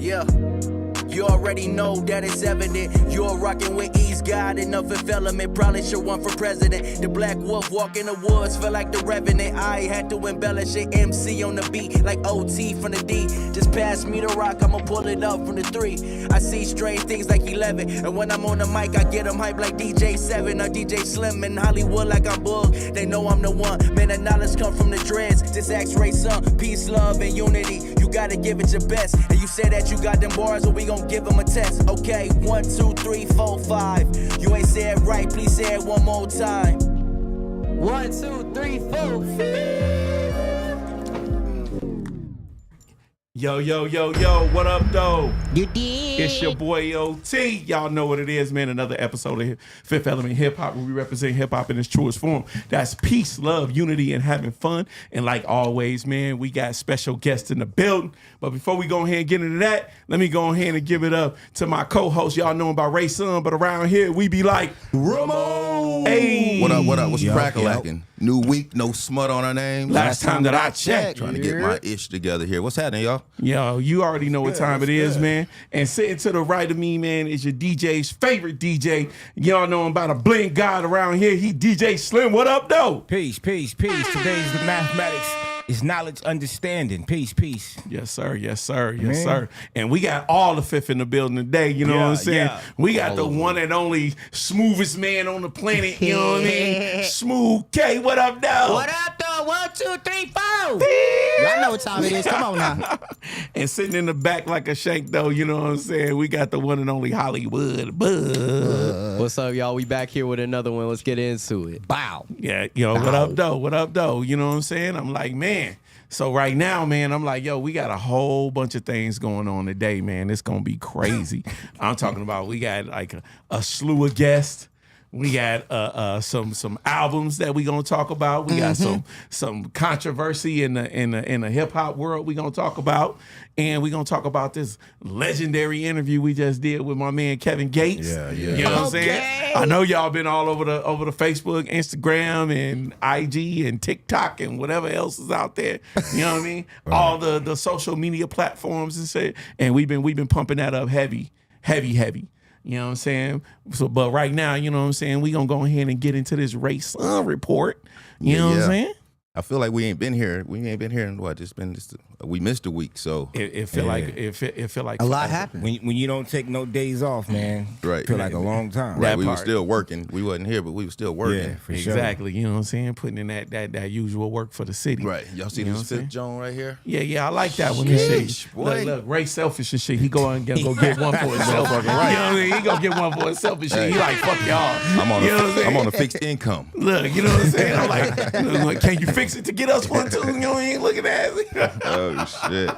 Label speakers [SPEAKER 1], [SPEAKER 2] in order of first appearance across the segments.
[SPEAKER 1] Yeah. You already know that it's evident. You're rocking with East God and of Fifth Element. Probably should run for president. The Black Wolf walk in the woods, feel like the Revenant. I had to embellish it. MC on the beat, like OT from the D. Just pass me the rock, I'ma pull it up from the 3. I see strange things like 11. And when I'm on the mic, I get them hype like DJ 7 or DJ Slim in Hollywood like I'm Boog. They know I'm the one. Man, the knowledge come from the dreads. This X-ray son, peace, love, and unity. You gotta give it your best. And you say that you got them bars, well, we gon' give them a test. Okay, 1, 2, 3, 4, 5. You ain't say it right, please say it one more time.
[SPEAKER 2] 1, 2, 3, 4, 5.
[SPEAKER 3] Yo, yo, yo, yo, what up, though?
[SPEAKER 2] You did.
[SPEAKER 3] It's your boy OT. Y'all know what it is, man. Another episode of Fifth Element Hip Hop where we represent hip hop in its truest form. That's peace, love, unity, and having fun. And like always, man, we got special guests in the building. But before we go ahead and get into that, let me go ahead and give it up to my co-host. Y'all know him by Ray Sun, but around here we be like Ramo. Hey.
[SPEAKER 4] What up, what up? What's crack-a-lacking? New week, no smut on our name.
[SPEAKER 3] Last time that I checked.
[SPEAKER 4] Trying to get my ish together here. What's happening, y'all?
[SPEAKER 3] Yo, you already know what time it is, man. And sitting to the right of me, man, is your DJ's favorite DJ. Y'all know him by the bling god around here. He DJ Slim. What up, though?
[SPEAKER 5] Peace, peace, peace. Today's the mathematics. It's knowledge, understanding. Peace, peace.
[SPEAKER 3] Yes, sir. Yes, sir. Yes, sir. And we got all the fifth in the building today. You know what I'm saying? Yeah. We got the one and only smoothest man on the planet. You know what I mean? Smooth K. What up, though?
[SPEAKER 2] What up, though? 1, 2, 3, 4. Y'all know what time it is. Come on now.
[SPEAKER 3] And sitting in the back like a shank, though, you know what I'm saying? We got the one and only Hollywood Bud.
[SPEAKER 6] What's up, y'all? We back here with another one. Let's get into it.
[SPEAKER 2] Bow.
[SPEAKER 3] Yeah, yo, what up, though? What up, though? You know what I'm saying? I'm like, man. So right now, man, I'm like, yo, we got a whole bunch of things going on today, man. It's going to be crazy. I'm talking about we got like a slew of guests. We got some albums that we gonna talk about. We got some controversy in the hip hop world we gonna talk about, and we gonna talk about this legendary interview we just did with my man Kevin Gates.
[SPEAKER 4] Yeah.
[SPEAKER 3] You know what I'm saying? I know y'all been all over the Facebook, Instagram, and IG and TikTok and whatever else is out there. You know what I mean? Right. All the social media platforms and shit. And we've been pumping that up heavy. You know what I'm saying? So, but right now, you know what I'm saying? We gonna go ahead and get into this Ray Sun report. You know what I'm saying?
[SPEAKER 4] I feel like we ain't been here. We ain't been here in what? We missed a week, so
[SPEAKER 3] it feel like
[SPEAKER 2] a lot happened.
[SPEAKER 5] When you don't take no days off, man,
[SPEAKER 4] right?
[SPEAKER 5] Feel like a long time.
[SPEAKER 4] Right, we were still working. We wasn't here, but we were still working.
[SPEAKER 5] Yeah, for
[SPEAKER 3] exactly.
[SPEAKER 5] Sure.
[SPEAKER 3] You know what I'm saying? Putting in that usual work for the city.
[SPEAKER 4] Right. Y'all see this fifth Joan right here?
[SPEAKER 3] Yeah, I like that one. Look, Ray selfish and shit. He go get one for himself. Right. You know what I mean? He gonna get one for himself and shit. He like, fuck y'all.
[SPEAKER 4] I'm on a fixed income.
[SPEAKER 3] Look, you know what I'm saying? I'm like, can you fix it to get us one too? You know what I mean? Looking at it.
[SPEAKER 4] Oh shit.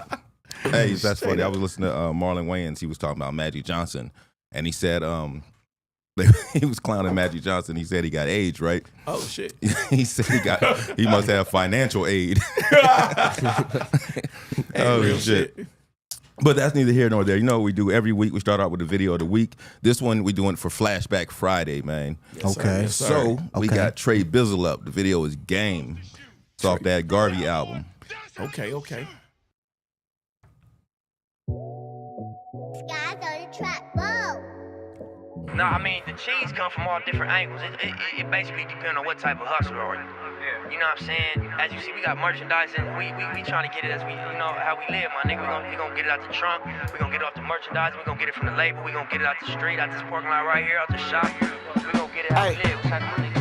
[SPEAKER 4] Hey, that's funny. I was listening to Marlon Wayans. He was talking about Magic Johnson, and he said he was clowning Magic Johnson. He said he got AIDS, right?
[SPEAKER 3] Oh shit.
[SPEAKER 4] He said he must have financial aid.
[SPEAKER 3] Real shit.
[SPEAKER 4] But that's neither here nor there. You know what we do every week? We start out with a video of the week. This one we doing it for Flashback Friday, man.
[SPEAKER 3] Yes,
[SPEAKER 2] okay.
[SPEAKER 3] Yes,
[SPEAKER 4] so we got Trey Bizzle up. The video is Game. It's off that Garvey album.
[SPEAKER 3] Okay.
[SPEAKER 7] Guys on the track, whoa.
[SPEAKER 8] No, I mean, the cheese come from all different angles. It basically depends on what type of hustler are you. Yeah. You know what I'm saying? As you see, we got merchandise and we trying to get it as we, you know, how we live, my nigga. We gonna get it out the trunk. We gonna get it off the merchandise. We gonna get it from the label. We gonna get it out the street, out this parking lot right here, out the shop. We gonna get it how we live. What's happening, nigga?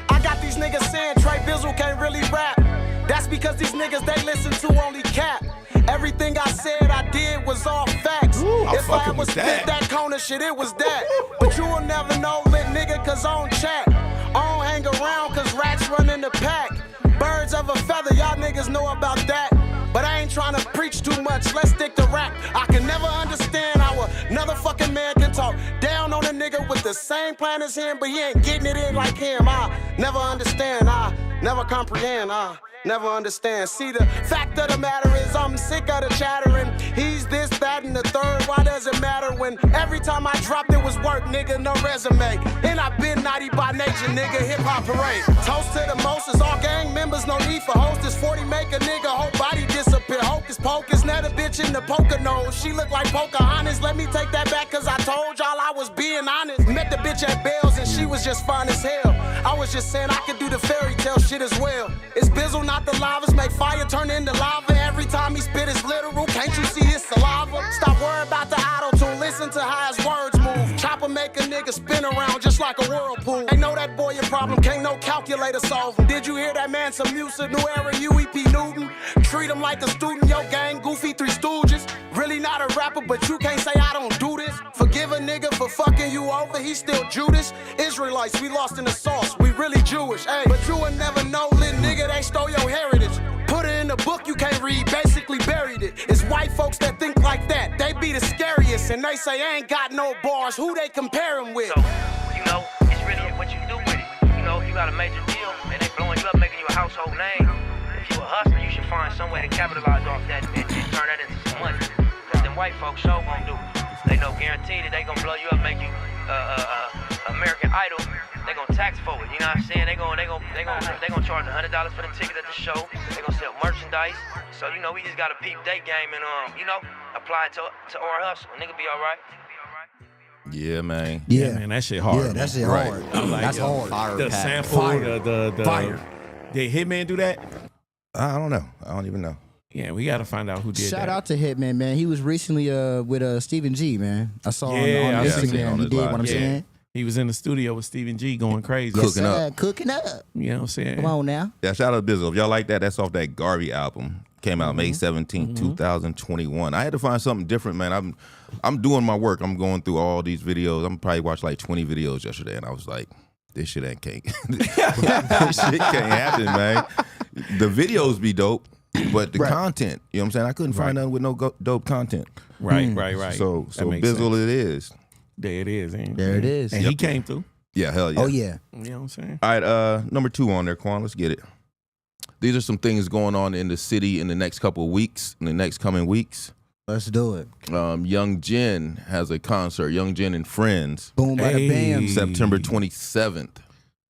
[SPEAKER 9] I got these niggas saying Trey Bizzle can't really rap. That's because these niggas they listen to only cap. Everything I said I did was all facts. If I was spit that corner shit, it was that. But you will never know, lit nigga, cause I don't chat. I don't hang around cause rats run in the pack. Birds of a feather, y'all niggas know about that. But I ain't trying to preach too much, let's stick to rap. I can never understand how another fucking man can talk down on a nigga with the same plan as him, but he ain't getting it in like him. I never understand, I never comprehend, I never understand. See, the fact of the matter is I'm sick of the chattering. He's this, that, and the third. Why does it matter when doing. Every time I dropped, it was work, nigga, no resume. And I been naughty by nature, nigga, hip-hop parade. Toast to the Moses, all gang members, no need for hostess. 40 make a nigga whole body disappear. Hocus pocus, net a bitch in the poker nose. She look like Pocahontas. Let me take that back, cause I told y'all I was being honest. Met the bitch at Bell's and she was just fine as hell. I was just saying I could do the fairy tale shit as well. It's Bizzle, not the lavas, make fire turn into lava. Every time he spit is literal, can't you see his saliva? Stop worrying about the auto-tune, listen to how his words move. Chopper make a nigga spin around just like a whirlpool. Ain't know that boy your problem, can't no calculator solve him. Did you hear that man some music, new era UEP Newton? Treat him like a student, yo gang, goofy Three Stooges. Really not a rapper, but you can't say I don't do this. Forgive a nigga for fucking you over, he still Judas. Israelites, we lost in the sauce, we really Jewish, ayy. But you will never know, lit nigga, they stole your heritage. Put it in a book you can't read, basically buried it. It's white folks that think like that, they be the scariest. And they say I ain't got no bars, who they compare him with?
[SPEAKER 8] So, you know, it's really what you do with it. You know, if you got a major deal and they blowing you up, making you a household name, if you a hustler, you should find some way to capitalize off that and turn that into some money. Cause them white folks sure gon' do it. They know guaranteed that they gon' blow you up, make you American Idol. They gon' tax for it, you know what I'm saying? They gon' charge $100 for the ticket at the show. They gon' sell merchandise. So you know we just gotta peep day game and you know apply it to our hustle. Nigga be alright.
[SPEAKER 4] Yeah, man.
[SPEAKER 2] Yeah,
[SPEAKER 3] man, that shit hard.
[SPEAKER 2] Yeah, that shit
[SPEAKER 4] Right.
[SPEAKER 2] hard.
[SPEAKER 3] I'm like,
[SPEAKER 2] That's
[SPEAKER 3] yo,
[SPEAKER 2] hard.
[SPEAKER 3] The sample,
[SPEAKER 2] Fire.
[SPEAKER 3] the
[SPEAKER 2] Fire.
[SPEAKER 3] Did Hitman do that?
[SPEAKER 4] I don't know. I don't even know.
[SPEAKER 3] Yeah, we got to find out who did that.
[SPEAKER 2] Shout out to Hitman, man. He was recently with Stephen G, man. I saw
[SPEAKER 3] Yeah,
[SPEAKER 2] on
[SPEAKER 3] I seen
[SPEAKER 2] Instagram.
[SPEAKER 4] on
[SPEAKER 2] He
[SPEAKER 4] his
[SPEAKER 2] did
[SPEAKER 4] live.
[SPEAKER 2] what I'm
[SPEAKER 3] Yeah.
[SPEAKER 2] saying.
[SPEAKER 3] He was in the studio with Stephen G going crazy.
[SPEAKER 4] Cooking up.
[SPEAKER 2] Cooking up.
[SPEAKER 3] You know what I'm saying?
[SPEAKER 2] Come on now.
[SPEAKER 4] Yeah, shout out to Bizzle. If y'all like that, that's off that Garvey album. Came out May 17th, 2021. I had to find something different, man. I'm doing my work. I'm going through all these videos. I'm probably watched like 20 videos yesterday, and I was like, this shit can't this shit can't happen, man. The videos be dope, but the content, you know what I'm saying? I couldn't find nothing with no dope content.
[SPEAKER 3] Right.
[SPEAKER 4] So
[SPEAKER 3] That makes
[SPEAKER 4] Bizzle
[SPEAKER 3] sense.
[SPEAKER 4] it is.
[SPEAKER 3] There it is. Ain't
[SPEAKER 2] There it is.
[SPEAKER 3] And he came through.
[SPEAKER 4] Yeah, hell yeah.
[SPEAKER 2] Oh yeah.
[SPEAKER 3] You know what I'm saying?
[SPEAKER 4] All right, number 2 on there, Quan. Let's get it. These are some things going on in the city in the next couple of weeks, in the next coming weeks.
[SPEAKER 2] Let's do it.
[SPEAKER 4] Young Jen has a concert, Young Jen and Friends,
[SPEAKER 2] Boom, bada bam.
[SPEAKER 3] Hey.
[SPEAKER 4] September 27th.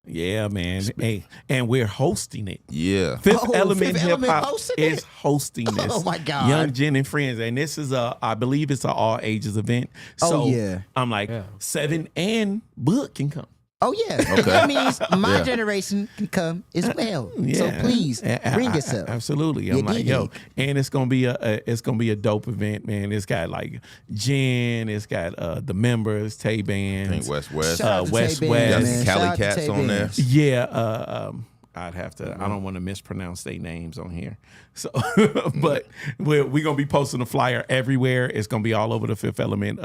[SPEAKER 3] Yeah, man. Hey, and we're hosting it.
[SPEAKER 4] Yeah.
[SPEAKER 3] Fifth
[SPEAKER 2] Oh,
[SPEAKER 3] Element
[SPEAKER 2] Fifth
[SPEAKER 3] Hip
[SPEAKER 2] Element
[SPEAKER 3] Hop
[SPEAKER 2] hosting
[SPEAKER 3] is
[SPEAKER 2] it?
[SPEAKER 3] hosting this.
[SPEAKER 2] Oh, my God.
[SPEAKER 3] Young Jen and Friends, and this is I believe it's an all ages event. So
[SPEAKER 2] Oh, yeah.
[SPEAKER 3] I'm like 7 and Book can come.
[SPEAKER 2] Oh yeah.
[SPEAKER 4] Okay.
[SPEAKER 2] That means my
[SPEAKER 4] Yeah.
[SPEAKER 2] generation can come as well.
[SPEAKER 3] Yeah.
[SPEAKER 2] So please bring yourself.
[SPEAKER 3] Absolutely. I'm
[SPEAKER 2] You
[SPEAKER 3] like,
[SPEAKER 2] dig
[SPEAKER 3] yo,
[SPEAKER 2] it?
[SPEAKER 3] and it's gonna be a dope event, man. It's got like Jen, it's got the members, Tay
[SPEAKER 4] I
[SPEAKER 3] Bands.
[SPEAKER 4] think West.
[SPEAKER 2] Shout out to
[SPEAKER 3] West
[SPEAKER 2] Tay
[SPEAKER 3] West.
[SPEAKER 2] Bands,
[SPEAKER 4] Got
[SPEAKER 2] man.
[SPEAKER 4] some Cali
[SPEAKER 2] Shout out to
[SPEAKER 4] Cats
[SPEAKER 2] Tay
[SPEAKER 4] on there.
[SPEAKER 2] Bands.
[SPEAKER 3] Yeah, I'd have to. I don't want to mispronounce their names on here. So, but we're gonna be posting a flyer everywhere. It's gonna be all over the Fifth Element,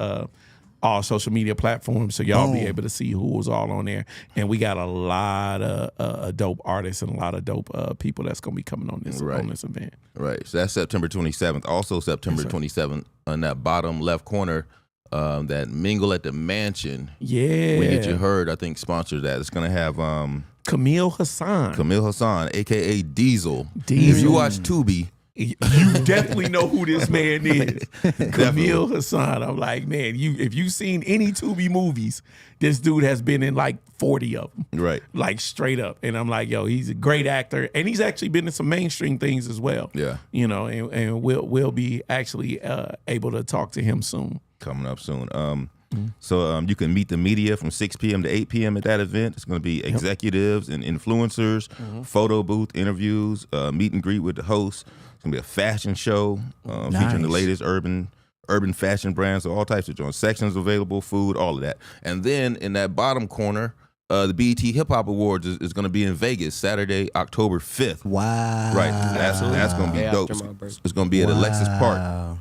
[SPEAKER 3] all social media platforms, so y'all be able to see who was all on there. And we got a lot of dope artists and a lot of dope people that's gonna be coming on this event.
[SPEAKER 4] Right. So that's September 27th. Also September 27th on that bottom left corner, that Mingle at the Mansion.
[SPEAKER 3] Yeah,
[SPEAKER 4] We Get You Heard, I think, sponsors that. It's going to have
[SPEAKER 3] Camille Hassan.
[SPEAKER 4] Camille Hassan, a.k.a. Diesel.
[SPEAKER 3] Diesel.
[SPEAKER 4] If you watch Tubi,
[SPEAKER 3] You definitely know who this man is. Camille Hassan. I'm like, man, if you've seen any Tubi movies, this dude has been in like 40 of them.
[SPEAKER 4] right.
[SPEAKER 3] Like straight up. And I'm like, yo, he's a great actor. And he's actually been in some mainstream things as well.
[SPEAKER 4] Yeah.
[SPEAKER 3] You know, and we'll be actually able to talk to him soon.
[SPEAKER 4] Coming up soon. So you can meet the media from 6 p.m. to 8 p.m. at that event. It's going to be executives and influencers, photo booth interviews, meet and greet with the hosts. It's going to be a fashion show featuring the latest urban fashion brands, so all types of joints. Sections available, food, all of that. And then in that bottom corner, the BET Hip Hop Awards is going to be in Vegas Saturday, October 5th.
[SPEAKER 2] Wow.
[SPEAKER 4] Right. That's going to be
[SPEAKER 6] Day
[SPEAKER 4] dope.
[SPEAKER 6] after my birthday.
[SPEAKER 4] It's going to be at Alexis Park.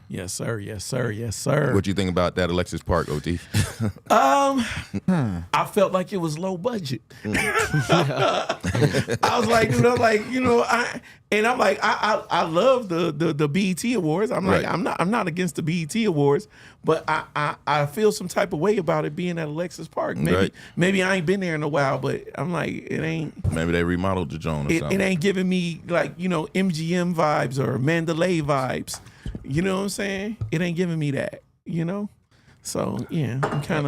[SPEAKER 3] Yes, sir. Yes, sir. Yes, sir.
[SPEAKER 4] What you think about that Alexis Park, OT?
[SPEAKER 3] I felt like it was low budget. I was like, I love the BET Awards. I'm like,
[SPEAKER 4] Right.
[SPEAKER 3] I'm not against the BET Awards, but I feel some type of way about it being at Alexis Park. Maybe I ain't been there in a while, but I'm like, it ain't.
[SPEAKER 4] Maybe they remodeled the joint or something.
[SPEAKER 3] It ain't giving me like MGM vibes or Mandalay vibes. You know what I'm saying? It ain't giving me that. So yeah, I'm kind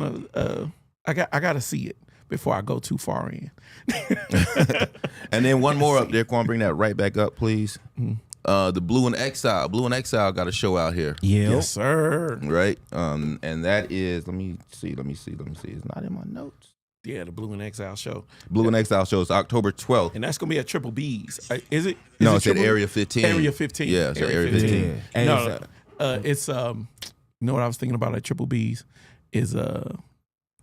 [SPEAKER 3] of, I got to see it before I go too far in.
[SPEAKER 4] And then one more up there. Quan, bring that right back up, please. The Blue and Exile. Blue and Exile got a show out here.
[SPEAKER 3] Yes, sir.
[SPEAKER 4] Right. And that is, let me see. It's not in my notes.
[SPEAKER 3] Yeah, the Blue and Exile show.
[SPEAKER 4] Blue and Exile show is October 12th.
[SPEAKER 3] And that's going to be at Triple B's. Is it?
[SPEAKER 4] No, it's at Area 15.
[SPEAKER 3] Area 15.
[SPEAKER 4] Yeah, it's at Area 15.
[SPEAKER 5] And
[SPEAKER 3] No, it's, you know what I was thinking about at Triple B's is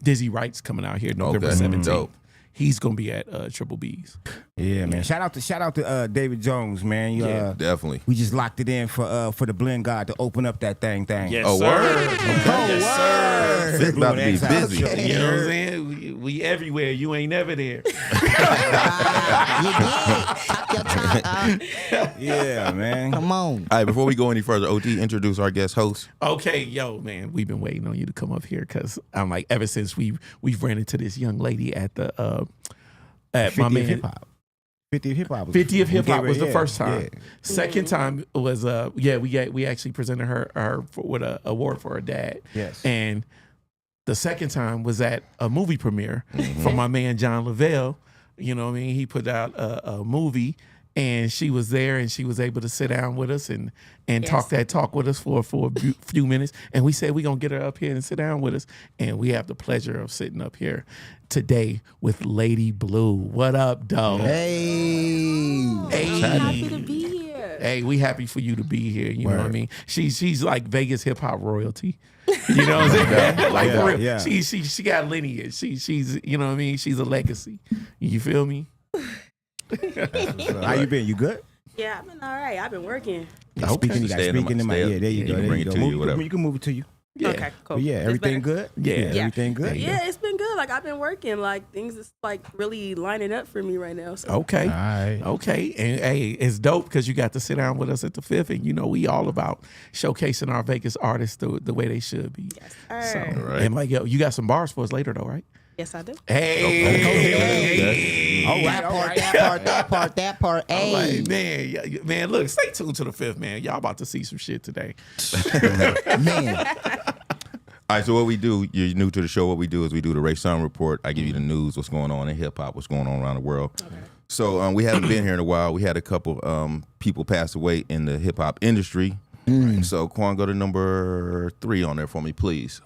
[SPEAKER 3] Dizzy Wright's coming out here November 17th.
[SPEAKER 4] Dope.
[SPEAKER 3] He's going to be at Triple B's.
[SPEAKER 5] Yeah, man. Shout out to David Jones, man. You,
[SPEAKER 4] Definitely.
[SPEAKER 5] We just locked it in for the Blend God to open up that thing.
[SPEAKER 3] Yes,
[SPEAKER 4] Oh,
[SPEAKER 3] sir.
[SPEAKER 4] word?
[SPEAKER 3] Yes, sir.
[SPEAKER 4] It's about to be busy.
[SPEAKER 3] You know what I'm saying? We everywhere. You ain't never there.
[SPEAKER 5] Yeah, man.
[SPEAKER 2] Come on.
[SPEAKER 4] All right, before we go any further, OT, introduce our guest host.
[SPEAKER 3] Okay, yo, man, we've been waiting on you to come up here because I'm like, ever since we've ran into this young lady at the at my man
[SPEAKER 5] Hip Hop. 50th Hip Hop.
[SPEAKER 3] 50th Hip Hop was the
[SPEAKER 5] yeah,
[SPEAKER 3] first time.
[SPEAKER 5] yeah.
[SPEAKER 3] Second time was we actually presented her with an award for her dad.
[SPEAKER 5] Yes.
[SPEAKER 3] And the second time was at a movie premiere from my man John Lavelle. You know what I mean? He put out a movie, and she was there, and she was able to sit down with us and talk that talk with us for a few minutes. And we said we're gonna get her up here and sit down with us. And we have the pleasure of sitting up here today with Lady BLU. What up, dog?
[SPEAKER 2] Hey.
[SPEAKER 10] Happy to be here.
[SPEAKER 3] Hey, we happy for you to be here. You know what I mean? She's like Vegas hip hop royalty. You know what I'm saying? Like for real.
[SPEAKER 5] Yeah.
[SPEAKER 3] She got lineage. She's you know what I mean? She's a legacy. You feel me?
[SPEAKER 5] How you been? You good?
[SPEAKER 10] Yeah, I've been all right. I've been working.
[SPEAKER 5] Speaking, you got
[SPEAKER 4] Stay in the
[SPEAKER 5] speaking in my
[SPEAKER 4] stay up.
[SPEAKER 5] ear. There you
[SPEAKER 4] Yeah,
[SPEAKER 5] go.
[SPEAKER 4] you
[SPEAKER 5] There
[SPEAKER 4] bring
[SPEAKER 5] you
[SPEAKER 4] it
[SPEAKER 5] go.
[SPEAKER 4] to you,
[SPEAKER 5] Move-
[SPEAKER 4] whatever.
[SPEAKER 5] You can move it to you.
[SPEAKER 3] Yeah.
[SPEAKER 10] Okay, cool.
[SPEAKER 5] But yeah,
[SPEAKER 10] It's
[SPEAKER 5] everything
[SPEAKER 10] better.
[SPEAKER 5] good?
[SPEAKER 3] Yeah.
[SPEAKER 5] Everything good?
[SPEAKER 10] Yeah, it's been good. Like I've been working. Like things is like really lining up for me right now. So
[SPEAKER 3] Okay.
[SPEAKER 5] All right.
[SPEAKER 3] Okay. And hey, it's dope because you got to sit down with us at the Fifth, and you know we all about showcasing our Vegas artists the way they should be.
[SPEAKER 10] yes,
[SPEAKER 3] So,
[SPEAKER 10] sir.
[SPEAKER 4] Right.
[SPEAKER 3] and like, yo, you got some bars for us later though, right?
[SPEAKER 10] Yes, I do.
[SPEAKER 3] Hey.
[SPEAKER 5] All right, all right.
[SPEAKER 2] That part.
[SPEAKER 3] I'm
[SPEAKER 2] Hey.
[SPEAKER 3] like, man, look, stay tuned to the Fifth, man. Y'all about to see some shit today.
[SPEAKER 2] Man.
[SPEAKER 4] All right, so what we do, you're new to the show, what we do is we do the Ray Sun Report. I give you the news, what's going on in hip-hop, what's going on around the world. Okay. So we haven't been here in a while. We had a couple people pass away in the hip-hop industry. So Quan, go to number 3 on there for me, please.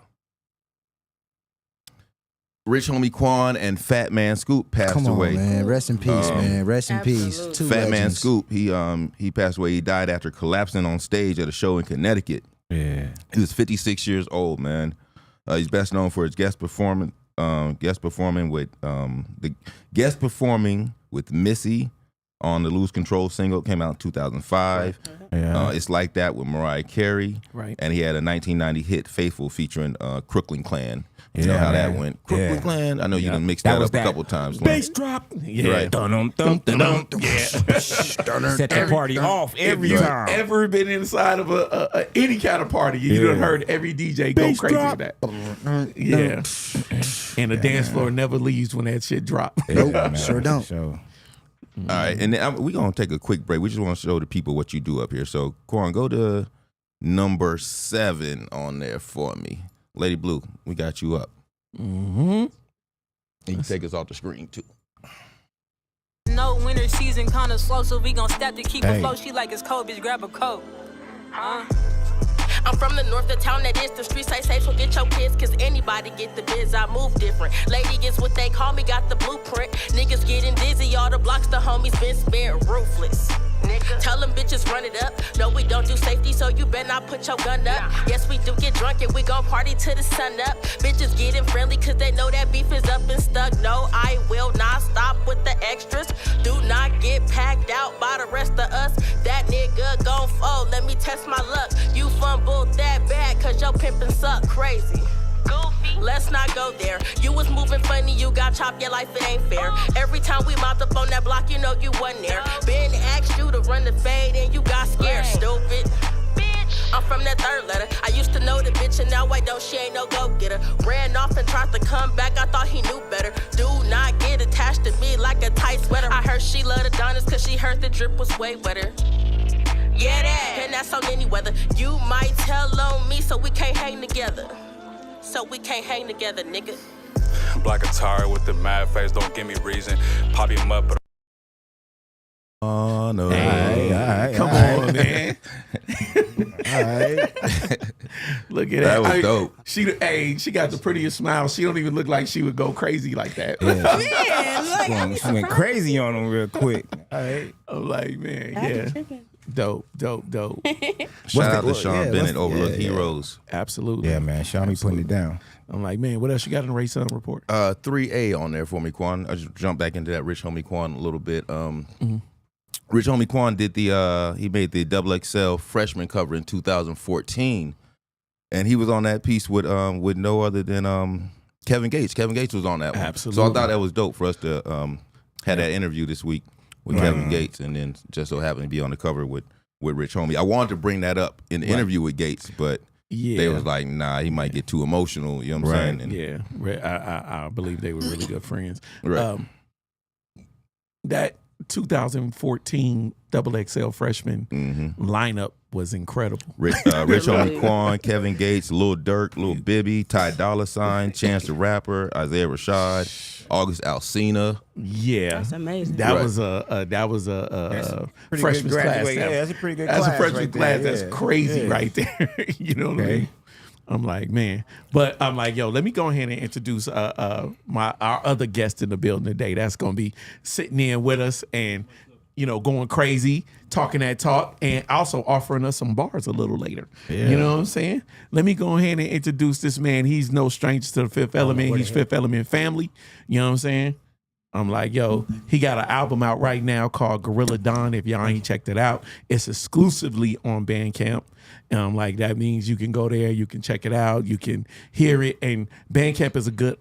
[SPEAKER 4] Rich Homie Quan and Fat Man Scoop passed
[SPEAKER 2] Come on,
[SPEAKER 4] away.
[SPEAKER 2] man. Rest in peace, man. Rest in peace.
[SPEAKER 10] Absolutely.
[SPEAKER 2] Two
[SPEAKER 4] Fat Man
[SPEAKER 2] legends.
[SPEAKER 4] Scoop, he passed away. He died after collapsing on stage at a show in Connecticut.
[SPEAKER 5] Yeah.
[SPEAKER 4] He was 56 years old, man. He's best known for his guest performing with Missy on the Lose Control single. Came out in 2005.
[SPEAKER 5] Yeah.
[SPEAKER 4] It's Like That with Mariah Carey.
[SPEAKER 3] Right.
[SPEAKER 4] And he had a 1990 hit, Faithful, featuring Crooklyn Clan. You know
[SPEAKER 5] Yeah,
[SPEAKER 4] how
[SPEAKER 5] man.
[SPEAKER 4] that went. Crooklyn
[SPEAKER 5] Yeah.
[SPEAKER 4] Clan. I know you
[SPEAKER 5] Yeah.
[SPEAKER 4] done mixed
[SPEAKER 5] That
[SPEAKER 4] that
[SPEAKER 5] was
[SPEAKER 4] up
[SPEAKER 5] that
[SPEAKER 4] a couple times.
[SPEAKER 5] Bass drop.
[SPEAKER 3] Yeah.
[SPEAKER 4] Right.
[SPEAKER 5] Dun-dum-dum-dum-dum. Set the party off every time.
[SPEAKER 3] Ever been inside of a any kind of party? You done heard every DJ go
[SPEAKER 5] Bass
[SPEAKER 3] crazy
[SPEAKER 5] drop.
[SPEAKER 3] with that. Yeah. And the dance floor never leaves when that shit drop.
[SPEAKER 2] Nope, sure don't.
[SPEAKER 5] So,
[SPEAKER 4] All right, and then we're going to take a quick break. We just want to show the people what you do up here. So, Quan, go to number 7 on there for me. Lady BLU, we got you up.
[SPEAKER 3] Mm-hmm.
[SPEAKER 4] And you can take us off the screen, too.
[SPEAKER 11] No winter season kinda slow, so we gon' step to keep
[SPEAKER 5] Hey.
[SPEAKER 11] it flow. She like it's cold, bitch, grab a coat.
[SPEAKER 12] I'm from the north, the town that is the streets I say, so get your kids, cause anybody get the biz, I move different. Lady gets what they call me, got the blueprint. Niggas getting dizzy, all the blocks the homies been spared, ruthless. Nigga. Tell them bitches run it up. No, we don't do safety, so you better not put your gun up. Nah. Yes, we do get drunk and we gon' party till the sun up. Bitches getting friendly cause they know that beef is up and stuck. No, I will not stop with the extras. Do not get packed out by the rest of us. That nigga gon' fold, let me test my luck. You fumbled that bad cause your pimpin' suck crazy. Goofy. Let's not go there. You was moving funny, you got chopped, your life it ain't fair. Every time we mopped up on that block, you know you wasn't there. Ben asked you to run the fade and you got scared, stupid. Bitch. I'm from that third letter. I used to know the bitch and now I don't, she ain't no go-getter. Ran off and tried to come back, I thought he knew better. Do not get attached to me like a tight sweater. I heard she loved the Donis cause she heard the drip was way wetter. Yeah, that. And that's on any weather. You might tell fell on me, so we can't hang together. So we can't hang together, nigga.
[SPEAKER 13] Black attire with the mad face, don't give me reason. Pop him up, but
[SPEAKER 4] Oh no!
[SPEAKER 3] Hey, come on, man.
[SPEAKER 5] All right.
[SPEAKER 3] Look at that.
[SPEAKER 4] That was dope.
[SPEAKER 3] She got the prettiest smile. She don't even look like she would go crazy like that.
[SPEAKER 5] Yeah. She went crazy on him real quick. All right.
[SPEAKER 3] I'm like, man, yeah. Dope.
[SPEAKER 4] Shout out to Sean Bennett, Overlooked Heroes.
[SPEAKER 3] Absolutely.
[SPEAKER 5] Yeah, man. Sean be putting it down.
[SPEAKER 3] I'm like, man, what else you got in the Race Sun report?
[SPEAKER 4] 3A on there for me, Quan. I just jumped back into that Rich Homie Quan a little bit. Rich Homie Quan did he made the XXL freshman cover in 2014, and he was on that piece with no other than Kevin Gates. Kevin Gates was on that one.
[SPEAKER 3] Absolutely.
[SPEAKER 4] So I thought that was dope for us to have that interview this week with Kevin Gates, and then just so happened to be on the cover with Rich Homie. I wanted to bring that up in the interview with Gates, but they was like, nah, he might get too emotional. You know what I'm saying? And
[SPEAKER 3] I believe they were really good friends.
[SPEAKER 4] Right.
[SPEAKER 3] That 2014 XXL freshman lineup was incredible.
[SPEAKER 4] Rich Homie Quan, Kevin Gates, Lil Durk, Lil Bibby, Ty Dolla $ign, Chance the Rapper, Isaiah Rashad, August Alsina.
[SPEAKER 3] Yeah,
[SPEAKER 10] That's amazing.
[SPEAKER 3] That was a freshman class.
[SPEAKER 5] Yeah, that's a pretty good
[SPEAKER 3] That's
[SPEAKER 5] class.
[SPEAKER 3] a freshman
[SPEAKER 5] right
[SPEAKER 3] class.
[SPEAKER 5] there.
[SPEAKER 3] That's crazy right there. You know what I mean? I'm like, man. But I'm like, yo, let me go ahead and introduce our other guest in the building today. That's gonna be sitting in with us and, you know, going crazy, talking that talk, and also offering us some bars a little later. Yeah. You know what I'm saying? Let me go ahead and introduce this man. He's no stranger to the Fifth Element. He's Fifth Element family. You know what I'm saying? I'm like, yo, he got an album out right now called Gorilla Dawn. If y'all ain't checked it out, it's exclusively on Bandcamp. Like, that means you can go there, you can check it out, you can hear it. And Bandcamp is a good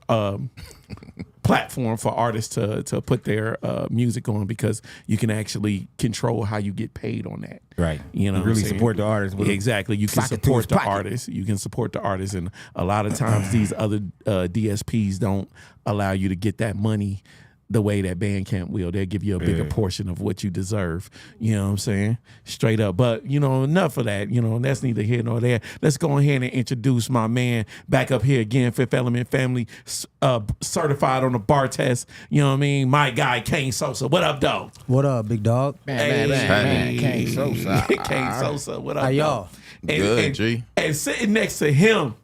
[SPEAKER 3] platform for artists to put their music on, because you can actually control how you get paid on that.
[SPEAKER 5] Right.
[SPEAKER 3] You know,
[SPEAKER 5] you really support the artist.
[SPEAKER 3] Exactly. You can support the artist. You can support the artist. And a lot of times these other DSPs don't allow you to get that money the way that Bandcamp will. They'll give you a bigger portion of what you deserve. You know what I'm saying? Straight up. But, you know, enough of that. You know, and that's neither here nor there. Let's go ahead and introduce my man back up here again, Fifth Element family, certified on the bar test. You know what I mean? My guy, KAINE SOSA. What up, dog?
[SPEAKER 2] What up, big dog?
[SPEAKER 5] Man, KAINE SOSA.
[SPEAKER 3] KAINE SOSA. What up,
[SPEAKER 2] How y'all?
[SPEAKER 4] Good, G.
[SPEAKER 3] And sitting next to him,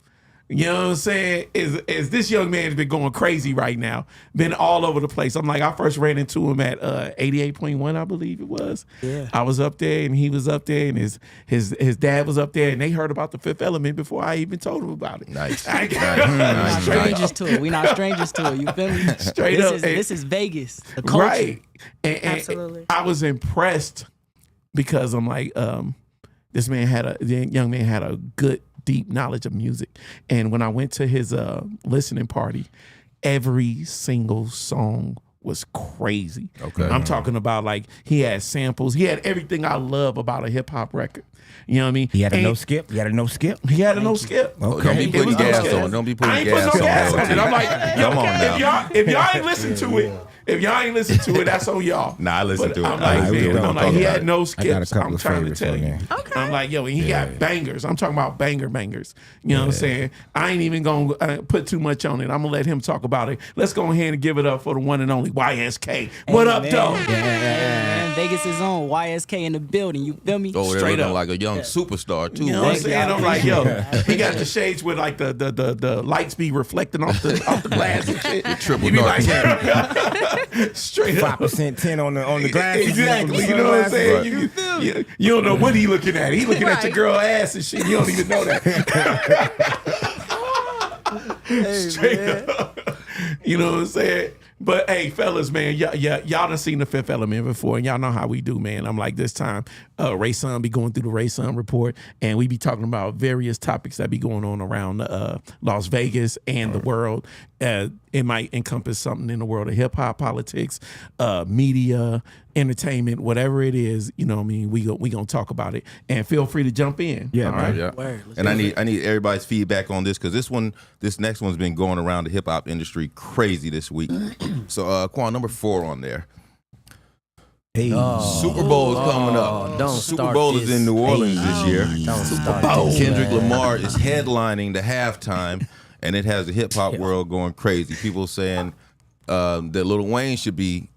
[SPEAKER 3] you know what I'm saying, is this young man's been going crazy right now. Been all over the place. I'm like, I first ran into him at 88.1, I believe it was. Yeah. I was up there and he was up there and his dad was up there, and they heard about the Fifth Element before I even told them about it.
[SPEAKER 4] Nice.
[SPEAKER 2] We're not strangers to it. We're not strangers to it. You feel me?
[SPEAKER 3] Straight up.
[SPEAKER 2] This is Vegas. The culture.
[SPEAKER 3] Right. And
[SPEAKER 10] Absolutely.
[SPEAKER 3] I was impressed because I'm like, this young man had a good, deep knowledge of music. And when I went to his listening party, every single song was crazy.
[SPEAKER 4] Okay.
[SPEAKER 3] I'm talking about, like, he had samples. He had everything I love about a hip hop record. You know what I mean?
[SPEAKER 5] He had a no skip. He had a no skip.
[SPEAKER 3] He had a no skip.
[SPEAKER 4] Okay. Don't be putting gas on. Don't be putting gas on.
[SPEAKER 3] And I'm like,
[SPEAKER 4] come on now.
[SPEAKER 3] If y'all ain't listen to it, that's on y'all.
[SPEAKER 4] Nah, I listened to it.
[SPEAKER 3] I'm like, he had no skips.
[SPEAKER 5] I got a couple
[SPEAKER 3] I'm
[SPEAKER 5] of
[SPEAKER 3] trying to
[SPEAKER 5] favorites
[SPEAKER 3] tell
[SPEAKER 5] on
[SPEAKER 3] you.
[SPEAKER 5] there.
[SPEAKER 10] Okay.
[SPEAKER 3] I'm like, yo, and he got bangers. I'm talking about bangers. You know what I'm saying? I ain't even going to put too much on it. I'm going to let him talk about it. Let's go ahead and give it up for the one and only YSK. What up, though?
[SPEAKER 2] Man, Vegas is on. YSK in the building. You feel me?
[SPEAKER 4] Oh, they're
[SPEAKER 3] Straight
[SPEAKER 4] looking
[SPEAKER 3] up.
[SPEAKER 4] like a young superstar too.
[SPEAKER 3] You know what I'm saying? I'm like, yo, he got the shades with, like, the lights be reflecting off the glass and shit.
[SPEAKER 4] Triple
[SPEAKER 3] You be
[SPEAKER 4] dark.
[SPEAKER 3] like, straight up.
[SPEAKER 5] 5% 10 on the glasses.
[SPEAKER 3] Exactly. You know what I'm saying? You don't know what he looking at. He looking at your girl ass and shit. You don't even know that. Straight up. You know what I'm saying? But hey, fellas, man, y'all done seen the Fifth Element before, and y'all know how we do, man. I'm like, this time, Ray Sun be going through the Ray Sun report, and we be talking about various topics that be going on around Las Vegas and the world. It might encompass something in the world of hip hop, politics, media, entertainment, whatever it is. You know what I mean? We gonna talk about it, and feel free to jump in.
[SPEAKER 5] Yeah,
[SPEAKER 3] all right.
[SPEAKER 4] Yeah.
[SPEAKER 2] Word.
[SPEAKER 4] And I need everybody's feedback on this, because this next one's been going around the hip hop industry crazy this week. So Quan, number 4 on there.
[SPEAKER 2] Hey.
[SPEAKER 4] Super Bowl is coming up.
[SPEAKER 6] Don't
[SPEAKER 4] Super
[SPEAKER 6] start
[SPEAKER 4] Bowl is
[SPEAKER 6] this.
[SPEAKER 4] in New Orleans this year.
[SPEAKER 6] Don't start
[SPEAKER 4] And
[SPEAKER 6] this,
[SPEAKER 4] Kendrick
[SPEAKER 6] man.
[SPEAKER 4] Lamar is headlining the halftime, and it has the hip hop world going crazy. People saying that Lil Wayne should be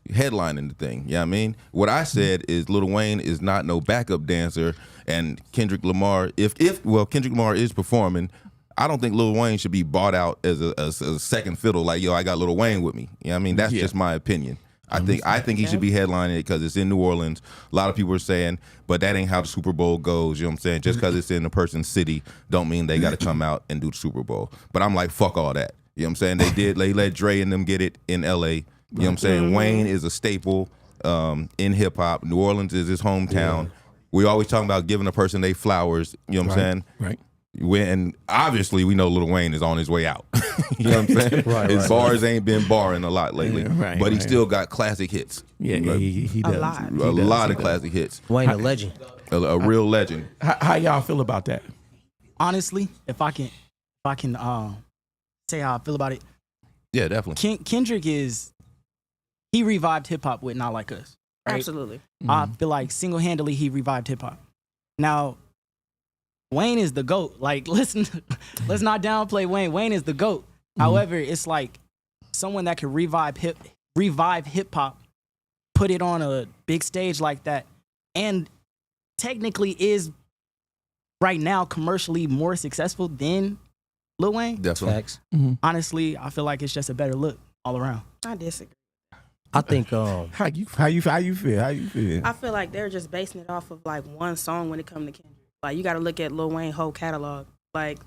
[SPEAKER 4] headlining the thing. Yeah, I mean, what I said is Lil Wayne is not no backup dancer, and Kendrick Lamar, if Kendrick Lamar is performing, I don't think Lil Wayne should be bought out as a second fiddle. Like, yo, I got Lil Wayne with me. Yeah, I mean, that's just my opinion. I think he should be headlining it because it's in New Orleans. A lot of people are saying, but that ain't how the Super Bowl goes. You know what I'm saying? Just because it's in a person's city, don't mean they got to come out and do the Super Bowl. But I'm like, fuck all that. You know what I'm saying? They let Dre and them get it in L.A. You know what I'm saying? Wayne is a staple in hip hop. New Orleans is his hometown. We always talking about giving a person their flowers. You know what I'm saying?
[SPEAKER 3] Right.
[SPEAKER 4] And obviously we know Lil Wayne is on his way out. You know what I'm saying? His bars ain't been barring a lot lately, but he still got classic hits.
[SPEAKER 3] Yeah, he does.
[SPEAKER 4] A lot of classic hits.
[SPEAKER 6] Wayne a legend.
[SPEAKER 4] A real legend.
[SPEAKER 3] How y'all feel about that?
[SPEAKER 14] Honestly, if I can say how I feel about it.
[SPEAKER 4] Yeah, definitely.
[SPEAKER 14] Kendrick he revived hip hop with Not Like Us. Right?
[SPEAKER 10] Absolutely.
[SPEAKER 14] I feel like single-handedly he revived hip hop. Now, Wayne is the GOAT. Like, listen, let's not downplay Wayne. Wayne is the GOAT. However, it's like someone that can revive hip hop, put it on a big stage like that, and technically is right now commercially more successful than Lil Wayne.
[SPEAKER 4] Definitely.
[SPEAKER 14] Honestly, I feel like it's just a better look all around.
[SPEAKER 10] I disagree.
[SPEAKER 6] I think
[SPEAKER 5] How you feel?
[SPEAKER 10] I feel like they're just basing it off of like one song when it comes to Kendrick. Like, you got to look at Lil Wayne's whole catalog. Like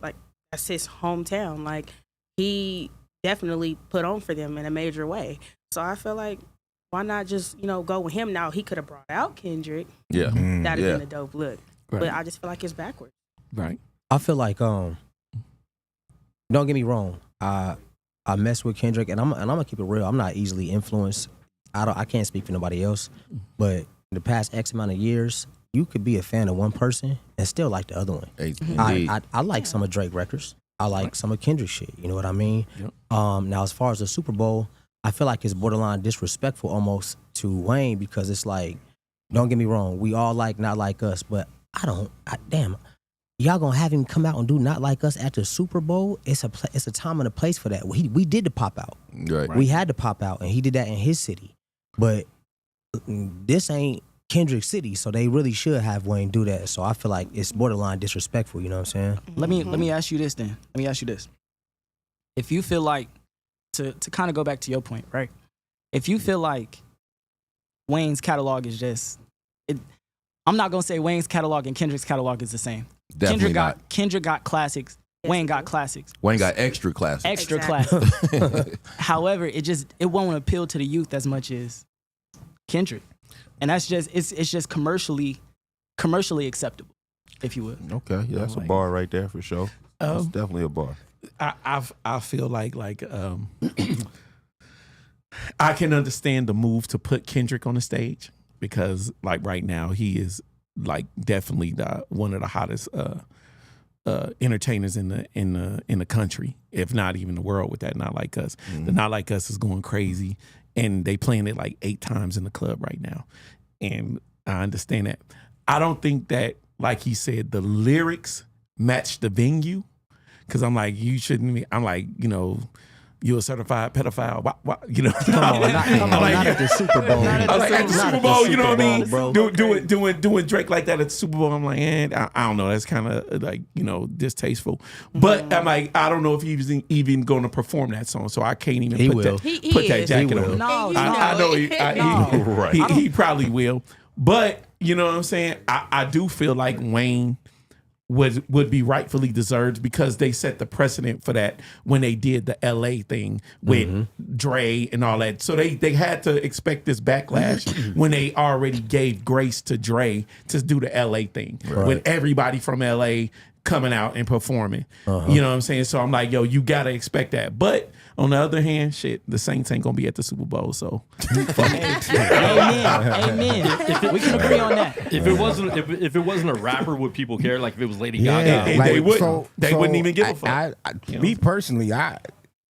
[SPEAKER 10] that's his hometown. Like, he definitely put on for them in a major way. So I feel like, why not just, go with him now? He could have brought out Kendrick.
[SPEAKER 4] Yeah.
[SPEAKER 10] That'd have been a dope look.
[SPEAKER 3] Right.
[SPEAKER 10] But I just feel like it's backwards.
[SPEAKER 3] Right.
[SPEAKER 6] I feel like don't get me wrong. I mess with Kendrick, and I'm gonna keep it real. I'm not easily influenced. I can't speak for nobody else, but in the past X amount of years, you could be a fan of one person and still like the other one. I like some of Drake records. I like some of Kendrick shit. You know what I mean?
[SPEAKER 3] Yep.
[SPEAKER 6] Now, as far as the Super Bowl, I feel like it's borderline disrespectful almost to Wayne because it's like, don't get me wrong, we all like Not Like Us, but damn, y'all gonna have him come out and do Not Like Us at the Super Bowl? It's a time and a place for that. We did the pop out.
[SPEAKER 4] Right.
[SPEAKER 6] We had to pop out, and he did that in his city. But this ain't Kendrick City, so they really should have Wayne do that. So I feel like it's borderline disrespectful. You know what I'm saying?
[SPEAKER 14] Let me ask you this then. Let me ask you this. If you feel like, to kind of go back to your point, right? If you feel like Wayne's catalog is just, I'm not gonna say Wayne's catalog and Kendrick's catalog is the same.
[SPEAKER 4] Definitely
[SPEAKER 14] Kendrick got classics. Wayne got classics.
[SPEAKER 4] Wayne got extra classics.
[SPEAKER 14] Extra classics. However, it won't appeal to the youth as much as Kendrick, and that's just it's just commercially acceptable, if you would.
[SPEAKER 4] Okay, yeah, that's a bar right there for sure. That's definitely a bar.
[SPEAKER 3] I feel like I can understand the move to put Kendrick on the stage because like right now he is like definitely one of the hottest entertainers in the country, if not even the world, with that Not Like Us. The Not Like Us is going crazy, and they playing it like 8 times in the club right now, and I understand that. I don't think that, like he said, the lyrics match the venue, because I'm like, you shouldn't be, I'm like, you're a certified pedophile. What?
[SPEAKER 6] Not at the Super Bowl.
[SPEAKER 3] I was like, at the Super Bowl, you know what I mean?
[SPEAKER 6] Bro.
[SPEAKER 3] Doing Drake like that at the Super Bowl, I'm like, I don't know. That's kind of like, distasteful. But I'm like, I don't know if he's even going to perform that song, so I can't even put that jacket on.
[SPEAKER 14] No,
[SPEAKER 3] I know he probably will. But you know what I'm saying? I do feel like Wayne would be rightfully deserved because they set the precedent for that when they did the LA thing with Dre and all that. So they had to expect this backlash when they already gave grace to Dre to do the LA thing with everybody from LA coming out and performing. You know what I'm saying? So I'm like, yo, you gotta expect that. But on the other hand, shit, the Saints ain't gonna be at the Super Bowl, so
[SPEAKER 14] Amen. We can agree on that.
[SPEAKER 15] If it wasn't a rapper, would people care? Like if it was Lady Gaga,
[SPEAKER 3] they wouldn't. They wouldn't even give a fuck.
[SPEAKER 5] Me personally,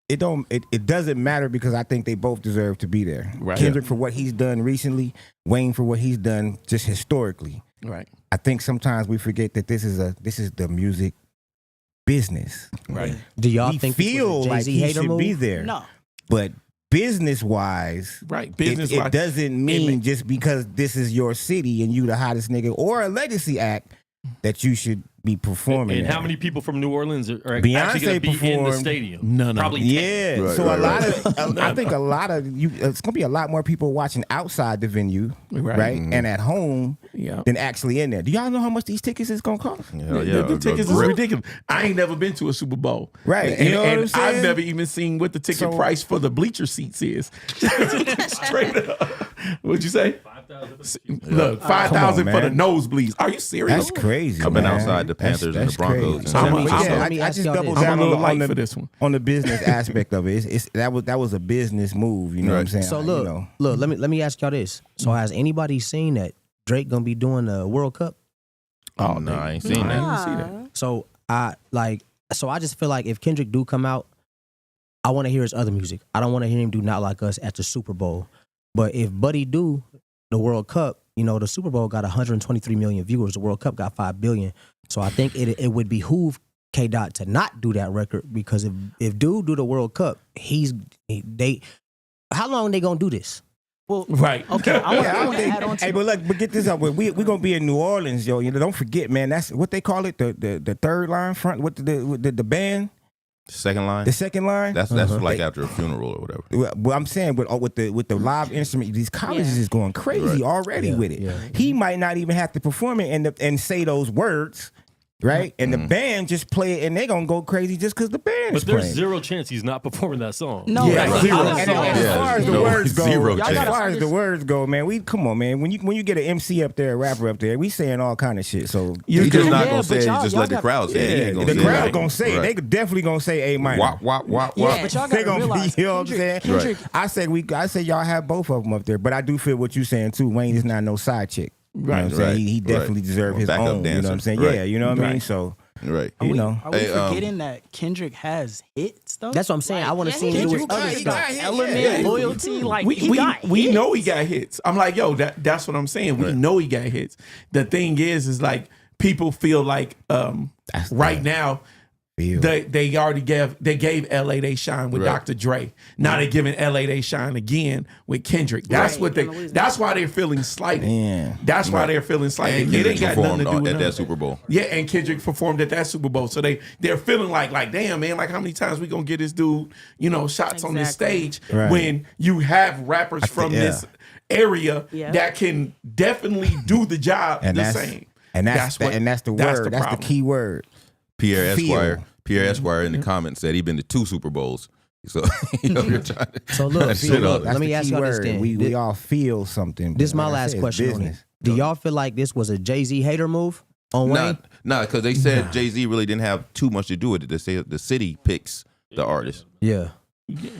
[SPEAKER 5] It doesn't matter because I think they both deserve to be there.
[SPEAKER 3] Right.
[SPEAKER 5] Kendrick for what he's done recently, Wayne for what he's done just historically.
[SPEAKER 3] Right.
[SPEAKER 5] I think sometimes we forget that this is the music business.
[SPEAKER 3] Right.
[SPEAKER 6] Do y'all
[SPEAKER 5] we
[SPEAKER 6] think this was a
[SPEAKER 5] feel like
[SPEAKER 6] Jay-Z
[SPEAKER 5] he
[SPEAKER 6] hater
[SPEAKER 5] should
[SPEAKER 6] move?
[SPEAKER 5] be there?
[SPEAKER 14] No.
[SPEAKER 5] But business wise,
[SPEAKER 3] Right.
[SPEAKER 5] it
[SPEAKER 3] Business-wise,
[SPEAKER 5] doesn't mean just because this is your city and you the hottest nigga or a legacy act that you should be performing.
[SPEAKER 15] And
[SPEAKER 5] at.
[SPEAKER 15] how many people from New Orleans are actually
[SPEAKER 5] Beyonce
[SPEAKER 15] going to be in the
[SPEAKER 5] performed-
[SPEAKER 15] stadium?
[SPEAKER 3] None of
[SPEAKER 15] Probably
[SPEAKER 3] them.
[SPEAKER 15] 10.
[SPEAKER 5] Yeah,
[SPEAKER 4] Right,
[SPEAKER 5] so
[SPEAKER 4] right,
[SPEAKER 5] a lot
[SPEAKER 4] right.
[SPEAKER 5] of I think a lot of you. It's gonna be a lot more people watching outside the venue, right,
[SPEAKER 3] Mm-hmm.
[SPEAKER 5] and at home
[SPEAKER 3] Yeah.
[SPEAKER 5] than actually in there. Do y'all know how much these tickets is gonna cost?
[SPEAKER 4] Hell
[SPEAKER 3] The tickets is ridiculous. I ain't never been to a Super Bowl.
[SPEAKER 5] Right.
[SPEAKER 3] And,
[SPEAKER 5] You know what I'm
[SPEAKER 3] and
[SPEAKER 5] saying?
[SPEAKER 3] I've never even seen what the ticket
[SPEAKER 5] So-
[SPEAKER 3] price for the bleacher seats is. Straight up. What'd you say? 5,000. Look, 5,000
[SPEAKER 5] Come
[SPEAKER 3] for
[SPEAKER 5] on,
[SPEAKER 3] the
[SPEAKER 5] man.
[SPEAKER 3] nosebleeds. Are you serious?
[SPEAKER 5] That's crazy.
[SPEAKER 4] I've been
[SPEAKER 5] man.
[SPEAKER 4] outside the Panthers and the Broncos.
[SPEAKER 5] crazy.
[SPEAKER 3] I'm a-
[SPEAKER 5] But
[SPEAKER 3] I'm
[SPEAKER 5] yeah,
[SPEAKER 3] a-
[SPEAKER 6] let me
[SPEAKER 5] I
[SPEAKER 6] ask
[SPEAKER 5] just
[SPEAKER 6] y'all
[SPEAKER 5] doubled
[SPEAKER 6] this.
[SPEAKER 5] down
[SPEAKER 3] I'm a little
[SPEAKER 5] on
[SPEAKER 3] light
[SPEAKER 5] the
[SPEAKER 3] for this one.
[SPEAKER 5] on the business aspect of it. That was a business move. You know what I'm saying?
[SPEAKER 6] So
[SPEAKER 5] You
[SPEAKER 6] look,
[SPEAKER 5] know.
[SPEAKER 6] let me ask y'all this. So has anybody seen that Drake gonna be doing the World Cup?
[SPEAKER 4] Oh no, I ain't seen that.
[SPEAKER 3] I didn't see that.
[SPEAKER 6] So I just feel like if Kendrick do come out, I want to hear his other music. I don't want to hear him do Not Like Us at the Super Bowl. But if Buddy do the World Cup, you know, the Super Bowl got 123 million viewers. The World Cup got 5 billion. So I think it would behoove K. Dot to not do that record because if dude do the World Cup, how long they gonna do this?
[SPEAKER 14] Well,
[SPEAKER 3] Right.
[SPEAKER 14] okay. I
[SPEAKER 5] Yeah, I
[SPEAKER 14] want
[SPEAKER 5] don't
[SPEAKER 14] to add on
[SPEAKER 5] think,
[SPEAKER 14] to
[SPEAKER 5] hey, but look, but get this up. We gonna be in New Orleans, yo. You know, don't forget, man. That's what they call it, the third line front with the band,
[SPEAKER 4] Second line.
[SPEAKER 5] the second line.
[SPEAKER 4] That's like after a funeral or whatever.
[SPEAKER 5] Well, I'm saying with the live instrument, these colleges is going crazy already with it. He might not even have to perform it and say those words, right? And the band just play it, and they gonna go crazy just because the band
[SPEAKER 15] But
[SPEAKER 5] is
[SPEAKER 15] there's
[SPEAKER 5] playing.
[SPEAKER 15] zero chance he's not performing that song.
[SPEAKER 14] No,
[SPEAKER 3] Yeah,
[SPEAKER 14] that's
[SPEAKER 3] zero.
[SPEAKER 14] not
[SPEAKER 5] And
[SPEAKER 14] a song.
[SPEAKER 5] as far as the words go,
[SPEAKER 4] Zero
[SPEAKER 5] as
[SPEAKER 4] chance.
[SPEAKER 5] far as the words go, man, come on, man. When you get an MC up there, a rapper up there, we saying all kind of shit. So
[SPEAKER 4] He's just not
[SPEAKER 14] Yeah,
[SPEAKER 4] gonna
[SPEAKER 14] but
[SPEAKER 4] say it.
[SPEAKER 14] y'all-
[SPEAKER 4] Just
[SPEAKER 14] y'all
[SPEAKER 4] let the
[SPEAKER 14] got-
[SPEAKER 4] crowd say it. He ain't gonna
[SPEAKER 5] the
[SPEAKER 4] say
[SPEAKER 5] crowd
[SPEAKER 4] it.
[SPEAKER 5] gonna say it.
[SPEAKER 4] Right.
[SPEAKER 5] They definitely gonna say A minor.
[SPEAKER 4] Wop wop wop
[SPEAKER 14] Yeah,
[SPEAKER 4] wop.
[SPEAKER 14] but y'all
[SPEAKER 5] They
[SPEAKER 14] gotta
[SPEAKER 5] gonna
[SPEAKER 14] realize,
[SPEAKER 5] be, you know what I'm saying?
[SPEAKER 14] Kendrick,
[SPEAKER 5] I say y'all have both of them up there, but I do feel what you're saying too. Wayne is not no side chick. You know what I'm saying?
[SPEAKER 4] Right,
[SPEAKER 5] He definitely
[SPEAKER 4] right.
[SPEAKER 5] deserves his
[SPEAKER 4] Backup
[SPEAKER 5] own. You know what I'm
[SPEAKER 4] dancer.
[SPEAKER 5] saying?
[SPEAKER 4] Right.
[SPEAKER 5] Yeah, you know what I mean?
[SPEAKER 3] Right.
[SPEAKER 5] So
[SPEAKER 4] Right.
[SPEAKER 5] you know.
[SPEAKER 14] Are we
[SPEAKER 4] Hey,
[SPEAKER 14] forgetting that Kendrick has hits though?
[SPEAKER 6] That's what I'm saying. I want to see him do his
[SPEAKER 14] Kendrick
[SPEAKER 6] other
[SPEAKER 14] got
[SPEAKER 6] stuff.
[SPEAKER 14] hits. Element, loyalty, like
[SPEAKER 3] we
[SPEAKER 14] he got hits.
[SPEAKER 3] know he got hits. I'm like, yo, that's what I'm saying. We know he got hits. The thing is like people feel like right now they already gave LA they shine with Dr. Dre. Now they're giving LA they shine again with Kendrick. That's what that's why they're feeling slighted.
[SPEAKER 5] Yeah.
[SPEAKER 3] That's why they're feeling slighted.
[SPEAKER 4] And
[SPEAKER 3] It
[SPEAKER 4] Kendrick
[SPEAKER 3] ain't got nothing to do
[SPEAKER 4] performed
[SPEAKER 3] with
[SPEAKER 4] at
[SPEAKER 3] none
[SPEAKER 4] that
[SPEAKER 3] of
[SPEAKER 4] Super Bowl.
[SPEAKER 3] Yeah, and Kendrick performed at that Super Bowl. So they're feeling like damn, man, like how many times we gonna get this dude, shots on this stage when you have rappers from this area that can definitely do the job the same.
[SPEAKER 5] And that's the word. That's the
[SPEAKER 3] problem.
[SPEAKER 5] key word.
[SPEAKER 4] Pierre
[SPEAKER 5] Feel.
[SPEAKER 4] Esquire in the comments said he's been to 2 Super Bowls. So you're trying to,
[SPEAKER 6] So look,
[SPEAKER 5] That's
[SPEAKER 6] let me
[SPEAKER 5] the
[SPEAKER 6] ask
[SPEAKER 5] key
[SPEAKER 6] y'all this
[SPEAKER 5] word.
[SPEAKER 6] then.
[SPEAKER 5] We all feel something.
[SPEAKER 6] This is
[SPEAKER 5] but
[SPEAKER 6] my
[SPEAKER 5] like I
[SPEAKER 6] last
[SPEAKER 5] said,
[SPEAKER 6] question on it.
[SPEAKER 5] business.
[SPEAKER 6] Do y'all feel like this was a Jay-Z hater move on Wayne?
[SPEAKER 4] Nah, because they said Jay-Z really didn't have too much to do with it. They say the city picks the artist.
[SPEAKER 6] Yeah.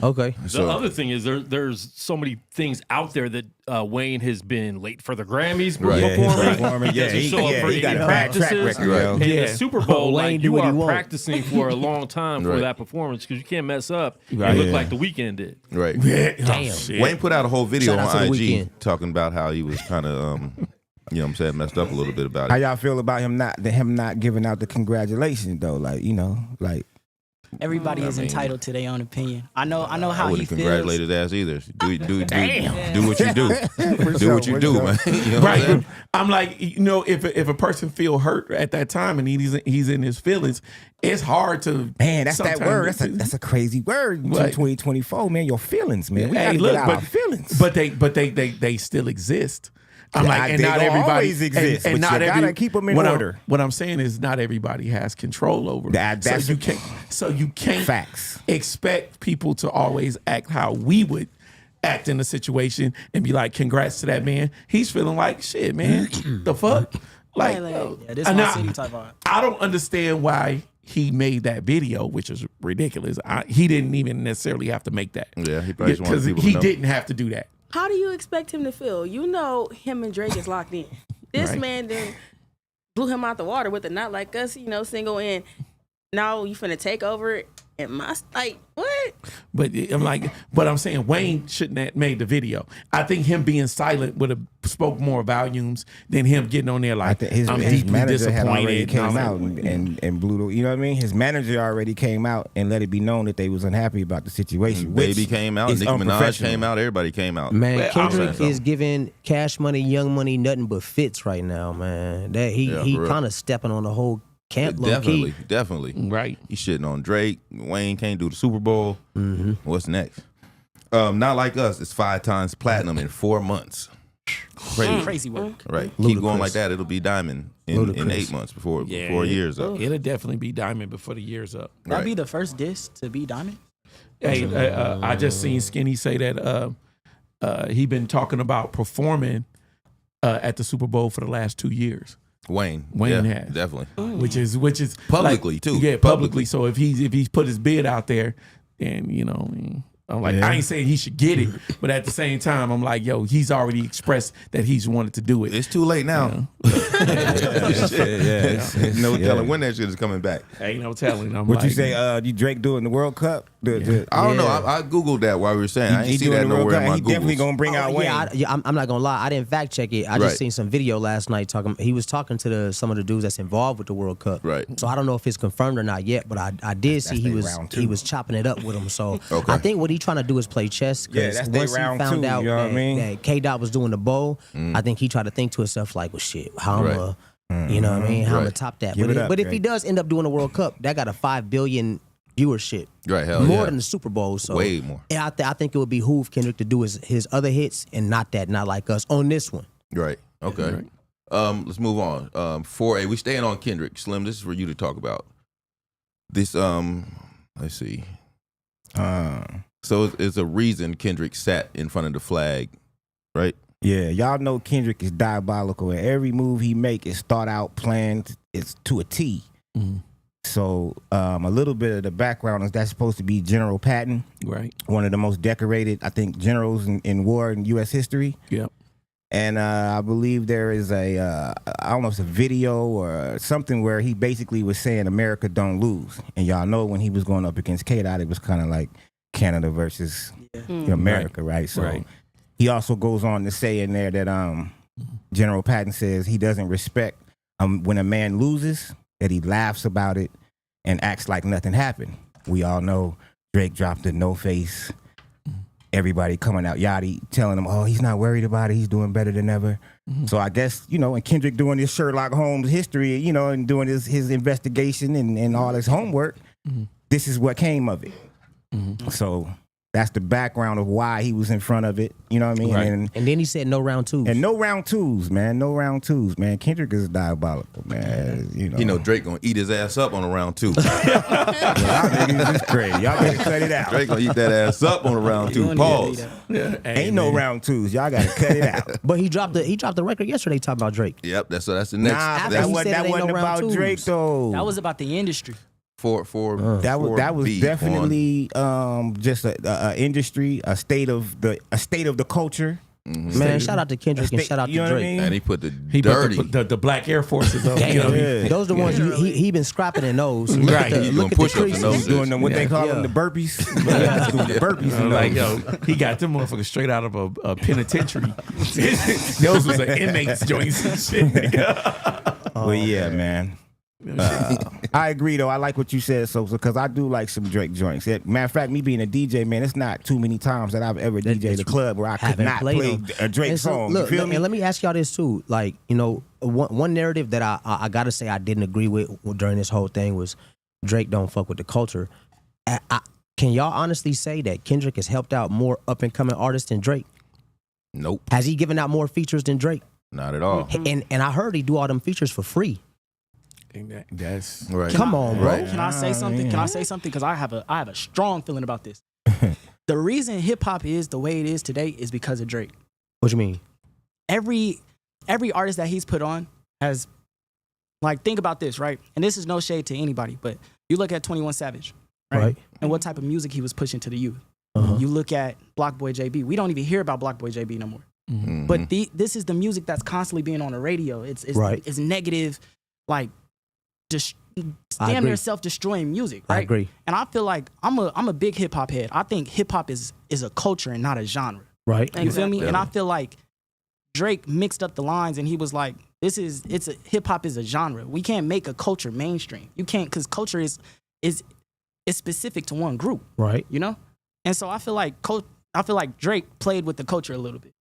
[SPEAKER 6] Okay.
[SPEAKER 15] The other thing is there's so many things out there that Wayne has been late for the Grammys
[SPEAKER 4] Right. Yeah,
[SPEAKER 15] performing.
[SPEAKER 4] he's performing.
[SPEAKER 15] He doesn't show up for
[SPEAKER 5] he got
[SPEAKER 15] any
[SPEAKER 5] a bad track
[SPEAKER 15] practices.
[SPEAKER 5] record, yo.
[SPEAKER 15] And in the Super Bowl,
[SPEAKER 6] Wayne
[SPEAKER 15] like
[SPEAKER 6] do
[SPEAKER 15] you
[SPEAKER 6] what he
[SPEAKER 15] are
[SPEAKER 6] want.
[SPEAKER 15] practicing for a long time for
[SPEAKER 4] Right.
[SPEAKER 15] that performance because you can't mess up
[SPEAKER 3] Right.
[SPEAKER 15] and look
[SPEAKER 3] Yeah.
[SPEAKER 15] like The Weeknd did.
[SPEAKER 4] Right.
[SPEAKER 6] Damn.
[SPEAKER 4] Wayne put out a whole video
[SPEAKER 6] Shout out to
[SPEAKER 4] on
[SPEAKER 6] The
[SPEAKER 4] IG
[SPEAKER 6] Weeknd.
[SPEAKER 4] talking about how he was kind of, you know what I'm saying, messed up a little bit about
[SPEAKER 5] How
[SPEAKER 4] it.
[SPEAKER 5] y'all feel about him not giving out the congratulations though? Like
[SPEAKER 14] Everybody is entitled to their own opinion. I know
[SPEAKER 4] I
[SPEAKER 14] how he
[SPEAKER 4] wouldn't
[SPEAKER 14] feels.
[SPEAKER 4] congratulate his ass either. Do what you do. Do
[SPEAKER 5] sure,
[SPEAKER 4] what you
[SPEAKER 5] for
[SPEAKER 4] do,
[SPEAKER 5] sure.
[SPEAKER 4] man. You know what I'm
[SPEAKER 3] Right.
[SPEAKER 4] saying?
[SPEAKER 3] I'm like, if a person feel hurt at that time and he's in his feelings, it's hard to
[SPEAKER 5] man, that's that
[SPEAKER 3] sometimes-
[SPEAKER 5] word. That's a crazy word in
[SPEAKER 3] Right.
[SPEAKER 5] 2024, man. Your feelings, man. We
[SPEAKER 3] Hey,
[SPEAKER 5] gotta
[SPEAKER 3] look,
[SPEAKER 5] get out our feelings.
[SPEAKER 3] But they still exist. I'm
[SPEAKER 5] Yeah,
[SPEAKER 3] like, and
[SPEAKER 5] they
[SPEAKER 3] not
[SPEAKER 5] don't
[SPEAKER 3] everybody
[SPEAKER 5] always exist,
[SPEAKER 3] and
[SPEAKER 5] but
[SPEAKER 3] not
[SPEAKER 5] you gotta
[SPEAKER 3] every,
[SPEAKER 5] keep 'em in
[SPEAKER 3] what
[SPEAKER 5] order.
[SPEAKER 3] what I'm saying is, not everybody has control over.
[SPEAKER 5] That's
[SPEAKER 3] so you can't
[SPEAKER 5] facts.
[SPEAKER 3] expect people to always act how we would act in a situation and be like, "Congrats to that man. He's feeling like shit, man. The fuck." Like,
[SPEAKER 14] Yeah, this
[SPEAKER 3] and
[SPEAKER 14] my
[SPEAKER 3] I-
[SPEAKER 14] city type vibe.
[SPEAKER 3] I don't understand why he made that video, which is ridiculous. He didn't even necessarily have to make that.
[SPEAKER 4] Yeah, he probably just wanted
[SPEAKER 3] because
[SPEAKER 4] people to
[SPEAKER 3] he
[SPEAKER 4] know.
[SPEAKER 3] didn't have to do that.
[SPEAKER 10] How do you expect him to feel? You know him and Drake is locked in. This
[SPEAKER 3] Right.
[SPEAKER 10] man then blew him out the water with the Not Like Us, single, and now you finna take over and like, what?
[SPEAKER 3] But I'm like, but I'm saying Wayne shouldn't have made the video. I think him being silent would have spoke more volumes than him getting on there like,
[SPEAKER 5] his
[SPEAKER 3] I'm deeply
[SPEAKER 5] manager had already
[SPEAKER 3] disappointed.
[SPEAKER 5] came out and blew the, you know what I mean? His manager already came out and let it be known that they was unhappy about the situation.
[SPEAKER 4] Baby came out, Nicki Minaj came out, everybody came out.
[SPEAKER 6] Man, Kendrick is giving Cash Money, Young Money nothing but fits right now, man. That he kind of stepping on the whole camp low key.
[SPEAKER 4] Definitely.
[SPEAKER 3] Right.
[SPEAKER 4] He shitting on Drake. Wayne can't do the Super Bowl. What's next? Not Like Us. It's 5 times platinum in 4 months.
[SPEAKER 14] Crazy work.
[SPEAKER 4] Right. Keep going like that. It'll be diamond in 8 months before 4 years up.
[SPEAKER 3] It'll definitely be diamond before the year's up.
[SPEAKER 14] That'd be the first diss to be diamond.
[SPEAKER 3] Hey, I just seen Skinny say that he been talking about performing at the Super Bowl for the last 2 years.
[SPEAKER 4] Wayne
[SPEAKER 3] has
[SPEAKER 4] definitely,
[SPEAKER 3] which is
[SPEAKER 4] publicly
[SPEAKER 3] like,
[SPEAKER 4] too.
[SPEAKER 3] Yeah, publicly. So if he's put his bid out there, and you know, I'm like, I ain't saying he should get it, but at the same time, I'm like, yo, he's already expressed that he's wanted to do it.
[SPEAKER 4] It's too late now. No telling when that shit is coming back.
[SPEAKER 3] Ain't no telling. I'm
[SPEAKER 5] What
[SPEAKER 3] like,
[SPEAKER 5] you say? You Drake doing the World Cup?
[SPEAKER 4] I don't know. I googled that while we were saying. I ain't see that nowhere in my
[SPEAKER 5] He definitely
[SPEAKER 4] Googles.
[SPEAKER 5] gonna bring out Wayne.
[SPEAKER 6] I'm not gonna lie. I didn't fact check it. I just seen some video last night talking. He was talking to some of the dudes that's involved with the World Cup.
[SPEAKER 4] Right.
[SPEAKER 6] So I don't know if it's confirmed or not yet, but I did see he was chopping it up with him. So I think what he trying to do is play chess.
[SPEAKER 5] Yeah, that's
[SPEAKER 6] once
[SPEAKER 5] their round
[SPEAKER 6] he found
[SPEAKER 5] two,
[SPEAKER 6] out
[SPEAKER 5] you know what I mean?
[SPEAKER 6] that K Dot was doing the bowl, I think he tried to think to himself like, well, shit, how I'm you know what I mean? How I'm gonna top that? But if he does end up doing the World Cup, that got a 5 billion viewership.
[SPEAKER 4] Right, hell
[SPEAKER 6] more than the Super Bowl. So
[SPEAKER 4] way more.
[SPEAKER 6] Yeah, I think it would behoove Kendrick to do his other hits and not Like Us on this one.
[SPEAKER 4] Right. Okay.
[SPEAKER 3] Right.
[SPEAKER 4] Let's move on. 4A. We staying on Kendrick. Slim, this is for you to talk about. This let's see. So it's a reason Kendrick sat in front of the flag, right?
[SPEAKER 5] Yeah, y'all know Kendrick is diabolical, and every move he make is thought out, planned. It's to a T. So a little bit of the background is that's supposed to be General Patton,
[SPEAKER 3] right?
[SPEAKER 5] One of the most decorated, I think, generals in war in U.S. history.
[SPEAKER 3] Yep.
[SPEAKER 5] And I believe there is I don't know if it's a video or something where he basically was saying America don't lose. And y'all know when he was going up against K-Dot, it was kind of like Canada versus America, right? So he also goes on to say in there that General Patton says he doesn't respect when a man loses, that he laughs about it and acts like nothing happened. We all know Drake dropped a no face. Everybody coming out, Yachty, telling him, oh, he's not worried about it. He's doing better than ever. So I guess, and Kendrick doing his Sherlock Holmes history, and doing his investigation and all his homework, this is what came of it. So that's the background of why he was in front of it. You know what I mean?
[SPEAKER 6] Right. And then he said no round twos.
[SPEAKER 5] And no round twos, man. No round twos, man. Kendrick is diabolical, man.
[SPEAKER 4] Drake gonna eat his ass up on a round 2.
[SPEAKER 5] Y'all niggas is crazy. Y'all better cut it out.
[SPEAKER 4] Drake gonna eat that ass up on a round 2. Pause.
[SPEAKER 5] Ain't no round twos. Y'all gotta cut it out.
[SPEAKER 6] But he dropped the record yesterday talking about Drake.
[SPEAKER 4] Yep, that's the next.
[SPEAKER 5] Nah, that wasn't about Drake though.
[SPEAKER 14] That was about the industry.
[SPEAKER 5] That was definitely just a industry, a state of the culture.
[SPEAKER 6] Man, shout out to Kendrick and shout out to Drake.
[SPEAKER 5] What I mean?
[SPEAKER 4] And he put the
[SPEAKER 3] the black Air Forces up.
[SPEAKER 6] Those are the ones he been scrapping in those.
[SPEAKER 4] Right, he's
[SPEAKER 6] look
[SPEAKER 4] gonna
[SPEAKER 6] at
[SPEAKER 4] push
[SPEAKER 6] the
[SPEAKER 4] up in those.
[SPEAKER 5] He's doing them what they call them, the burpees. He's doing the burpees.
[SPEAKER 3] Like he got them motherfuckers straight out of a penitentiary. Those was an inmates joints and shit. Nigga.
[SPEAKER 5] Well, yeah, man. I agree though. I like what you said, Sosa, because I do like some Drake joints. Matter of fact, me being a DJ, man, it's not too many times that I've ever DJ'd a club where I could not play a Drake song.
[SPEAKER 6] Look,
[SPEAKER 5] you feel me?
[SPEAKER 6] And let me ask y'all this too. Like, one narrative that I gotta say I didn't agree with during this whole thing was Drake don't fuck with the culture. Can y'all honestly say that Kendrick has helped out more up and coming artists than Drake?
[SPEAKER 4] Nope.
[SPEAKER 6] Has he given out more features than Drake?
[SPEAKER 4] Not at all.
[SPEAKER 6] And I heard he do all them features for free.
[SPEAKER 3] That's
[SPEAKER 4] right.
[SPEAKER 6] Come on, bro.
[SPEAKER 4] Right.
[SPEAKER 14] Can I say something?
[SPEAKER 6] Yeah.
[SPEAKER 14] Can I say something? Because I have a strong feeling about this. The reason hip hop is the way it is today is because of Drake.
[SPEAKER 6] What you mean?
[SPEAKER 14] Every artist that he's put on has, like, think about this, right? And this is no shade to anybody, but you look at 21 Savage, right? And what type of music he was pushing to the youth. You look at Block Boy JB. We don't even hear about Block Boy JB no more. But this is the music that's constantly being on the radio. It's negative, like, just damn near self-destroying music, right?
[SPEAKER 6] I agree.
[SPEAKER 14] And I feel like I'm a big hip hop head. I think hip hop is a culture and not a genre.
[SPEAKER 6] Right.
[SPEAKER 14] You feel me? And I feel like Drake mixed up the lines and he was like, hip hop is a genre. We can't make a culture mainstream. You can't, because culture is specific to one group.
[SPEAKER 6] Right.
[SPEAKER 14] You know? And so I feel like Drake played with the culture a little bit.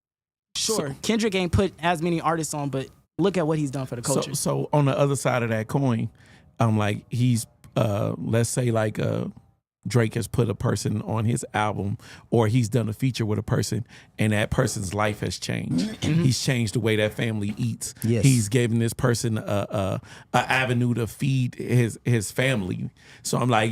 [SPEAKER 14] Sure, Kendrick ain't put as many artists on, but look at what he's done for the culture.
[SPEAKER 3] So on the other side of that coin, like he's let's say like Drake has put a person on his album, or he's done a feature with a person, and that person's life has changed. He's changed the way that family eats.
[SPEAKER 6] Yes.
[SPEAKER 3] He's given this person a avenue to feed his family. So I'm like,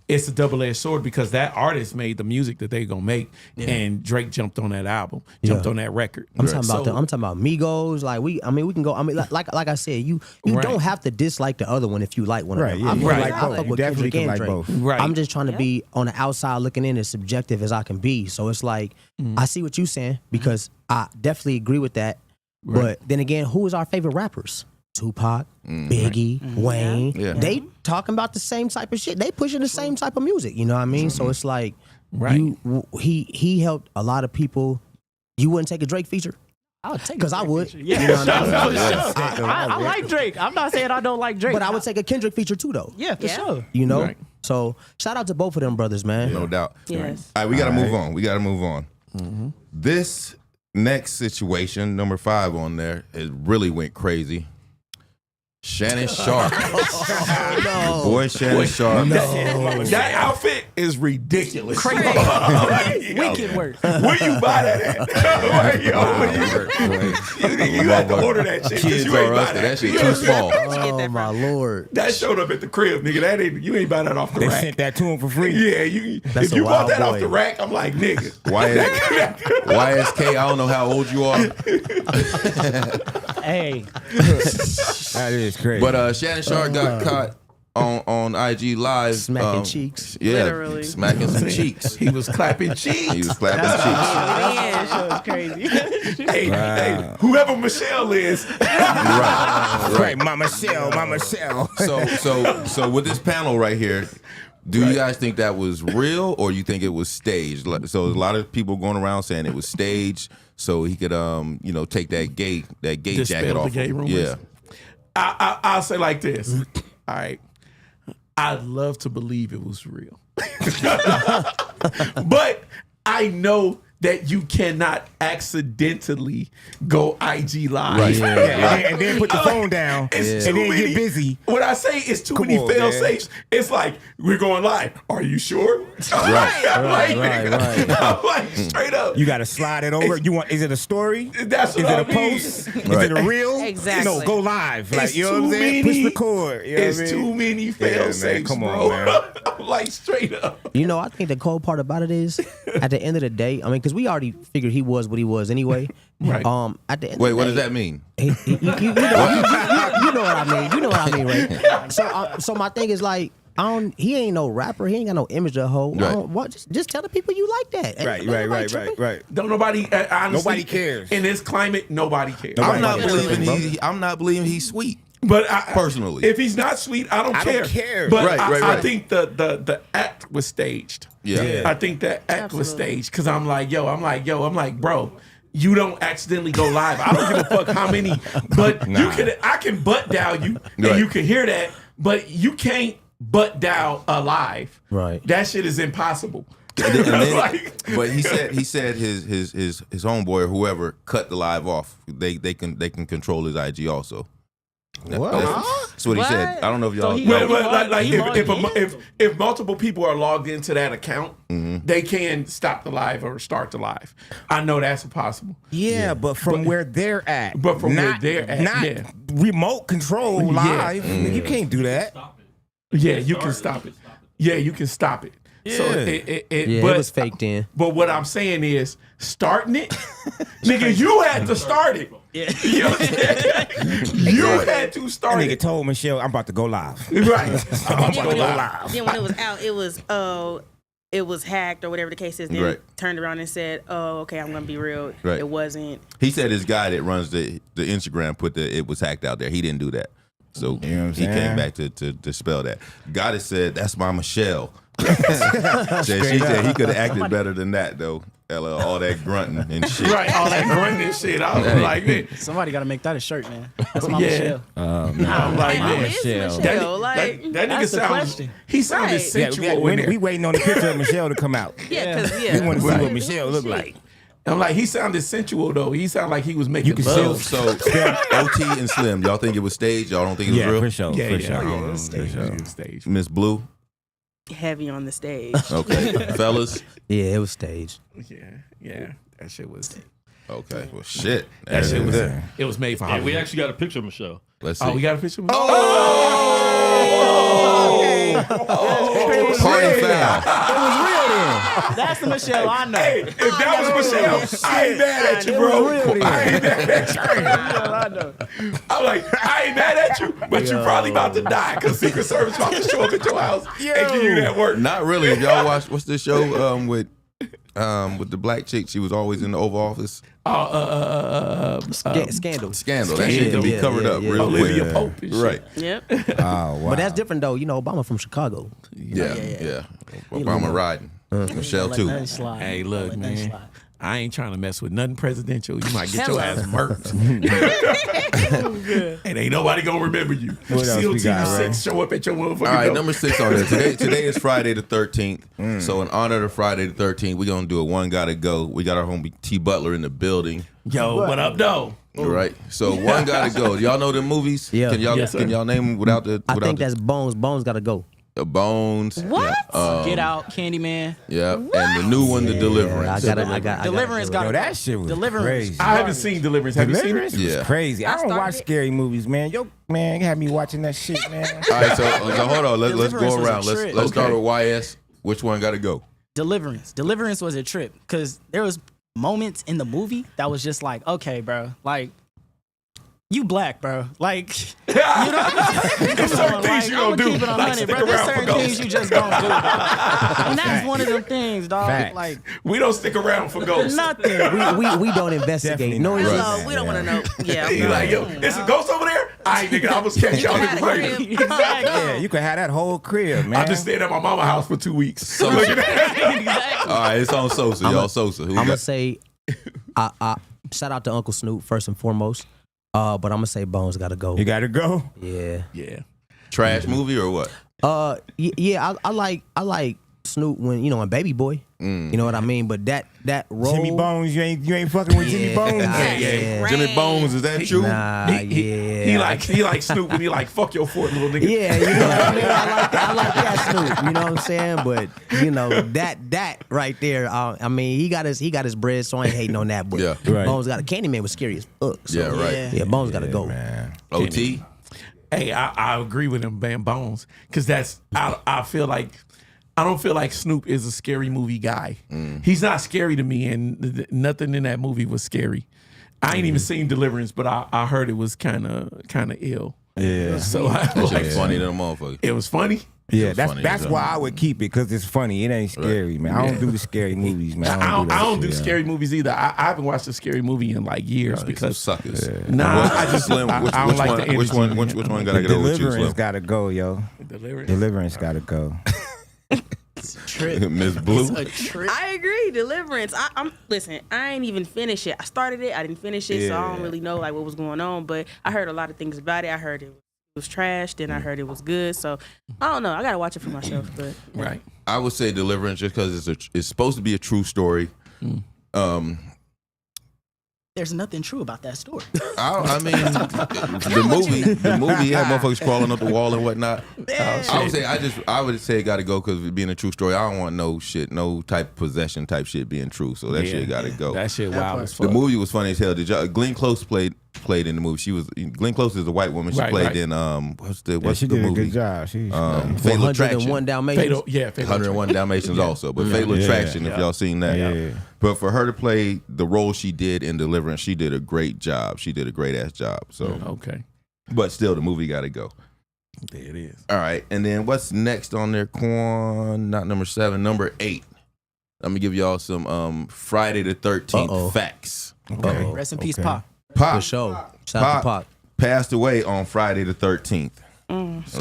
[SPEAKER 3] it's a double-edged sword, because that artist made the music that they gonna make, and Drake jumped on that album, jumped on that record.
[SPEAKER 6] I'm talking about Migos. Like we can go. I mean, like I said, you don't have to dislike the other one if you like one of them.
[SPEAKER 5] Yeah,
[SPEAKER 6] I feel
[SPEAKER 5] right.
[SPEAKER 6] like I fuck
[SPEAKER 5] You
[SPEAKER 6] with
[SPEAKER 5] definitely
[SPEAKER 6] Kendrick
[SPEAKER 5] can
[SPEAKER 6] and
[SPEAKER 5] like
[SPEAKER 6] Drake.
[SPEAKER 5] both.
[SPEAKER 3] Right.
[SPEAKER 6] I'm just trying to be on the outside looking in as subjective as I can be. So it's like I see what you're saying, because I definitely agree with that. But then again, who is our favorite rappers? Tupac, Biggie, Wayne.
[SPEAKER 4] Yeah.
[SPEAKER 6] They talking about the same type of shit. They pushing the same type of music. You know what I mean? So it's like he helped a lot of people. You wouldn't take a Drake feature?
[SPEAKER 14] I would take
[SPEAKER 6] Because I would.
[SPEAKER 14] Yeah.
[SPEAKER 6] You know what I mean?
[SPEAKER 14] I like Drake. I'm not saying I don't like Drake.
[SPEAKER 6] But I would take a Kendrick feature too, though.
[SPEAKER 14] Yeah, for sure.
[SPEAKER 6] You know?
[SPEAKER 3] Right.
[SPEAKER 6] So shout out to both of them brothers, man.
[SPEAKER 4] No doubt.
[SPEAKER 10] Yes.
[SPEAKER 4] All right, we got to move on. We got to move on. This next situation, number 5 on there, it really went crazy. Shannon Sharp.
[SPEAKER 6] No.
[SPEAKER 4] Boy, Shannon Sharp.
[SPEAKER 3] That outfit is ridiculous.
[SPEAKER 14] Crazy.
[SPEAKER 3] Like,
[SPEAKER 14] Wicked work.
[SPEAKER 3] Where you buy that at? You had to order that shit.
[SPEAKER 4] Kids
[SPEAKER 3] You ain't
[SPEAKER 4] are
[SPEAKER 3] buy
[SPEAKER 4] us,
[SPEAKER 3] that.
[SPEAKER 4] that shit too small.
[SPEAKER 6] Oh, my Lord.
[SPEAKER 3] That showed up at the crib, nigga. You ain't buy that off the
[SPEAKER 5] They
[SPEAKER 3] rack.
[SPEAKER 5] sent that to him for free.
[SPEAKER 3] Yeah,
[SPEAKER 6] That's
[SPEAKER 3] if
[SPEAKER 6] a
[SPEAKER 3] you bought
[SPEAKER 6] wild
[SPEAKER 3] that off
[SPEAKER 6] boy.
[SPEAKER 3] the rack, I'm like, nigga.
[SPEAKER 4] YSK, I don't know how old you are.
[SPEAKER 14] Hey.
[SPEAKER 5] That is crazy.
[SPEAKER 4] But Shannon Sharp got caught on IG Live.
[SPEAKER 6] Smacking cheeks.
[SPEAKER 4] Yeah,
[SPEAKER 10] Literally.
[SPEAKER 4] smacking some cheeks.
[SPEAKER 3] He was clapping cheeks.
[SPEAKER 4] He was clapping cheeks.
[SPEAKER 14] That was crazy.
[SPEAKER 3] Hey, whoever Michelle is.
[SPEAKER 5] right, Mama Shell.
[SPEAKER 4] So with this panel right here, do you guys think that was real, or you think it was staged? So there's a lot of people going around saying it was staged, so he could take that gay
[SPEAKER 3] Dispel
[SPEAKER 4] jacket
[SPEAKER 3] the
[SPEAKER 4] off.
[SPEAKER 3] gay rumors.
[SPEAKER 4] Yeah.
[SPEAKER 3] I'll say like this. All right. I'd love to believe it was real. But I know that you cannot accidentally go IG Live.
[SPEAKER 4] Right.
[SPEAKER 5] And then put the phone down and
[SPEAKER 3] It's
[SPEAKER 5] then
[SPEAKER 3] too
[SPEAKER 5] get
[SPEAKER 3] many-
[SPEAKER 5] busy.
[SPEAKER 3] When I say it's too many
[SPEAKER 5] on,
[SPEAKER 3] fail
[SPEAKER 5] man.
[SPEAKER 3] safes, it's like, we're going live. Are you sure?
[SPEAKER 4] Right.
[SPEAKER 3] I'm like, straight up.
[SPEAKER 5] You got to slide it over. Is it a story?
[SPEAKER 3] That's what
[SPEAKER 5] Is it
[SPEAKER 3] I
[SPEAKER 5] a
[SPEAKER 3] mean.
[SPEAKER 5] post? Is
[SPEAKER 4] Right.
[SPEAKER 5] it a reel?
[SPEAKER 10] Exactly.
[SPEAKER 5] No, go live. Like,
[SPEAKER 3] It's
[SPEAKER 5] you know what I'm
[SPEAKER 3] too
[SPEAKER 5] saying?
[SPEAKER 3] many-
[SPEAKER 5] Push record. You know
[SPEAKER 3] It's
[SPEAKER 5] what I mean?
[SPEAKER 3] too many
[SPEAKER 5] Yeah,
[SPEAKER 3] fail
[SPEAKER 5] man,
[SPEAKER 3] safes,
[SPEAKER 5] come on,
[SPEAKER 3] bro.
[SPEAKER 5] man.
[SPEAKER 3] I'm like, straight up.
[SPEAKER 6] You know, I think the cold part about it is, at the end of the day, I mean, because we already figured he was what he was anyway.
[SPEAKER 3] Right.
[SPEAKER 6] At the end
[SPEAKER 4] Wait,
[SPEAKER 6] of the
[SPEAKER 4] what
[SPEAKER 6] day,
[SPEAKER 4] does that mean?
[SPEAKER 6] you know what I mean. You know what I mean, right? So my thing is like, he ain't no rapper. He ain't got no image to hold.
[SPEAKER 4] Right.
[SPEAKER 6] Just tell the people you like that.
[SPEAKER 5] Right.
[SPEAKER 3] Don't nobody, honestly,
[SPEAKER 5] Nobody cares.
[SPEAKER 3] In this climate, nobody cares.
[SPEAKER 5] Nobody
[SPEAKER 4] I'm not believing he's sweet.
[SPEAKER 3] But
[SPEAKER 4] personally,
[SPEAKER 3] if he's not sweet, I don't care. But
[SPEAKER 4] Right.
[SPEAKER 3] I think the act was staged.
[SPEAKER 4] Yeah.
[SPEAKER 3] I think the act was staged, because I'm like, bro, you don't accidentally go live. I don't give a fuck how many, but I can butt dial you, and you can hear that, but you can't butt dial alive.
[SPEAKER 6] Right.
[SPEAKER 3] That shit is impossible.
[SPEAKER 4] And then, but he said his homeboy or whoever cut the live off. They can control his IG also.
[SPEAKER 5] What?
[SPEAKER 4] That's what he said. I don't know if y'all.
[SPEAKER 3] If multiple people are logged into that account, they can stop the live or start the live. I know that's possible.
[SPEAKER 5] Yeah, but from where they're at.
[SPEAKER 3] But from where
[SPEAKER 5] Not-
[SPEAKER 3] they're at,
[SPEAKER 5] not
[SPEAKER 3] yeah.
[SPEAKER 5] remote control
[SPEAKER 3] Yeah.
[SPEAKER 5] live. You can't do that.
[SPEAKER 3] Yeah, you can stop it. Yeah, you can stop it. So
[SPEAKER 5] Yeah.
[SPEAKER 6] It
[SPEAKER 3] but,
[SPEAKER 6] was faked in.
[SPEAKER 3] But what I'm saying is, starting it, nigga, you had to start it.
[SPEAKER 14] Yeah.
[SPEAKER 3] You know what I'm saying? You had to
[SPEAKER 5] That
[SPEAKER 3] start
[SPEAKER 5] nigga
[SPEAKER 3] it.
[SPEAKER 5] told Michelle, I'm about to go live.
[SPEAKER 3] Right.
[SPEAKER 5] I'm about to go live.
[SPEAKER 10] Then when it was out, it was hacked or whatever the case is. Then
[SPEAKER 4] Right.
[SPEAKER 10] turned around and said, "Oh, okay, I'm gonna be real.
[SPEAKER 4] Right.
[SPEAKER 10] It wasn't."
[SPEAKER 4] He said his guy that runs the Instagram put it was hacked out there. He didn't do that. So
[SPEAKER 5] You know what I'm
[SPEAKER 4] he came
[SPEAKER 5] saying?
[SPEAKER 4] back to dispel that. Goddess said, "That's my Michelle." She said he could have acted better than that though. All that grunting and shit.
[SPEAKER 3] Right, all that grunting and shit. I was like, man.
[SPEAKER 14] Somebody got to make that a shirt, man. That's my
[SPEAKER 3] Yeah.
[SPEAKER 14] Michelle.
[SPEAKER 3] I'm like, man.
[SPEAKER 10] Michelle?
[SPEAKER 3] That
[SPEAKER 10] Like,
[SPEAKER 3] nigga
[SPEAKER 14] that's the
[SPEAKER 3] sounds.
[SPEAKER 14] question.
[SPEAKER 3] He sounded
[SPEAKER 10] Right.
[SPEAKER 3] sensual in there.
[SPEAKER 5] We waiting on the picture of Michelle to come out.
[SPEAKER 10] yeah, because
[SPEAKER 5] We want to see
[SPEAKER 3] Right.
[SPEAKER 5] what Michelle look like.
[SPEAKER 3] I'm like, he sounded sensual though. He sounded like he was making
[SPEAKER 5] can
[SPEAKER 3] love.
[SPEAKER 4] So OT and Slim, y'all think it was staged? Y'all don't think it was
[SPEAKER 5] Yeah,
[SPEAKER 4] real?
[SPEAKER 5] for sure.
[SPEAKER 3] Yeah,
[SPEAKER 5] for
[SPEAKER 3] yeah.
[SPEAKER 5] sure.
[SPEAKER 3] I don't know.
[SPEAKER 5] For sure.
[SPEAKER 3] Stage.
[SPEAKER 4] Miss Blue,
[SPEAKER 10] heavy on the stage.
[SPEAKER 4] okay, fellas,
[SPEAKER 6] Yeah, it was staged.
[SPEAKER 3] Yeah. That shit was.
[SPEAKER 4] okay. Well, shit.
[SPEAKER 3] That shit was.
[SPEAKER 4] There.
[SPEAKER 3] It was made for
[SPEAKER 15] Hey,
[SPEAKER 3] Hollywood.
[SPEAKER 15] we actually got a picture of Michelle.
[SPEAKER 4] Let's see.
[SPEAKER 3] Oh, we got a picture.
[SPEAKER 4] Party foul.
[SPEAKER 14] That's the Michelle I know.
[SPEAKER 3] Hey, if that was Michelle, I ain't mad at you, bro. I ain't mad at you. I'm like, I ain't mad at you, but you probably about to die because Secret Service about to show up at your house and give you that work.
[SPEAKER 4] Not really. If y'all watch, what's this show with the black chick? She was always in the Oval Office.
[SPEAKER 6] Scandal.
[SPEAKER 4] Scandal. That shit can be covered up real quick.
[SPEAKER 3] Olivia Pope and shit.
[SPEAKER 4] Right.
[SPEAKER 10] Yep.
[SPEAKER 5] Oh, wow.
[SPEAKER 6] But that's different though. You know, Obama from Chicago.
[SPEAKER 4] Yeah. Obama riding. Michelle
[SPEAKER 14] Let
[SPEAKER 4] too.
[SPEAKER 14] that slide.
[SPEAKER 3] Hey, look,
[SPEAKER 14] Let that
[SPEAKER 3] man.
[SPEAKER 14] slide.
[SPEAKER 3] I ain't trying to mess with nothing presidential. You might get your ass murked. And ain't nobody gonna remember you.
[SPEAKER 5] What else we got,
[SPEAKER 3] COT6
[SPEAKER 5] Ray?
[SPEAKER 3] show up at your motherfucking
[SPEAKER 4] All right,
[SPEAKER 3] door.
[SPEAKER 4] number 6 on there. Today is Friday the 13th. So in honor of Friday the 13th, we're gonna do a One Gotta Go. We got our homie T Butler in the building.
[SPEAKER 3] Yo, what up, though?
[SPEAKER 4] All right. So One Gotta Go. Y'all know the movies?
[SPEAKER 6] Yeah.
[SPEAKER 4] Can y'all
[SPEAKER 3] Yes, sir.
[SPEAKER 4] can y'all name them without the
[SPEAKER 6] I
[SPEAKER 4] without
[SPEAKER 6] think
[SPEAKER 4] the,
[SPEAKER 6] that's Bones. Bones got to go.
[SPEAKER 4] the Bones?
[SPEAKER 10] What?
[SPEAKER 14] Get Out, Candyman.
[SPEAKER 4] Yeah. And the new one, The Deliverance.
[SPEAKER 6] I got
[SPEAKER 14] Deliverance got
[SPEAKER 5] Yo, that shit was
[SPEAKER 14] Deliverance.
[SPEAKER 5] crazy.
[SPEAKER 3] I haven't seen Deliverance. Have
[SPEAKER 5] Deliverance
[SPEAKER 3] you seen
[SPEAKER 5] was
[SPEAKER 3] it?
[SPEAKER 4] Yeah.
[SPEAKER 5] crazy. I don't
[SPEAKER 10] started
[SPEAKER 5] watch
[SPEAKER 10] it.
[SPEAKER 5] scary movies, man. Yo, man, you had me watching that shit, man.
[SPEAKER 4] All right, so hold on. Let's
[SPEAKER 14] Deliverance
[SPEAKER 4] go
[SPEAKER 14] was a
[SPEAKER 4] around. Let's
[SPEAKER 14] trip.
[SPEAKER 4] start with YS. Which one gotta go?
[SPEAKER 14] Deliverance. Deliverance was a trip because there was moments in the movie that was just like, okay, bro, like you black, bro. Like, you know,
[SPEAKER 3] There's certain things you don't do.
[SPEAKER 14] Keep it on
[SPEAKER 3] Like
[SPEAKER 14] 100,
[SPEAKER 3] stick
[SPEAKER 14] bro. There's
[SPEAKER 3] around for
[SPEAKER 14] certain
[SPEAKER 3] ghosts.
[SPEAKER 14] things you just don't do, bro. And that's one of them things, dog.
[SPEAKER 5] Facts.
[SPEAKER 14] Like
[SPEAKER 3] We don't stick around for ghosts.
[SPEAKER 14] nothing.
[SPEAKER 6] we don't investigate.
[SPEAKER 5] Definitely
[SPEAKER 6] No,
[SPEAKER 5] not.
[SPEAKER 6] it's
[SPEAKER 10] No, we don't want to know. Yeah.
[SPEAKER 3] He like, yo, is a ghost over there? I ain't nigga. I'm gonna catch y'all niggas later.
[SPEAKER 14] Exactly.
[SPEAKER 5] Yeah, you could have that whole crib, man.
[SPEAKER 3] I just stayed at my mama's house for 2 weeks.
[SPEAKER 4] Sosa. All right, it's on Sosa, y'all. Sosa. Who
[SPEAKER 6] I'm gonna
[SPEAKER 4] got?
[SPEAKER 6] say, I shout out to Uncle Snoop first and foremost. But I'm gonna say Bones got to go.
[SPEAKER 5] You gotta go.
[SPEAKER 6] Yeah.
[SPEAKER 3] Yeah.
[SPEAKER 4] Trash movie or what?
[SPEAKER 6] Yeah. I like Snoop when in Baby Boy. You know what I mean? But that role.
[SPEAKER 5] Jimmy Bones, you ain't fucking with Jimmy Bones.
[SPEAKER 3] Yeah.
[SPEAKER 4] Jimmy Bones, is that you?
[SPEAKER 6] Nah,
[SPEAKER 3] He like Snoop and he like fuck your foot, little nigga.
[SPEAKER 6] Yeah, you know what I mean? I like that Snoop, you know what I'm saying? But that right there, I mean, he got his bread, so I ain't hating on that. But
[SPEAKER 4] Yeah.
[SPEAKER 5] Right.
[SPEAKER 6] Bones got Candyman was scary as fuck. So,
[SPEAKER 4] Yeah, right.
[SPEAKER 6] Yeah, Bones got to go.
[SPEAKER 5] Man.
[SPEAKER 4] OT.
[SPEAKER 3] Hey, I agree with him, man, Bones, because I feel like I don't feel like Snoop is a scary movie guy. He's not scary to me, and nothing in that movie was scary. I ain't even seen Deliverance, but I heard it was kind of ill.
[SPEAKER 5] Yeah.
[SPEAKER 3] So I
[SPEAKER 4] That shit
[SPEAKER 3] like,
[SPEAKER 4] funny than a motherfucker.
[SPEAKER 3] it was funny.
[SPEAKER 5] Yeah,
[SPEAKER 4] was
[SPEAKER 5] that's
[SPEAKER 4] funny
[SPEAKER 5] that's
[SPEAKER 4] as
[SPEAKER 5] why
[SPEAKER 4] hell.
[SPEAKER 5] I would keep it because it's funny. It ain't scary, man. I don't do the scary movies, man.
[SPEAKER 3] I don't do
[SPEAKER 5] that shit.
[SPEAKER 3] scary movies either. I haven't watched a scary movie in like years because
[SPEAKER 4] suckers.
[SPEAKER 3] nah,
[SPEAKER 4] What?
[SPEAKER 3] I just
[SPEAKER 4] Slim,
[SPEAKER 3] I
[SPEAKER 4] which,
[SPEAKER 3] don't
[SPEAKER 4] which
[SPEAKER 3] like
[SPEAKER 4] one?
[SPEAKER 3] the
[SPEAKER 4] Which
[SPEAKER 3] energy.
[SPEAKER 4] one? Which one gotta get over with you,
[SPEAKER 5] Deliverance
[SPEAKER 4] Slim?
[SPEAKER 5] gotta go, yo. Deliverance gotta go.
[SPEAKER 4] Miss Blue.
[SPEAKER 14] A trip.
[SPEAKER 10] I agree. Deliverance. I'm listen. I ain't even finished it. I started it. I didn't finish it, so I don't really know like what was going on. But I heard a lot of things about it. I heard it was trash. Then I heard it was good. So I don't know. I gotta watch it for myself. But
[SPEAKER 3] Right.
[SPEAKER 4] I would say Deliverance just because it's supposed to be a true story.
[SPEAKER 14] There's nothing true about that story.
[SPEAKER 4] I mean, the movie had motherfuckers crawling up the wall and whatnot. I would say it got to go because it being a true story. I don't want no type of possession type shit being true. So that shit got to go.
[SPEAKER 3] That shit wild as
[SPEAKER 4] The
[SPEAKER 3] fuck.
[SPEAKER 4] movie was funny as hell. Did y'all? Glenn Close played in the movie. Glenn Close is a white woman. She
[SPEAKER 3] Right,
[SPEAKER 4] played
[SPEAKER 3] right.
[SPEAKER 4] in what's
[SPEAKER 5] Yeah,
[SPEAKER 4] the
[SPEAKER 5] she did
[SPEAKER 4] movie?
[SPEAKER 5] a good job. She
[SPEAKER 4] Fatal Attraction.
[SPEAKER 6] 101 Dalmatians.
[SPEAKER 3] Fatal
[SPEAKER 4] 101 Dalmatians also, but Fatal Attraction. If y'all seen that,
[SPEAKER 5] Yeah.
[SPEAKER 4] But for her to play the role she did in Deliverance, she did a great job. She did a great ass job. So,
[SPEAKER 3] Okay.
[SPEAKER 4] but still, the movie got to go.
[SPEAKER 3] There it is.
[SPEAKER 4] All right, and then what's next on their Quan? Not number 7, number 8. Let me give y'all some Friday the 13th facts.
[SPEAKER 6] Uh-oh.
[SPEAKER 14] Rest in peace,
[SPEAKER 5] Okay.
[SPEAKER 14] Pop.
[SPEAKER 4] Pop.
[SPEAKER 6] For sure. Shout out to Pop.
[SPEAKER 4] passed away on Friday the 13th.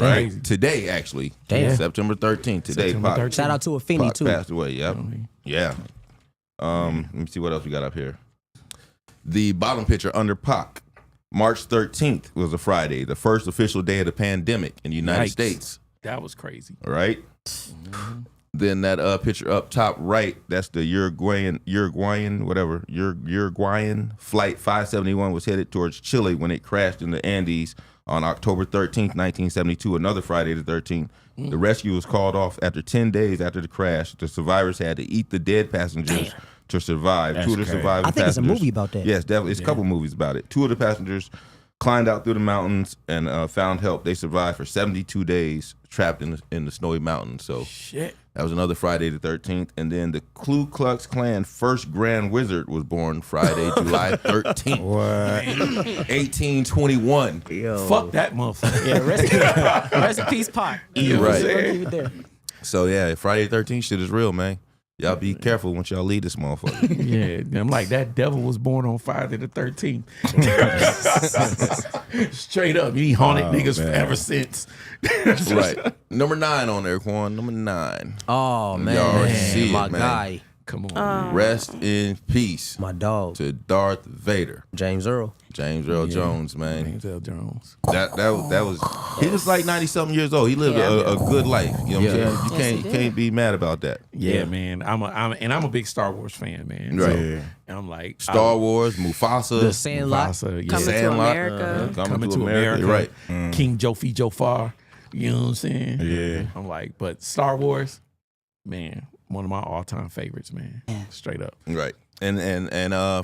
[SPEAKER 4] Right? Today, actually.
[SPEAKER 6] Damn.
[SPEAKER 4] September 13th. Today,
[SPEAKER 3] September
[SPEAKER 4] Pac.
[SPEAKER 3] 13th.
[SPEAKER 6] Shout out to Afeni
[SPEAKER 4] Pac
[SPEAKER 6] too.
[SPEAKER 4] passed away, yep. Yeah. Let me see what else we got up here. The bottom picture under Pac. March 13th was a Friday, the first official day of the pandemic in the United
[SPEAKER 3] Yikes.
[SPEAKER 4] States.
[SPEAKER 3] That was crazy.
[SPEAKER 4] All right. Then that picture up top right, that's the Uruguayan flight 571 was headed towards Chile when it crashed in the Andes on October 13th, 1972, another Friday the 13th. The rescue was called off after 10 days after the crash. The survivors had to eat the dead passengers to survive.
[SPEAKER 5] That's
[SPEAKER 4] Two of the
[SPEAKER 5] crazy.
[SPEAKER 4] surviving
[SPEAKER 6] I think it's a
[SPEAKER 4] passengers.
[SPEAKER 6] movie about that.
[SPEAKER 4] Yes, definitely. It's a couple movies about it. Two of the passengers climbed out through the mountains and found help. They survived for 72 days trapped in the snowy mountains. So
[SPEAKER 3] Shit.
[SPEAKER 4] that was another Friday the 13th. And then the Ku Klux Klan first Grand Wizard was born Friday, July 13th.
[SPEAKER 5] What?
[SPEAKER 4] 1821.
[SPEAKER 3] Fuck that motherfucker.
[SPEAKER 14] Yeah, rest in peace, Pac.
[SPEAKER 4] Yeah,
[SPEAKER 14] We'll
[SPEAKER 4] right.
[SPEAKER 14] leave it there.
[SPEAKER 4] So yeah, Friday the 13th shit is real, man. Y'all be careful once y'all leave this motherfucker.
[SPEAKER 3] Yeah, I'm like, that devil was born on Friday the 13th. Straight up, he haunted niggas ever since.
[SPEAKER 4] Right. Number 9 on there, Quan. Number 9.
[SPEAKER 6] Oh man,
[SPEAKER 4] Y'all already see
[SPEAKER 6] my
[SPEAKER 4] it, man.
[SPEAKER 6] guy,
[SPEAKER 3] Come on.
[SPEAKER 4] Rest in peace
[SPEAKER 6] my dog,
[SPEAKER 4] to Darth Vader.
[SPEAKER 6] James Earl.
[SPEAKER 4] James Earl Jones, man.
[SPEAKER 3] James L. Jones.
[SPEAKER 4] That was he was like 90-something years old. He lived a good life. You know what I'm saying? You can't be mad about that.
[SPEAKER 3] Yeah, man. I'm a big Star Wars fan, man.
[SPEAKER 4] Right.
[SPEAKER 3] So,
[SPEAKER 4] Yeah.
[SPEAKER 3] and I'm like
[SPEAKER 4] Star Wars, Mufasa,
[SPEAKER 6] The Sandlot.
[SPEAKER 3] Mufasa,
[SPEAKER 10] Coming to
[SPEAKER 4] Sandlot,
[SPEAKER 10] America.
[SPEAKER 4] Coming to America. Right.
[SPEAKER 3] King Jofi Jofar. You know what I'm saying?
[SPEAKER 5] Yeah.
[SPEAKER 3] I'm like, but Star Wars, man, one of my all-time favorites, man. Straight up.
[SPEAKER 4] Right. And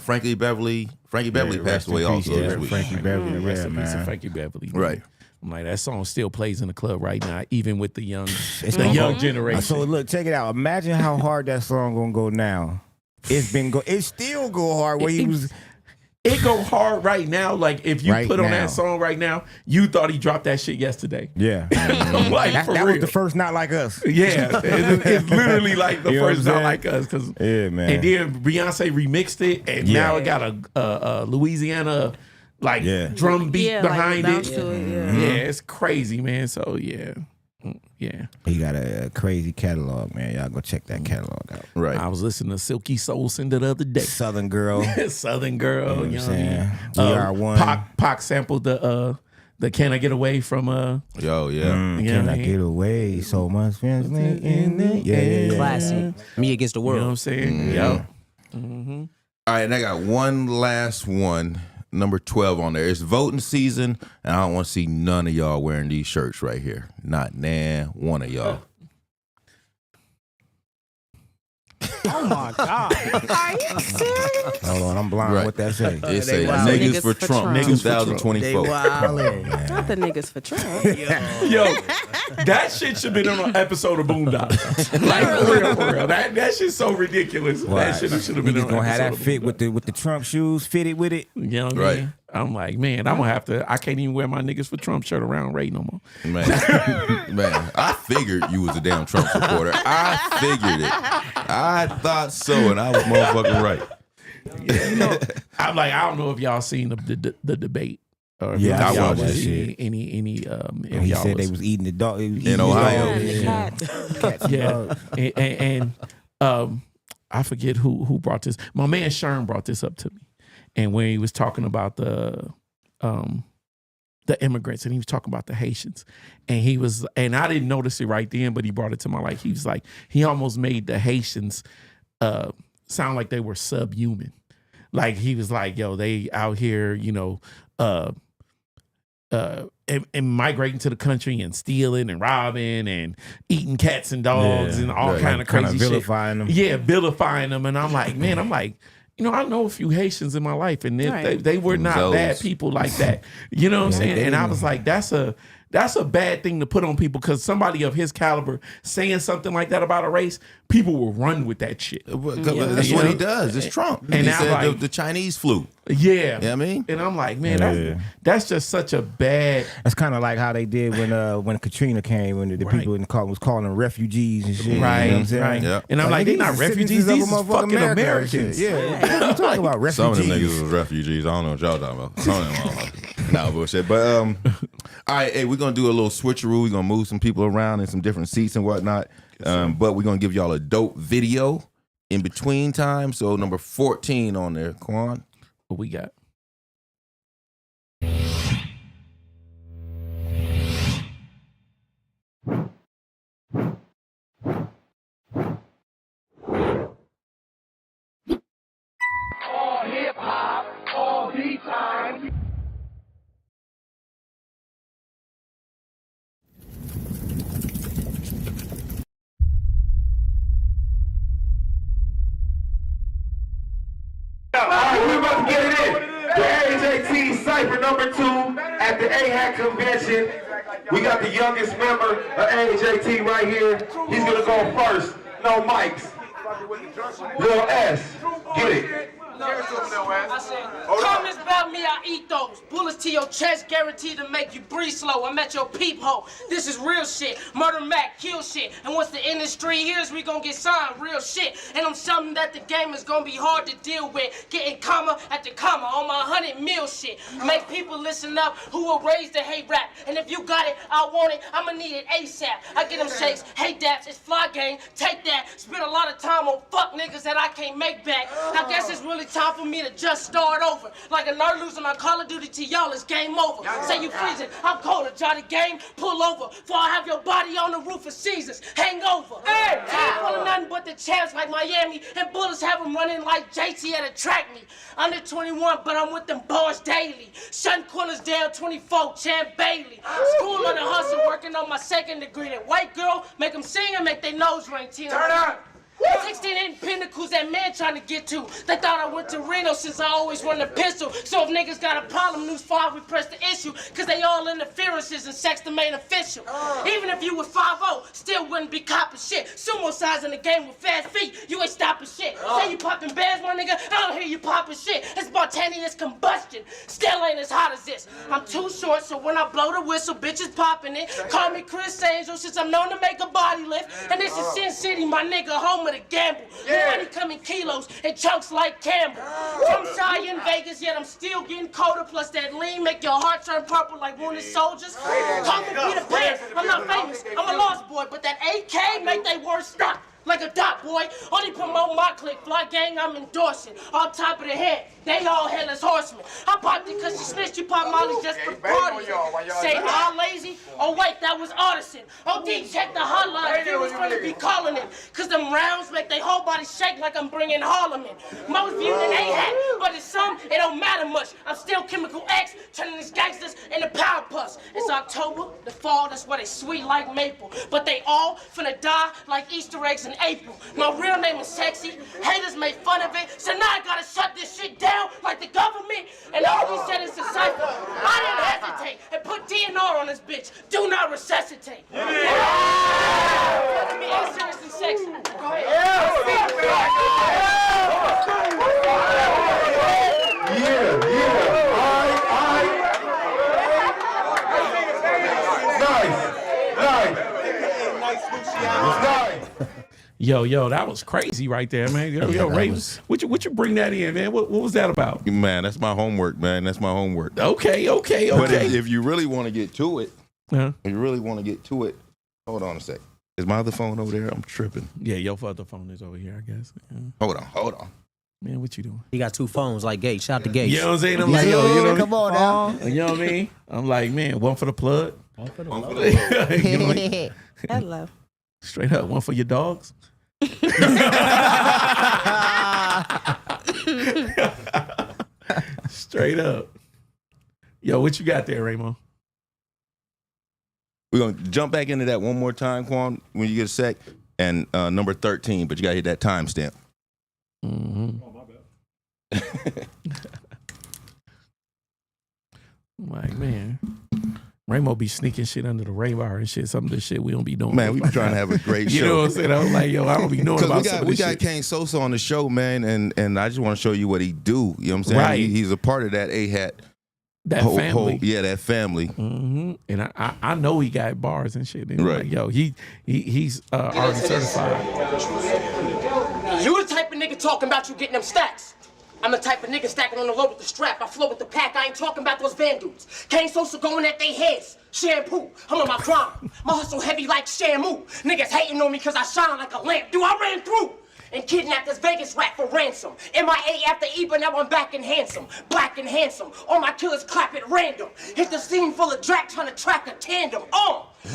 [SPEAKER 4] Frankie Beverly passed away also this week.
[SPEAKER 5] Frankie Beverly,
[SPEAKER 3] Rest in peace to
[SPEAKER 5] man.
[SPEAKER 3] Frankie Beverly. Man.
[SPEAKER 4] Right.
[SPEAKER 3] I'm like, that song still plays in the club right now, even with the young
[SPEAKER 5] gonna
[SPEAKER 3] generation.
[SPEAKER 5] So look, check it out. Imagine how hard that song gonna go now. It still go hard where he was.
[SPEAKER 3] It go hard right now. Like if you
[SPEAKER 5] Right
[SPEAKER 3] put on
[SPEAKER 5] now.
[SPEAKER 3] that song right now, you thought he dropped that shit yesterday.
[SPEAKER 5] Yeah.
[SPEAKER 3] I'm like,
[SPEAKER 5] that
[SPEAKER 3] for
[SPEAKER 5] that
[SPEAKER 3] real.
[SPEAKER 5] was the first Not Like Us.
[SPEAKER 3] Yeah, it's literally like the
[SPEAKER 5] You know what
[SPEAKER 3] first
[SPEAKER 5] I'm
[SPEAKER 3] Not
[SPEAKER 5] saying?
[SPEAKER 3] Like Us. Cause,
[SPEAKER 5] Yeah, man.
[SPEAKER 3] And then Beyonce remixed it, and
[SPEAKER 5] Yeah.
[SPEAKER 3] now it got a Louisiana like
[SPEAKER 5] Yeah.
[SPEAKER 3] drum beat
[SPEAKER 10] Yeah,
[SPEAKER 3] behind
[SPEAKER 10] like bounce
[SPEAKER 3] it.
[SPEAKER 10] to it, yeah.
[SPEAKER 3] Yeah, it's crazy, man. So yeah.
[SPEAKER 5] He got a crazy catalog, man. Y'all go check that catalog out.
[SPEAKER 4] Right.
[SPEAKER 3] I was listening to Silky Soul Sender the other day.
[SPEAKER 5] Southern Girl.
[SPEAKER 3] Southern Girl, you know what I mean?
[SPEAKER 5] We Are One.
[SPEAKER 3] Pac sampled the Can I Get Away from
[SPEAKER 4] Yo, yeah.
[SPEAKER 3] you know
[SPEAKER 5] Can
[SPEAKER 3] what
[SPEAKER 5] I
[SPEAKER 3] I mean?
[SPEAKER 5] get away? So much friends in there. Yeah.
[SPEAKER 6] Classic. Me Against the
[SPEAKER 3] You know what I'm
[SPEAKER 6] World.
[SPEAKER 3] saying?
[SPEAKER 4] Yeah.
[SPEAKER 3] Yep.
[SPEAKER 4] All right, and I got one last one, number 12 on there. It's voting season, and I don't want to see none of y'all wearing these shirts right here. Not one of y'all.
[SPEAKER 14] Oh my God.
[SPEAKER 10] Are you serious?
[SPEAKER 5] Hold on, I'm blind.
[SPEAKER 4] Right.
[SPEAKER 5] What that say?
[SPEAKER 4] It say
[SPEAKER 10] wild.
[SPEAKER 4] niggas for Trump,
[SPEAKER 3] Niggas for Trump.
[SPEAKER 4] 2024.
[SPEAKER 10] Not the niggas for Trump.
[SPEAKER 3] Yo, that shit should have been on an episode of Boondocks. Like for real. That shit's so ridiculous. That shit should have been
[SPEAKER 5] Niggas
[SPEAKER 3] on an
[SPEAKER 5] gonna have that
[SPEAKER 3] episode
[SPEAKER 5] fit
[SPEAKER 3] of
[SPEAKER 5] with the Trump shoes fitted with it.
[SPEAKER 3] You know what I
[SPEAKER 4] Right.
[SPEAKER 3] mean? I'm like, man, I'm gonna have to. I can't even wear my niggas for Trump shirt around Ray no more.
[SPEAKER 4] Man, I figured you was a damn Trump supporter. I figured it. I thought so, and I was motherfucking right.
[SPEAKER 3] Yeah, you know, I'm like, I don't know if y'all seen the debate. Or if
[SPEAKER 5] Yeah, I
[SPEAKER 3] y'all
[SPEAKER 5] watched that
[SPEAKER 3] was
[SPEAKER 5] shit.
[SPEAKER 3] any
[SPEAKER 5] And he said they was eating the dog
[SPEAKER 4] In Ohio.
[SPEAKER 3] yeah, and I forget who brought this. My man Sherm brought this up to me, and when he was talking about the immigrants, and he was talking about the Haitians, and I didn't notice it right then, but he brought it to my light. He was like, he almost made the Haitians sound like they were subhuman. Like he was like, yo, they out here, you know, and migrating to the country and stealing and robbing and eating cats and dogs and all kind of crazy shit.
[SPEAKER 5] Vilifying them.
[SPEAKER 3] Yeah, vilifying them. And I'm like, man, you know, I know a few Haitians in my life, and they were not
[SPEAKER 4] Those.
[SPEAKER 3] bad people like that. You know what I'm saying? And I was like, that's a bad thing to put on people, because somebody of his caliber saying something like that about a race, people will run with that shit.
[SPEAKER 4] That's what he does. It's Trump.
[SPEAKER 3] And
[SPEAKER 4] he
[SPEAKER 3] now,
[SPEAKER 4] said
[SPEAKER 3] like,
[SPEAKER 4] the Chinese flu.
[SPEAKER 3] Yeah.
[SPEAKER 4] You know what I mean?
[SPEAKER 3] And I'm like, man, that's just such a bad.
[SPEAKER 5] That's kind of like how they did when Katrina came, when the people in the car was calling them refugees and shit.
[SPEAKER 3] Right,
[SPEAKER 5] you know what I'm saying?
[SPEAKER 3] right.
[SPEAKER 4] Yeah.
[SPEAKER 3] And I'm like, they're not refugees. These is fucking Americans.
[SPEAKER 5] Yeah, what you talking about?
[SPEAKER 4] Some of them
[SPEAKER 5] Refugees.
[SPEAKER 4] niggas was refugees. I don't know what y'all talking about. Some of them motherfuckers. Nah, bullshit. But all right, hey, we're gonna do a little switcheroo. We're gonna move some people around in some different seats and whatnot. But we're gonna give y'all a dope video in between time. So number 14 on there, Quan.
[SPEAKER 3] What we got?
[SPEAKER 16] All hip hop, all the time.
[SPEAKER 17] All right, we're about to get it in. The AJT Cypher number 2 at the AHAC convention. We got the youngest member of AJT right here. He's gonna go first. No mics. Lil S. Get it.
[SPEAKER 18] Comments about me, I eat those. Bullets to your chest, guaranteed to make you breathe slow. I'm at your peephole. This is real shit. Murder Mac, kill shit. And once the industry hears, we gon' get signed. Real shit. And I'm something that the game is gonna be hard to deal with. Getting comma after comma on my 100 mil shit. Make people listen up who were raised to hate rap. And if you got it, I want it, I'ma need it ASAP. I get them shakes, hate daps, it's fly game. Take that. Spend a lot of time on fuck niggas that I can't make back. I guess it's really time for me to just start over. Like a nerd losing on Call of Duty to y'all, it's game over. Say you freezing, I'm colder. Johnny game, pull over. Before I have your body on the roof of Caesars. Hangover. Hey! Ain't pulling nothing but the champs like Miami. And bullets have them running like JT at a track meet. Under 21, but I'm with them bars daily. Shutting corners down 24, Champ Bailey. School on the hustle, working on my second degree. That white girl, make them sing and make their nose ring. Turn up! 16 hidden pinnacles that man trying to get to. They thought I went to Reno since I always run the pistol. So if niggas got a problem, News 5, we press the issue. Cause they all interferences and sex the main official. Even if you was 5'0", still wouldn't be copping shit. Sumo size in the game with fast feet, you ain't stopping shit. Say you popping bags, my nigga, I don't hear you popping shit. It's spontaneous combustion, still ain't as hot as this. I'm too short, so when I blow the whistle, bitches popping it. Call me Chris Angel, since I'm known to make a body lift. And this is Sin City, my nigga, home of the gamble. Money come in kilos and chunks like Campbell. I'm shy in Vegas, yet I'm still getting colder. Plus that lean make your heart turn purple like wounded soldiers. Call me Peter Pan, I'm not famous, I'm a lost boy, but that AK make they words stop. Like a dot boy, only promote my clique, fly gang I'm endorsing. On top of the head, they all headless horsemen. I popped it cause she snitched, you pop Molly just for parties. Say all lazy, oh wait, that was artisan. OD, check the hotline, you was gonna be calling it. Cause them rounds make they whole body shake like I'm bringing Harlem in. Most viewed than they had, but it's some, it don't matter much. I'm still Chemical X, turning these gangsters into power puffs. It's October, the fall, that's why they sweet like maple. But they all finna die like Easter eggs in April. My real name is Sexy. Haters made fun of it, so now I gotta shut this shit down like the government. And all you said is a cipher. I didn't hesitate and put DNR on this bitch. Do not resuscitate. Yeah. Let me be serious and sexy. Go ahead.
[SPEAKER 3] Yo, that was crazy right there, man. Yo, Ray, would you bring that in, man? What was that about?
[SPEAKER 4] Man, that's my homework, man. That's my homework.
[SPEAKER 3] Okay.
[SPEAKER 4] But if you really want to get to it, hold on a sec. Is my other phone over there? I'm tripping.
[SPEAKER 3] Yeah, your other phone is over here, I guess. Yeah.
[SPEAKER 4] Hold on.
[SPEAKER 3] Man, what you doing?
[SPEAKER 6] He got two phones like Gates. Shout out to Gates.
[SPEAKER 3] You know what I'm saying? I'm like, yo, you know,
[SPEAKER 6] come on now.
[SPEAKER 3] You know what I mean? I'm like, man, one for the plug.
[SPEAKER 6] One for the
[SPEAKER 3] plug. You know what I mean?
[SPEAKER 10] Hello.
[SPEAKER 3] Straight up, one for your dogs. Straight up. Yo, what you got there, Ramo?
[SPEAKER 4] We're going to jump back into that one more time, Quan, when you get a sec. And number 13, but you got to hit that timestamp.
[SPEAKER 3] Mm-hmm. Oh, my bad. Like, man, Ramo be sneaking shit under the radar and shit. Some of the shit we don't be doing.
[SPEAKER 4] Man, we be trying to have a great show.
[SPEAKER 3] You know what I'm saying? I was like, yo, I don't be knowing about some of this
[SPEAKER 4] we got
[SPEAKER 3] shit.
[SPEAKER 4] KAINE SOSA on the show, man, and I just want to show you what he do. You know what I'm saying?
[SPEAKER 3] Right.
[SPEAKER 4] He's a part of that AHAT.
[SPEAKER 3] That family.
[SPEAKER 4] That family.
[SPEAKER 3] Mm-hmm. And I know he got bars and shit. And
[SPEAKER 4] right.
[SPEAKER 3] Like, yo, he's already certified.
[SPEAKER 18] You the type of nigga talking about you getting them stacks. I'm the type of nigga stacking on the low with the strap. I flow with the pack. I ain't talking about those Van dudes. KAINE SOSA going at they heads. Shampoo. I'm on my grind. My hustle heavy like Shamu. Niggas hating on me cause I shine like a lamp. Dude, I ran through and kidnapped this Vegas rat for ransom. MIA after E, but now I'm back and handsome. Black and handsome. All my killers clap at random. Hit the scene full of drac trying to track a tandem.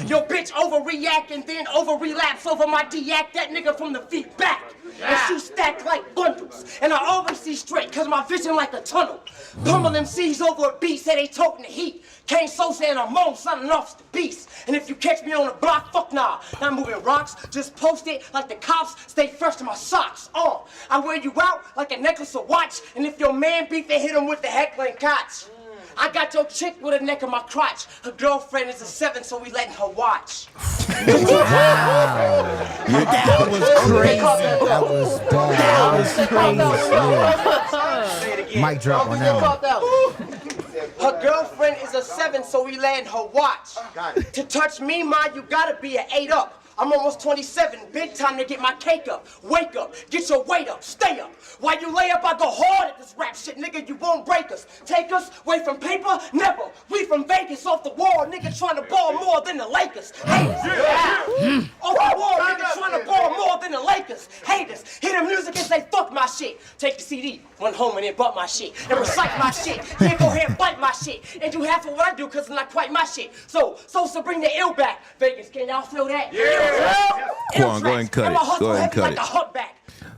[SPEAKER 18] Yo, bitch overreact and then over-relapse over my D-act. That nigga from the feet back. And she stacked like bundles. And I always see straight, cause my vision like a tunnel. Pummel MCs over a beat, say they toting the heat. KAINE SOSA and I'm on something off the beast. And if you catch me on the block, fuck nah. Not moving rocks, just post it like the cops. Stay fresh to my socks. I wear you out like a necklace or watch. And if your man beef, they hit him with the heckling koch. I got your chick with a neck on my crotch. Her girlfriend is a 7, so we letting her watch.
[SPEAKER 5] Wow. That was crazy. That was bad. That was crazy. Mic drop on that one.
[SPEAKER 18] Her girlfriend is a 7, so we letting her watch. To touch me, ma, you gotta be an 8 up. I'm almost 27, big time to get my cake up. Wake up, get your weight up, stay up. While you lay up, I go hard at this rap shit, nigga, you won't break us. Take us away from paper? Never. We from Vegas, off the wall, nigga trying to ball more than the Lakers. Haters. Off the wall, nigga trying to ball more than the Lakers. Haters. Hear the music and say, fuck my shit. Take the CD, run home and then bump my shit. And recite my shit. Then go ahead and bite my shit. And do half of what I do, cause it's not quite my shit. So bring the ill back. Vegas, can y'all feel that?
[SPEAKER 4] Yeah. Quan, go ahead and cut it. Go ahead and cut it.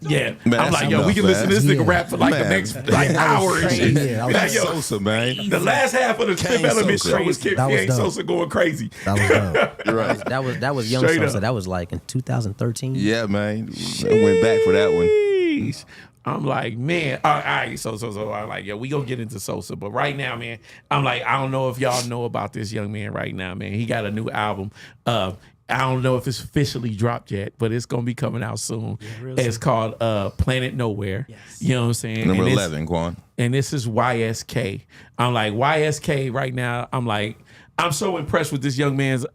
[SPEAKER 3] Yeah,
[SPEAKER 4] Man,
[SPEAKER 3] I'm like, yo, we can listen to this nigga rap for like the next hour and shit.
[SPEAKER 5] Yeah,
[SPEAKER 3] Be like, yo,
[SPEAKER 4] SOSA, man.
[SPEAKER 3] the last half of the Fifth Element show was KAINE SOSA going crazy.
[SPEAKER 6] That was dope.
[SPEAKER 4] You're right.
[SPEAKER 6] That was young
[SPEAKER 3] Straight
[SPEAKER 6] SOSA.
[SPEAKER 3] up.
[SPEAKER 6] That was like in 2013.
[SPEAKER 4] Yeah, man. I went back for that one.
[SPEAKER 3] Jeez. I'm like, man, all right, so I'm like, yo, we gonna get into SOSA, but right now, man, I'm like, I don't know if y'all know about this young man right now, man. He got a new album. I don't know if it's officially dropped yet, but it's gonna be coming out soon. It's called Planet Nowhere. Yes. You know what I'm saying?
[SPEAKER 4] Number
[SPEAKER 3] And
[SPEAKER 4] 11, Quan.
[SPEAKER 3] and this is YSK. I'm like, YSK right now, I'm like, I'm so impressed with this young man's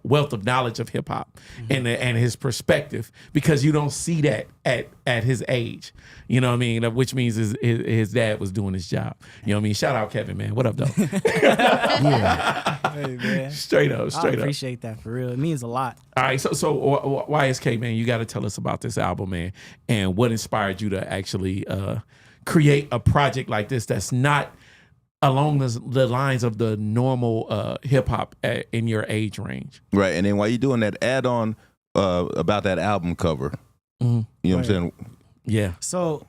[SPEAKER 3] wealth of knowledge of hip hop and his perspective, because you don't see that at his age. You know what I mean? Which means his dad was doing his job. You know what I mean? Shout out Kevin, man. What up, though?
[SPEAKER 14] Hey, man.
[SPEAKER 3] Straight up.
[SPEAKER 14] I appreciate that for real. It means a lot.
[SPEAKER 3] All right, so YSK, man, you got to tell us about this album, man, and what inspired you to actually create a project like this that's not along the lines of the normal hip hop in your age range.
[SPEAKER 4] Right, and then while you're doing that, add on about that album cover. You know what I'm saying?
[SPEAKER 3] Yeah.
[SPEAKER 14] So,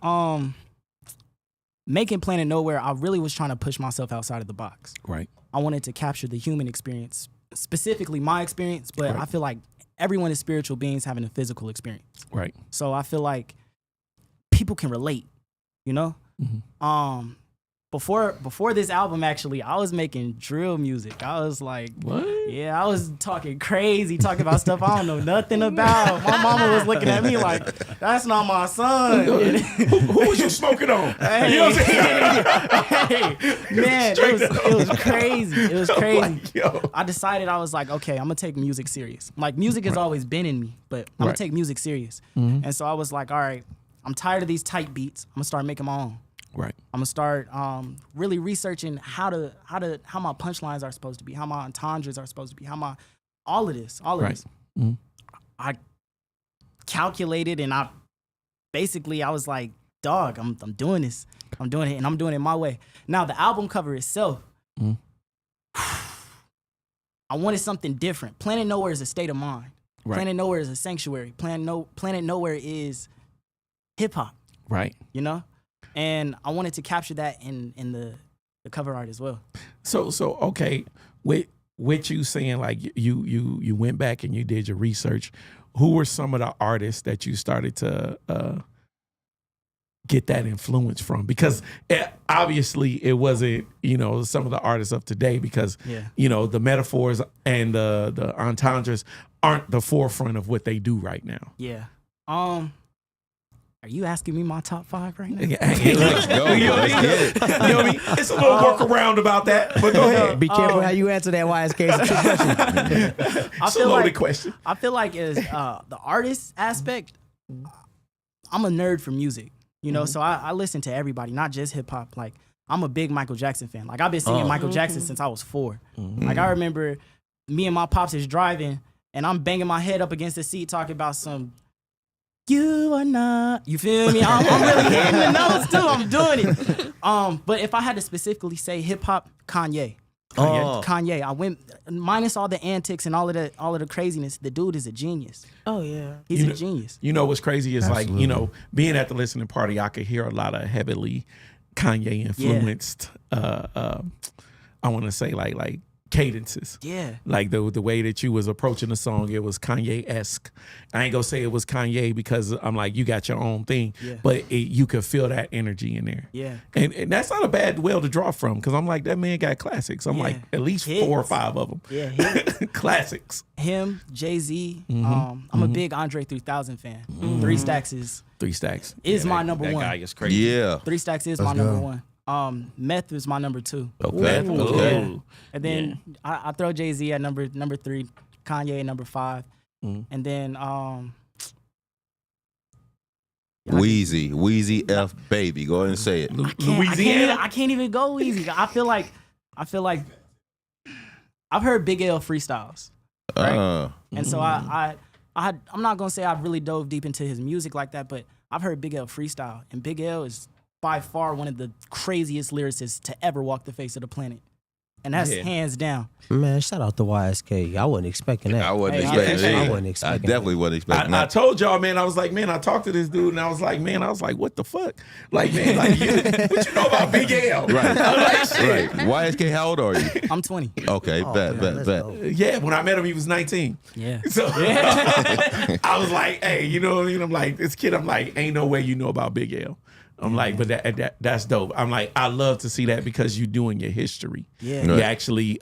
[SPEAKER 14] making Planet Nowhere, I really was trying to push myself outside of the box.
[SPEAKER 3] Right.
[SPEAKER 14] I wanted to capture the human experience, specifically my experience, but I feel like everyone is spiritual beings having a physical experience.
[SPEAKER 3] Right.
[SPEAKER 14] So I feel like people can relate, you know? Before this album, actually, I was making drill music. I was like,
[SPEAKER 3] what?
[SPEAKER 14] Yeah, I was talking crazy, talking about stuff I don't know nothing about. My mama was looking at me like, that's not my son.
[SPEAKER 3] Who was you smoking on?
[SPEAKER 14] Hey,
[SPEAKER 3] you know what I'm saying?
[SPEAKER 14] hey, man, it was crazy. It was crazy.
[SPEAKER 3] Like, yo.
[SPEAKER 14] I decided, I was like, okay, I'm gonna take music serious. Like, music has always been in me, but I'm gonna take music serious. And so I was like, all right, I'm tired of these tight beats. I'm gonna start making my own.
[SPEAKER 3] Right.
[SPEAKER 14] I'm gonna start really researching how my punchlines are supposed to be, how my entendres are supposed to be, all of this. I calculated, and I was like, dog, I'm doing this. I'm doing it, and I'm doing it my way. Now the album cover itself, I wanted something different. Planet Nowhere is a state of mind.
[SPEAKER 3] Right.
[SPEAKER 14] Planet Nowhere is a sanctuary. Planet Nowhere is hip hop.
[SPEAKER 3] Right.
[SPEAKER 14] You know? And I wanted to capture that in the cover art as well.
[SPEAKER 3] So okay, with you saying like you went back and you did your research, who were some of the artists that you started to get that influence from? Because obviously it wasn't, some of the artists of today, because the metaphors and the entendres aren't the forefront of what they do right now.
[SPEAKER 14] Yeah. Are you asking me my top 5 right now?
[SPEAKER 4] Let's go. Let's get it.
[SPEAKER 3] You know what I mean? It's a little workaround about that, but go ahead.
[SPEAKER 6] Be careful how you answer that YSK. It's a trick question.
[SPEAKER 3] It's a loaded question.
[SPEAKER 14] I feel like as the artist aspect, I'm a nerd for music. You know, so I listen to everybody, not just hip hop. Like I'm a big Michael Jackson fan. Like I've been singing Michael Jackson since I was 4. Like I remember me and my pops is driving and I'm banging my head up against the seat talking about some you are not. You feel me? I'm really hitting the notes too. I'm doing it. But if I had to specifically say hip hop, Kanye. Kanye. I went minus all the antics and all of the craziness. The dude is a genius.
[SPEAKER 10] Oh yeah,
[SPEAKER 14] he's a genius.
[SPEAKER 3] You know what's crazy is like, you know, being at the listening party, I could hear a lot of heavily Kanye influenced. I want to say like cadences.
[SPEAKER 14] Yeah.
[SPEAKER 3] Like the way that you was approaching the song, it was Kanye-esque. I ain't gonna say it was Kanye because I'm like, you got your own thing, but you could feel that energy in there.
[SPEAKER 14] Yeah.
[SPEAKER 3] And that's not a bad well to draw from because I'm like, that man got classics. I'm like, at least 4 or 5 of them.
[SPEAKER 14] Yeah.
[SPEAKER 3] Classics.
[SPEAKER 14] Him, Jay-Z. I'm a big Andre 3000 fan. 3 Stacks is my number one.
[SPEAKER 15] That guy is crazy.
[SPEAKER 4] Yeah.
[SPEAKER 14] 3 Stacks is my number one. Meth is my number 2.
[SPEAKER 4] Okay.
[SPEAKER 14] Yeah. And then I throw Jay-Z at number 3, Kanye at number 5. And then
[SPEAKER 4] Wheezy F baby. Go ahead and say it.
[SPEAKER 3] Louisiana.
[SPEAKER 14] I can't even go Wheezy. I feel like I've heard Big L freestyles. Right? And so I'm not gonna say I've really dove deep into his music like that, but I've heard Big L freestyle, and Big L is by far one of the craziest lyricists to ever walk the face of the planet. And that's hands down.
[SPEAKER 6] Man, shout out to YSK. I wasn't expecting that.
[SPEAKER 4] I wasn't expecting that.
[SPEAKER 6] I wasn't expecting
[SPEAKER 4] definitely wasn't expecting
[SPEAKER 3] I
[SPEAKER 4] that.
[SPEAKER 3] told y'all, man, I was like, man, I talked to this dude and I was like, what the fuck? Like, man, like, what you know about Big L?
[SPEAKER 4] Right.
[SPEAKER 3] I'm like, shit.
[SPEAKER 4] Right. YSK, how old are you?
[SPEAKER 14] I'm 20.
[SPEAKER 4] Okay, bet.
[SPEAKER 3] Yeah, when I met him, he was 19.
[SPEAKER 14] Yeah.
[SPEAKER 3] So I was like, hey, you know what I mean? I'm like, this kid, I'm like, ain't no way you know about Big L. I'm like, but that's dope. I'm like, I love to see that because you're doing your history.
[SPEAKER 14] Yeah.
[SPEAKER 3] You're actually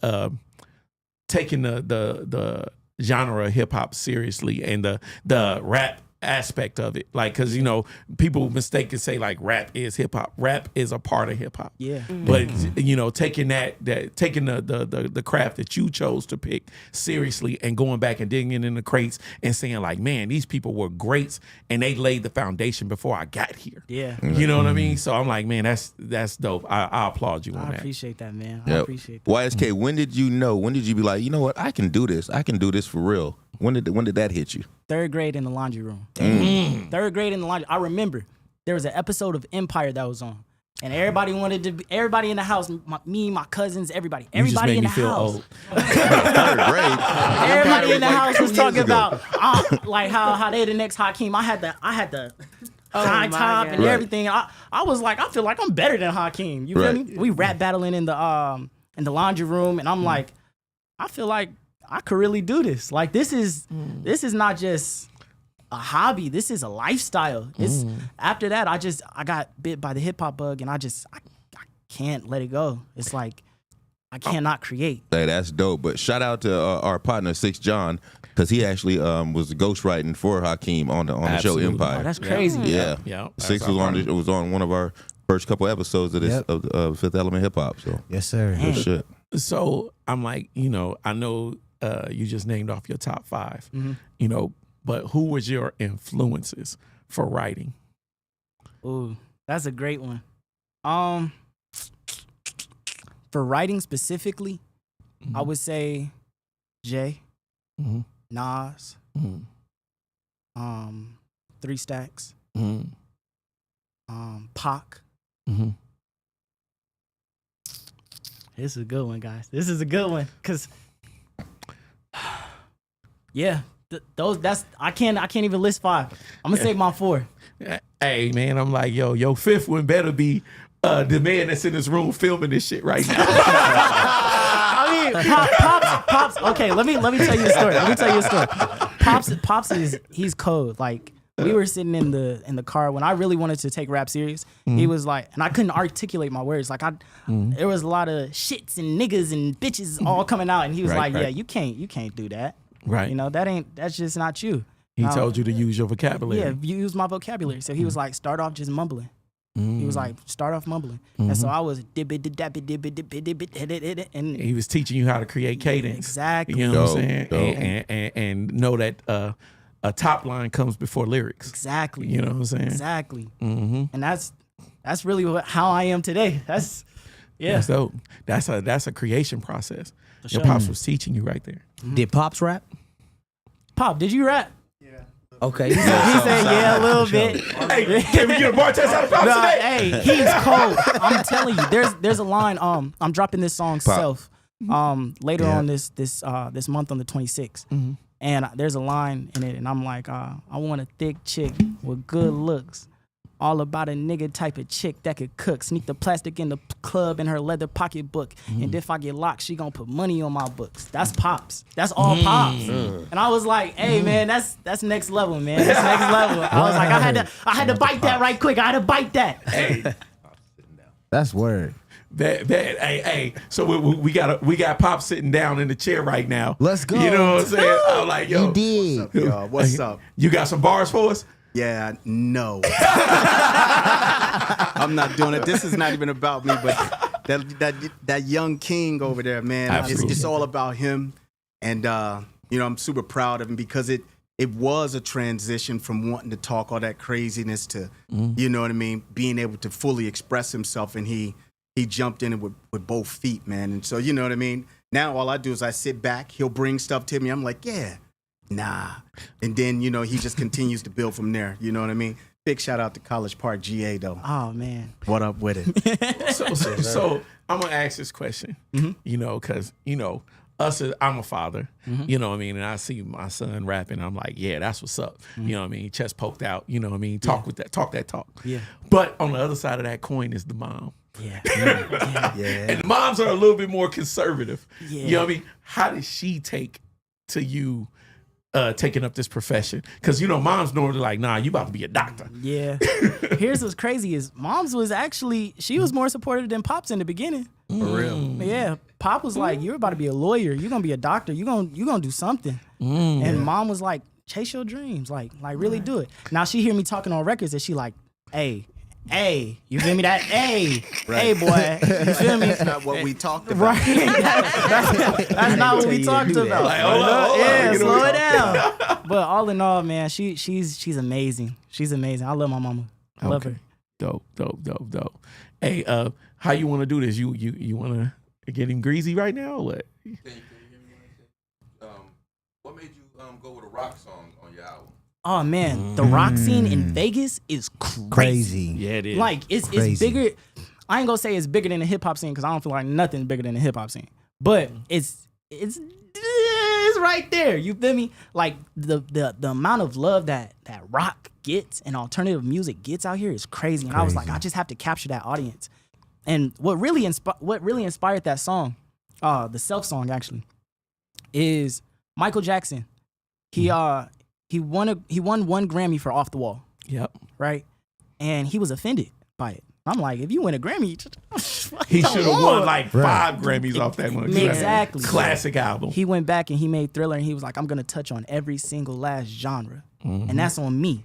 [SPEAKER 3] taking the genre of hip hop seriously and the rap aspect of it. Like, cause you know, people mistake and say like rap is hip hop. Rap is a part of hip hop.
[SPEAKER 14] Yeah.
[SPEAKER 3] But you know, taking taking the craft that you chose to pick seriously and going back and digging in the crates and saying like, man, these people were greats and they laid the foundation before I got here.
[SPEAKER 14] Yeah.
[SPEAKER 3] You know what I mean? So I'm like, man, that's dope. I applaud you on that.
[SPEAKER 14] I appreciate that, man.
[SPEAKER 4] Yep.
[SPEAKER 14] I appreciate that.
[SPEAKER 4] YSK, when did you know? When did you be like, you know what? I can do this. I can do this for real. When did that hit you?
[SPEAKER 14] 3rd grade in the laundry room. 3rd grade in the laundry. I remember there was an episode of Empire that was on, and everybody wanted to be, everybody in the house, me, my cousins, everybody in the house.
[SPEAKER 4] 3rd grade.
[SPEAKER 14] Everybody in the house was talking about like how they the next Hakeem. I had the high top and everything. I was like, I feel like I'm better than Hakeem. You feel me? We rap battling in the laundry room, and I'm like, I feel like I could really do this. Like this is not just a hobby. This is a lifestyle. It's after that I got bit by the hip hop bug, and I can't let it go. It's like I cannot create.
[SPEAKER 4] Hey, that's dope. But shout out to our partner 6 John, because he actually was ghostwriting for Hakeem on the show Empire.
[SPEAKER 14] Oh, that's crazy.
[SPEAKER 4] Yeah. 6 was on one of our first couple episodes of this of Fifth Element Hip Hop. So
[SPEAKER 6] yes, sir.
[SPEAKER 4] Good shit.
[SPEAKER 3] So I'm like, you know, I know you just named off your top 5, you know, but who was your influences for writing?
[SPEAKER 14] Ooh, that's a great one. For writing specifically, I would say Jay, Nas, 3 Stacks, Pac. This is a good one, guys. This is a good one, cause I can't even list 5. I'm gonna say my 4.
[SPEAKER 3] Hey man, I'm like, yo, your 5th one better be the man that's in this room filming this shit right now.
[SPEAKER 14] I mean, Pops. Okay, let me tell you a story. Pops he's cold. Like we were sitting in the car when I really wanted to take rap serious. He was like, and I couldn't articulate my words. Like there was a lot of shits and niggas and bitches all coming out, and he was like, yeah, you can't do that.
[SPEAKER 3] Right.
[SPEAKER 14] You know, that's just not you.
[SPEAKER 3] He told you to use your vocabulary.
[SPEAKER 14] Yeah, use my vocabulary. So he was like, start off just mumbling. He was like, start off mumbling. And so I was and
[SPEAKER 3] he was teaching you how to create cadence.
[SPEAKER 14] Exactly.
[SPEAKER 3] You know what I'm saying? And know that a top line comes before lyrics.
[SPEAKER 14] Exactly.
[SPEAKER 3] You know what I'm saying?
[SPEAKER 14] Exactly.
[SPEAKER 3] Mm-hmm.
[SPEAKER 14] And that's really how I am today. That's
[SPEAKER 3] That's dope. That's a creation process. Your
[SPEAKER 14] sure.
[SPEAKER 3] pops was teaching you right there.
[SPEAKER 6] Did Pops rap?
[SPEAKER 14] Pop, did you rap?
[SPEAKER 6] Okay.
[SPEAKER 14] He said yeah, a little bit.
[SPEAKER 3] Hey, can we get a bar test out of Pops today?
[SPEAKER 14] Hey, he's cold. I'm telling you, there's a line. I'm dropping this song Self later on this month on the 26th.
[SPEAKER 3] Mm-hmm.
[SPEAKER 14] And there's a line in it, and I'm like, I want a thick chick with good looks. All about a nigga type of chick that could cook. Sneak the plastic in the club in her leather pocketbook. And if I get locked, she gonna put money on my books. That's Pops. That's all Pops. And I was like, hey man, that's next level, man. That's next level. I was like, I had to bite that right quick. I had to bite that.
[SPEAKER 3] Hey,
[SPEAKER 5] That's word.
[SPEAKER 3] hey. So we got Pop sitting down in the chair right now.
[SPEAKER 5] Let's go.
[SPEAKER 3] You know what I'm saying? I'm like, yo,
[SPEAKER 5] You did.
[SPEAKER 19] What's up, y'all? What's up?
[SPEAKER 3] You got some bars for us?
[SPEAKER 19] Yeah, no. I'm not doing it. This is not even about me, but that young king over there, man. It's all about him. And I'm super proud of him because it was a transition from wanting to talk all that craziness to, you know what I mean, being able to fully express himself, and he jumped in it with both feet, man. And so, you know what I mean? Now all I do is I sit back, he'll bring stuff to me. I'm like, yeah. Nah. And then, he just continues to build from there. You know what I mean? Big shout out to College Park, GA, though.
[SPEAKER 14] Oh, man.
[SPEAKER 19] What up with it?
[SPEAKER 3] So I'm going to ask this question, because, us, I'm a father, you know what I mean? And I see my son rapping. I'm like, yeah, that's what's up. You know what I mean? Chest poked out, you know what I mean? Talk that talk.
[SPEAKER 14] Yeah.
[SPEAKER 3] But on the other side of that coin is the mom.
[SPEAKER 14] Yeah.
[SPEAKER 3] And the moms are a little bit more conservative.
[SPEAKER 14] Yeah.
[SPEAKER 3] You know what I mean? How did she take to you taking up this profession? Because moms normally like, nah, you about to be a doctor.
[SPEAKER 14] Yeah. Here's what's crazy is Moms was actually, she was more supportive than Pops in the beginning.
[SPEAKER 19] For real.
[SPEAKER 14] Yeah. Pop was like, you're about to be a lawyer. You're gonna be a doctor. You're gonna do something. And Mom was like, chase your dreams. Like really do it. Now she hear me talking on records and she like, hey, you feel me? That hey boy, you feel me?
[SPEAKER 19] That's not what we talked about.
[SPEAKER 14] Right. That's not what we talked about.
[SPEAKER 3] Like, hold on,
[SPEAKER 14] slow it down. But all in all, man, she's amazing. She's amazing. I love my mama. I love her.
[SPEAKER 3] Dope. Hey, how you want to do this? You want to get him greasy right now or what?
[SPEAKER 4] What made you go with a rock song on your album?
[SPEAKER 14] Oh man, the rock scene in Vegas is crazy.
[SPEAKER 3] Yeah, it is.
[SPEAKER 14] Like it's bigger. I ain't gonna say it's bigger than the hip hop scene because I don't feel like nothing's bigger than the hip hop scene. But it's right there. You feel me? Like the amount of love that rock gets and alternative music gets out here is crazy. And I was like, I just have to capture that audience. And what really inspired that song, the Self song actually, is Michael Jackson. He won one Grammy for Off the Wall.
[SPEAKER 3] Yep.
[SPEAKER 14] Right? And he was offended by it. I'm like, if you win a Grammy,
[SPEAKER 3] he should have won like 5 Grammys off that one.
[SPEAKER 14] Exactly.
[SPEAKER 3] Classic album.
[SPEAKER 14] He went back and he made Thriller and he was like, I'm gonna touch on every single last genre. And that's on me.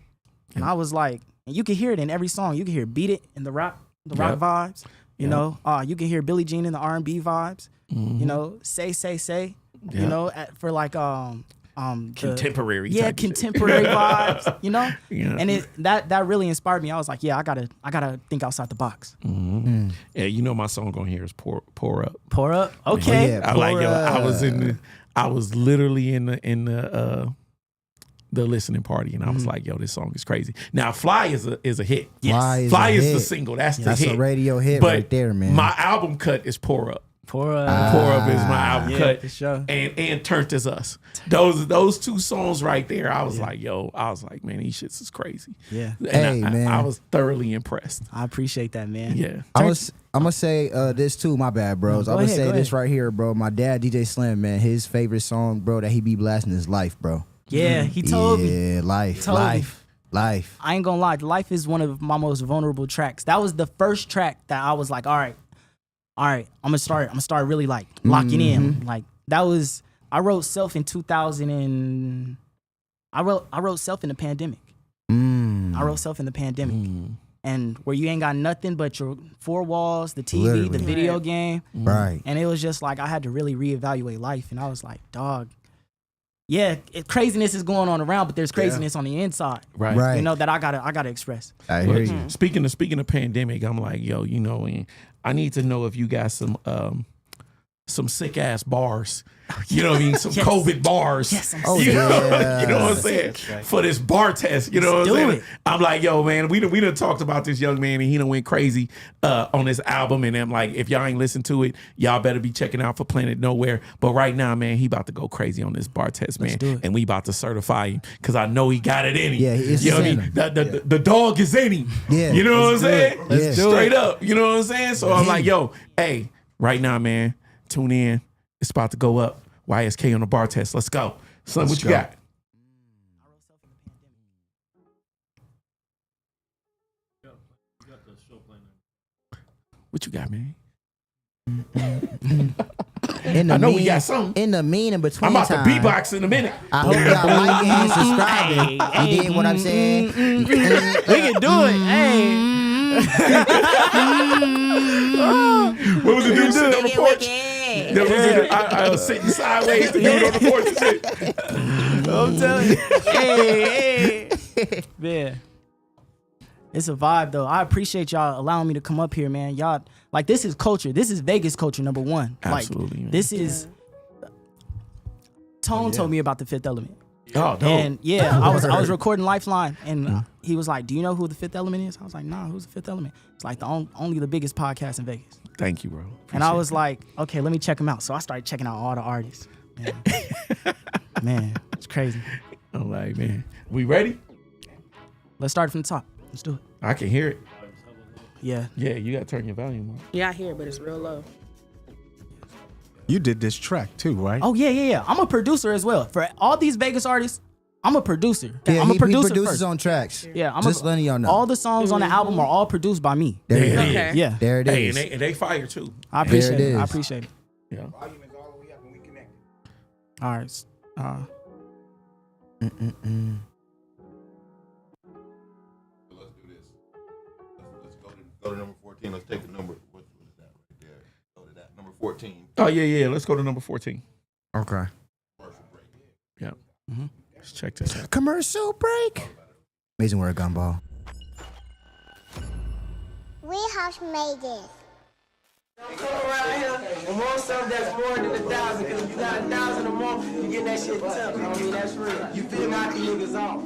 [SPEAKER 14] And I was like, and you can hear it in every song. You can hear Beat It in the rock vibes. You know, you can hear Billie Jean in the R&B vibes. You know, Say, you know, for like
[SPEAKER 3] contemporary.
[SPEAKER 14] Contemporary vibes, you know?
[SPEAKER 3] Yeah.
[SPEAKER 14] And that really inspired me. I was like, yeah, I gotta think outside the box.
[SPEAKER 3] Yeah, my song on here is Pour Up.
[SPEAKER 14] Pour Up? Okay.
[SPEAKER 3] Yeah, I was literally in the listening party and I was like, yo, this song is crazy. Now Fly is a hit.
[SPEAKER 5] Yes.
[SPEAKER 3] Fly is the single. That's the hit.
[SPEAKER 5] That's a radio hit
[SPEAKER 3] but
[SPEAKER 5] right there, man.
[SPEAKER 3] My album cut is Pour Up.
[SPEAKER 14] Pour Up.
[SPEAKER 3] Pour Up is my album cut.
[SPEAKER 14] For sure.
[SPEAKER 3] And Turned As Us. Those 2 songs right there, I was like, man, these shits is crazy.
[SPEAKER 14] Yeah.
[SPEAKER 3] And
[SPEAKER 5] man.
[SPEAKER 3] I was thoroughly impressed.
[SPEAKER 14] I appreciate that, man.
[SPEAKER 3] Yeah.
[SPEAKER 5] I'm gonna say this too, my bad, bros. I'm gonna say this
[SPEAKER 14] ahead.
[SPEAKER 5] right here, bro. My dad, DJ Slim, man, his favorite song, bro, that he be blasting is Life, bro.
[SPEAKER 14] Yeah, he told me.
[SPEAKER 5] Yeah, Life.
[SPEAKER 14] I ain't gonna lie, Life is one of my most vulnerable tracks. That was the first track that I was like, all right, I'm gonna start really like locking in. Like that was, I wrote Self in 2000 and I wrote Self in the pandemic. I wrote Self in the pandemic. And where you ain't got nothing but your 4 walls, the TV,
[SPEAKER 5] Literally.
[SPEAKER 14] the video game.
[SPEAKER 5] Right.
[SPEAKER 14] And it was just like, I had to really reevaluate life. And I was like, dog, craziness is going on around, but there's craziness on the inside.
[SPEAKER 3] Right.
[SPEAKER 14] You know, that I gotta express.
[SPEAKER 5] I hear you.
[SPEAKER 3] Speaking of pandemic, I'm like, yo, you know, I need to know if you got some sick ass bars. You know what I mean? Some COVID bars.
[SPEAKER 14] Yes,
[SPEAKER 3] you know what I'm saying? For this bar test. You know what I'm saying? I'm like, yo, man, we done talked about this young man and he done went crazy on this album. And I'm like, if y'all ain't listened to it, y'all better be checking out for Planet Nowhere. But right now, man, he about to go crazy on this bar test, man. And we about to certify him because I know he got it in him.
[SPEAKER 5] Yeah,
[SPEAKER 3] you know what I mean? The dog is in him.
[SPEAKER 5] Yeah,
[SPEAKER 3] you know what I'm saying?
[SPEAKER 5] Let's do
[SPEAKER 3] Straight
[SPEAKER 5] it.
[SPEAKER 3] up. You know what I'm saying? So I'm like, yo, hey, right now, man, tune in. It's about to go up. YSK on the bar test. Let's go. Son, what you got? What you got, man?
[SPEAKER 2] I
[SPEAKER 3] know we got something.
[SPEAKER 2] In the in between
[SPEAKER 3] I'm about
[SPEAKER 2] time,
[SPEAKER 3] to beatbox in a minute.
[SPEAKER 2] I hope y'all liking and subscribing. You dig what I'm saying?
[SPEAKER 14] We can do it. Hey.
[SPEAKER 3] What was the dude sitting on the porch? I was sitting sideways, the dude on the porch and shit.
[SPEAKER 14] I'm telling you. Hey. Man. It's a vibe, though. I appreciate y'all allowing me to come up here, man. Y'all, like, this is culture. This is Vegas culture, number one.
[SPEAKER 3] Absolutely,
[SPEAKER 14] like,
[SPEAKER 3] man.
[SPEAKER 14] This is... Tone told me about the Fifth Element.
[SPEAKER 3] Oh, dope.
[SPEAKER 14] And yeah, I was recording Lifeline, and he was like, "Do you know who the Fifth Element is?" I was like, "Nah, who's the Fifth Element?" It's like only the biggest podcast in Vegas.
[SPEAKER 3] Thank you, bro.
[SPEAKER 14] And I was like, "Okay, let me check him out." So I started checking out all the artists. Man, it's crazy.
[SPEAKER 3] I'm like, man, we ready?
[SPEAKER 14] Let's start from the top. Let's do it.
[SPEAKER 3] I can hear it.
[SPEAKER 14] Yeah.
[SPEAKER 3] Yeah, you gotta turn your volume on.
[SPEAKER 10] Yeah, I hear it, but it's real low.
[SPEAKER 19] You did this track too, right?
[SPEAKER 14] Oh yeah. I'm a producer as well. For all these Vegas artists, I'm a producer.
[SPEAKER 2] Yeah,
[SPEAKER 14] I'm a
[SPEAKER 2] he
[SPEAKER 14] producer
[SPEAKER 2] produces
[SPEAKER 14] first.
[SPEAKER 2] on tracks.
[SPEAKER 14] Yeah, I'm
[SPEAKER 2] just letting y'all know.
[SPEAKER 14] All the songs on the album are all produced by me.
[SPEAKER 2] There it is.
[SPEAKER 10] Okay.
[SPEAKER 14] Yeah.
[SPEAKER 2] There it is.
[SPEAKER 3] Hey, and they fire too.
[SPEAKER 14] I appreciate
[SPEAKER 2] There it
[SPEAKER 14] it. I
[SPEAKER 2] is.
[SPEAKER 14] appreciate it.
[SPEAKER 3] Yeah.
[SPEAKER 14] All right.
[SPEAKER 4] Let's do this. Let's go to number 14. Let's take the number. What is that right there? Go to that. Number 14.
[SPEAKER 3] Oh, yeah. Let's go to number 14.
[SPEAKER 5] Okay.
[SPEAKER 3] Yeah. Let's check this out.
[SPEAKER 2] Commercial break. Amazing work, Gumball.
[SPEAKER 7] We house made this.
[SPEAKER 18] Come around here and want something that's more than 1,000. Because if you got 1,000 or more, you get that shit tough. I mean, that's real. You feel knock the niggas off.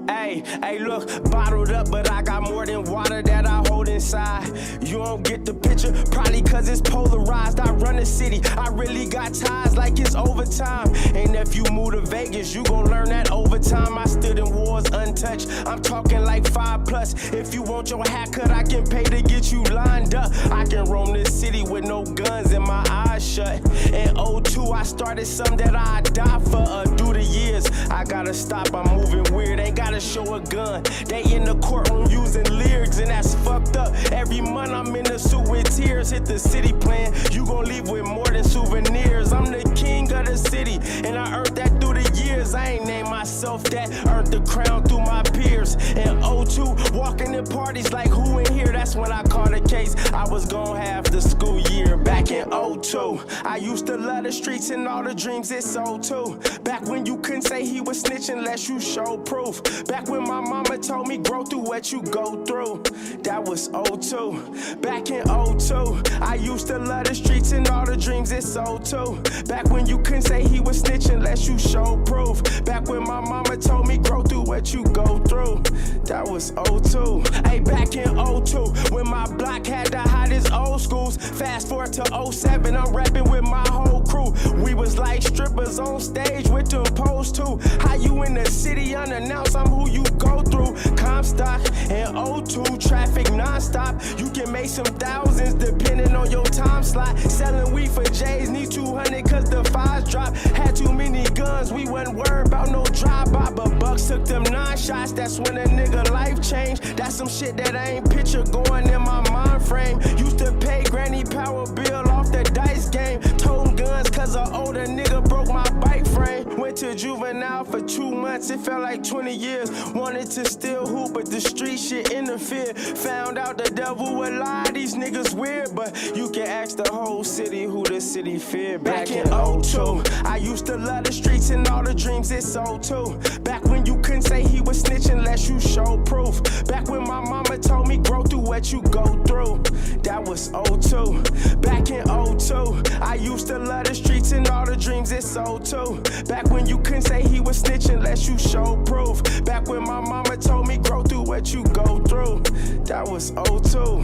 [SPEAKER 18] Hey, look, bottled up, but I got more than water that I hold inside. You don't get the picture, probably cause it's polarized. I run the city, I really got ties like it's overtime. And if you move to Vegas, you gon' learn that overtime. I stood in wars untouched, I'm talking like 5+. If you want your haircut, I can pay to get you lined up. I can roam this city with no guns and my eyes shut. In 02, I started something that I die for. Through the years, I gotta stop, I'm moving weird, ain't gotta show a gun. They in the courtroom using lyrics, and that's fucked up. Every month I'm in the suit with tears. Hit the city plan, you gon' leave with more than souvenirs. I'm the king of the city, and I earned that through the years. I ain't named myself that, earned the crown through my peers. In 02, walking in parties like who in here? That's when I caught a case. I was gon' have the school year. Back in 02, I used to love the streets and all the dreams it sold too. Back when you couldn't say he was snitching unless you showed proof. Back when my mama told me grow through what you go through. That was 02. Back in 02, I used to love the streets and all the dreams it sold too. Back when you couldn't say he was snitching unless you showed proof. Back when my mama told me grow through what you go through. That was 02. Hey, back in 02, when my block had the hottest old schools. Fast forward to 07, I'm rapping with my whole crew. We was like strippers on stage with them poles too. How you in the city unannounced, I'm who you go through. Comstock and 02, traffic non-stop. You can make some thousands depending on your time slot. Selling weed for J's, need 200 cause the fives drop. Had too many guns, we wasn't worried about no drive-by. But Bucks took them 9 shots, that's when a nigga life changed. That's some shit that I ain't picture going in my mind frame. Used to pay granny power bill off the dice game. Toting guns cause an older nigga broke my bike frame. Went to juvenile
[SPEAKER 20] for 2 months, it felt like 20 years. Wanted to still hoop, but the street shit interfered. Found out the devil would lie, these niggas weird. But you can ask the whole city who the city feared. Back in 02, I used to love the streets and all the dreams it sold too. Back when you couldn't say he was snitching unless you show proof. Back when my mama told me grow through what you go through. That was 02. Back in 02, I used to love the streets and all the dreams it sold too. Back when you couldn't say he was snitching unless you show proof. Back when my mama told me grow through what you go through. That was 02.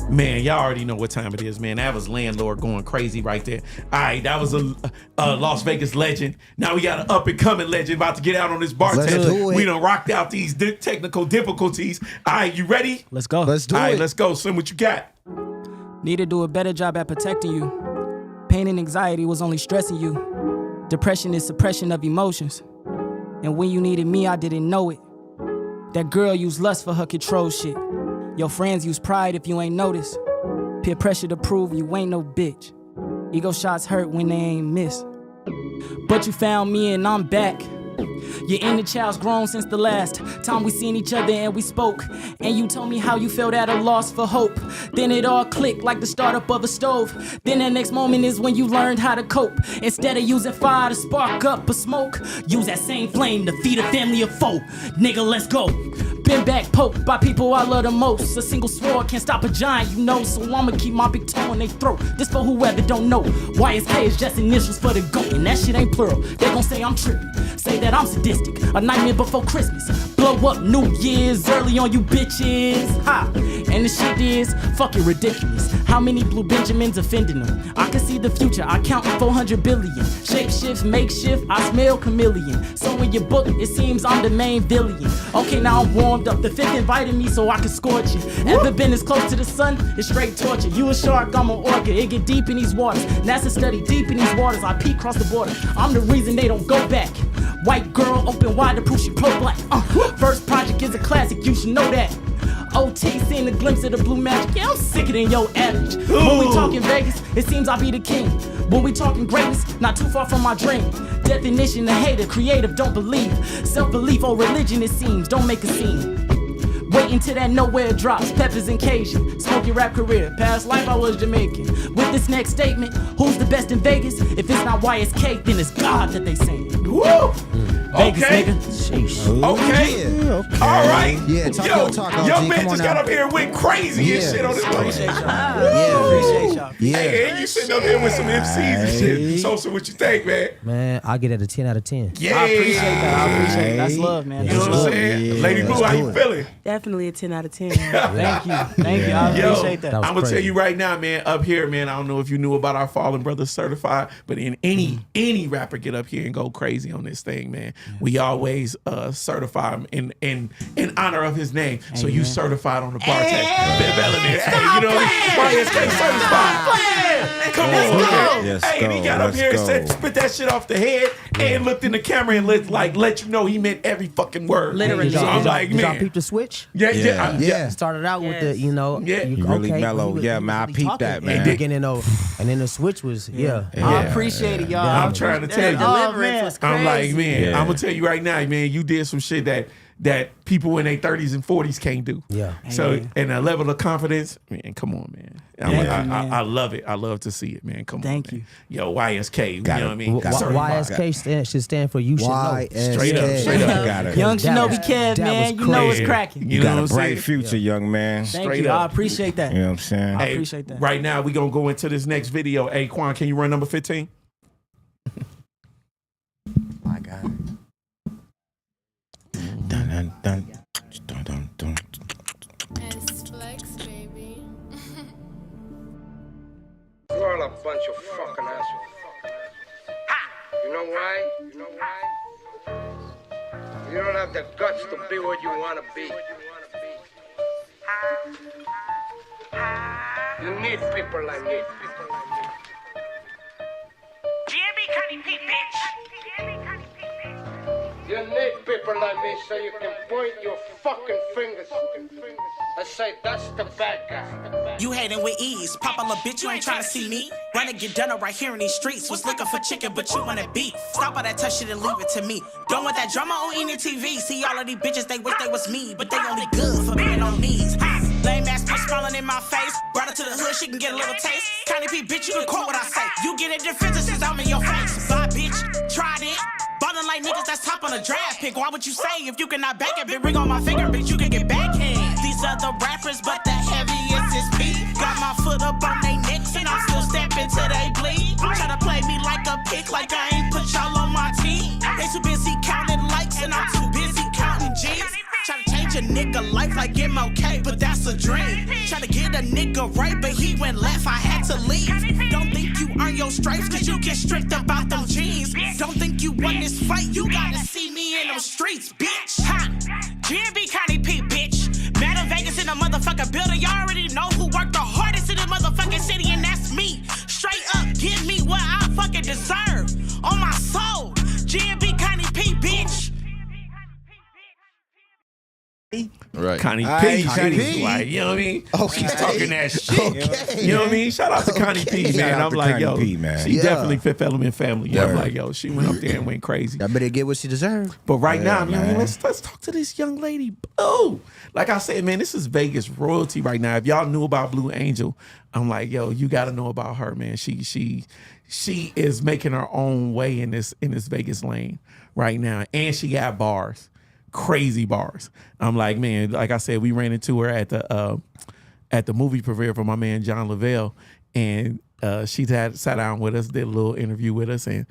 [SPEAKER 3] Man, y'all already know what time it is, man. That was Landlord going crazy right there. All right, that was a Las Vegas legend. Now we got an up-and-coming legend about to get out on this bar test. We done rocked out these technical difficulties. All right, you ready?
[SPEAKER 14] Let's go.
[SPEAKER 2] Let's do it.
[SPEAKER 3] All right, let's go. Slim, what you got?
[SPEAKER 14] Need to do a better job at protecting you. Pain and anxiety was only stressing you. Depression is suppression of emotions. And when you needed me, I didn't know it. That girl used lust for her control shit. Your friends use pride if you ain't noticed. Peer pressure to prove you ain't no bitch. Ego shots hurt when they ain't missed. But you found me and I'm back. Your inner child's grown since the last time we seen each other and we spoke. And you told me how you felt at a loss for hope. Then it all clicked like the startup of a stove. Then the next moment is when you learned how to cope. Instead of using fire to spark up a smoke, use that same flame to feed a family of foe. Nigga, let's go. Been back poked by people I love the most. A single sword can't stop a giant, you know. So I'ma keep my big toe in their throat. This for whoever don't know. YSK is just initials for the GOAT. And that shit ain't plural. They gon' say I'm tripping. Say that I'm sadistic. A nightmare before Christmas. Blow up New Year's early on you bitches. Ha! And the shit is fucking ridiculous. How many Blue Benjamins offending them? I can see the future. I count 400 billion. Shape shifts, makeshift. I smell chameleon. So in your book, it seems I'm the main villain. Okay, now I'm warm up. The fifth invited me so I can scorch you. Ever been as close to the sun? It's straight torture. You a shark, I'm an orca. It get deep in these waters. NASA study deep in these waters. I peek across the border. I'm the reason they don't go back. White girl, open wide to prove she pro-black. First project is a classic, you should know that. OT seen a glimpse of the blue magic. Yeah, I'm sicker than your average. When we talking Vegas, it seems I'll be the king. When we talking greatness, not too far from my dream. Definition of hater, creative, don't believe. Self-belief or religion, it seems, don't make a scene. Wait until that nowhere drops, peppers and Cajun. Smoky rap career, past life I was Jamaican. With this next statement, who's the best in Vegas? If it's not YSK, then it's God that they saying.
[SPEAKER 3] Woo!
[SPEAKER 14] Vegas,
[SPEAKER 3] Okay.
[SPEAKER 14] nigga. Sheesh.
[SPEAKER 3] Okay.
[SPEAKER 2] Okay.
[SPEAKER 3] All right.
[SPEAKER 2] Yeah, talk your talk, OG.
[SPEAKER 3] Young man
[SPEAKER 2] Come on
[SPEAKER 3] just
[SPEAKER 2] now.
[SPEAKER 3] got up here and went crazy and
[SPEAKER 2] Yeah.
[SPEAKER 3] shit on this
[SPEAKER 14] Appreciate
[SPEAKER 3] place.
[SPEAKER 14] y'all. Appreciate y'all.
[SPEAKER 2] Yeah.
[SPEAKER 3] Hey, and you sitting up here with some MCs and shit. So what you think, man?
[SPEAKER 6] Man, I get it a 10 out of 10.
[SPEAKER 3] Yeah.
[SPEAKER 14] I appreciate that. I appreciate it. That's love, man.
[SPEAKER 3] You know
[SPEAKER 14] That's
[SPEAKER 3] what I'm
[SPEAKER 14] love.
[SPEAKER 3] saying?
[SPEAKER 2] Yeah,
[SPEAKER 3] Lady Blue, how you feeling?
[SPEAKER 10] Definitely a 10 out of 10.
[SPEAKER 14] Thank you. Thank you. I
[SPEAKER 3] Yo,
[SPEAKER 14] appreciate that.
[SPEAKER 3] I'm gonna
[SPEAKER 6] crazy.
[SPEAKER 3] tell you right now, man. Up here, man. I don't know if you knew about our Fallen Brothers Certified, but in any rapper get up here and go crazy on this thing, man. We always certify him in honor of his name. So you certified on the bar test. Hey, you know why is they certified? Come on, man.
[SPEAKER 4] Yes,
[SPEAKER 3] Hey, and he got up
[SPEAKER 4] let's
[SPEAKER 3] here and
[SPEAKER 4] go.
[SPEAKER 3] said, spit that shit off the head and looked in the camera and let you know he meant every fucking word.
[SPEAKER 10] Literally.
[SPEAKER 3] So I'm like,
[SPEAKER 6] Did y'all
[SPEAKER 3] man.
[SPEAKER 6] peep the switch?
[SPEAKER 3] Yeah.
[SPEAKER 6] Started out with the, you know,
[SPEAKER 10] Yes.
[SPEAKER 6] you
[SPEAKER 5] Really
[SPEAKER 6] okay,
[SPEAKER 5] mellow.
[SPEAKER 6] he was-
[SPEAKER 5] Yeah,
[SPEAKER 6] he
[SPEAKER 5] man, I
[SPEAKER 6] was
[SPEAKER 5] peeped
[SPEAKER 6] talking
[SPEAKER 5] that,
[SPEAKER 6] in
[SPEAKER 5] man.
[SPEAKER 6] the beginning, though, and then the switch was,
[SPEAKER 14] I appreciate it, y'all.
[SPEAKER 3] I'm trying to tell you.
[SPEAKER 10] Deliverance was crazy.
[SPEAKER 3] I'm like, man,
[SPEAKER 4] Yeah.
[SPEAKER 3] I'm gonna tell you right now, man, you did some shit that people in their 30s and 40s can't do.
[SPEAKER 6] Yeah.
[SPEAKER 3] So, and a level of confidence, man, come on, man. I love it. I love to see it, man. Come
[SPEAKER 14] Thank
[SPEAKER 3] on,
[SPEAKER 14] you.
[SPEAKER 3] man. Yo, YSK, you know what I mean?
[SPEAKER 6] YSK should stand for you should know.
[SPEAKER 2] YSK.
[SPEAKER 3] Straight up.
[SPEAKER 5] Got it.
[SPEAKER 14] Young
[SPEAKER 6] That
[SPEAKER 14] Shinobi
[SPEAKER 6] was-
[SPEAKER 14] Kev,
[SPEAKER 6] that
[SPEAKER 14] man.
[SPEAKER 6] was
[SPEAKER 14] You know it's
[SPEAKER 3] crazy.
[SPEAKER 14] cracking.
[SPEAKER 3] You
[SPEAKER 5] You
[SPEAKER 3] know
[SPEAKER 5] got
[SPEAKER 3] what
[SPEAKER 5] a
[SPEAKER 3] I'm
[SPEAKER 5] bright
[SPEAKER 3] saying?
[SPEAKER 5] future, young man.
[SPEAKER 14] Thank
[SPEAKER 3] Straight
[SPEAKER 14] you.
[SPEAKER 3] up.
[SPEAKER 14] I appreciate that.
[SPEAKER 5] You know what I'm saying?
[SPEAKER 14] I
[SPEAKER 3] Hey,
[SPEAKER 14] appreciate that.
[SPEAKER 3] Right now, we're gonna go into this next video. Hey, Quan, can you run number 15?
[SPEAKER 2] My God.
[SPEAKER 5] Dun, dun, dun. Dun, dun, dun.
[SPEAKER 21] Flex, baby.
[SPEAKER 22] You all a bunch of fucking assholes. You know why? You know why? You don't have the guts to be what you want to be. You need people like me. You need people like me so you can point your fucking fingers and say, that's the bad guy.
[SPEAKER 23] You hating with ease. Pop a little bitch, you ain't trying to see me.
[SPEAKER 1] Run and get done up right here in these streets. Was looking for chicken, but you wanna beef. Stop all that tough shit and leave it to me. Don't want that drama on any TV. See all of these bitches, they wish they was me, but they only good for being on knees. Ha! Lame ass bitch smiling in my face. Brought her to the hood, she can get a little taste. KAINE P, bitch, you can quote what I say. You get a defense since I'm in your face. Bye, bitch, tried it. Ballin' like niggas that's top on a draft pick. Why would you say if you cannot back it? Big ring on my finger, bitch, you can get backhand. These other rappers, but the heaviest is me. Got my foot up on they necks and I'm still stepping till they bleed. Try to play me like a pick, like I ain't put y'all on my team. They too busy counting likes and I'm too busy counting G's. Try to change a nigga life like MLK, but that's a dream. Try to get a nigga right, but he went left, I had to leave. Don't think you earn your stripes, cause you get stripped about them jeans. Don't think you won this fight, you gotta see me in them streets, bitch. Ha! GNB KAINE P, bitch. Mad in Vegas in the motherfucking building. Y'all already know who worked the hardest in the motherfucking city, and that's me. Straight up, give me what I fucking deserve. On my soul, GNB KAINE P, bitch.
[SPEAKER 3] Right. KAINE
[SPEAKER 4] Aye,
[SPEAKER 3] P.
[SPEAKER 4] KAINE
[SPEAKER 3] She's
[SPEAKER 4] P.
[SPEAKER 3] like, you know what I mean?
[SPEAKER 4] Okay.
[SPEAKER 3] She's talking that shit.
[SPEAKER 4] Okay.
[SPEAKER 3] You know what I mean? Shout out to KAINE P, man.
[SPEAKER 5] Shout out
[SPEAKER 3] I'm
[SPEAKER 5] to
[SPEAKER 3] like,
[SPEAKER 5] KAINE
[SPEAKER 3] yo,
[SPEAKER 5] P, man.
[SPEAKER 3] she
[SPEAKER 2] Yeah.
[SPEAKER 3] definitely Fifth Element family. Yeah. I'm
[SPEAKER 5] Word.
[SPEAKER 3] like, yo, she went up there and went crazy.
[SPEAKER 2] I better get what she deserved.
[SPEAKER 3] But right
[SPEAKER 5] Yeah,
[SPEAKER 3] now, you know,
[SPEAKER 5] man.
[SPEAKER 3] let's talk to this young lady. Oh, like I said, man, this is Vegas royalty right now. If y'all knew about Blue Angel, I'm like, yo, you got to know about her, man. She is making her own way in this Vegas lane right now, and she got bars, crazy bars. I'm like, man, like I said, we ran into her at the movie premiere for my man John Lavelle, and she sat down with us, did a little interview with us, and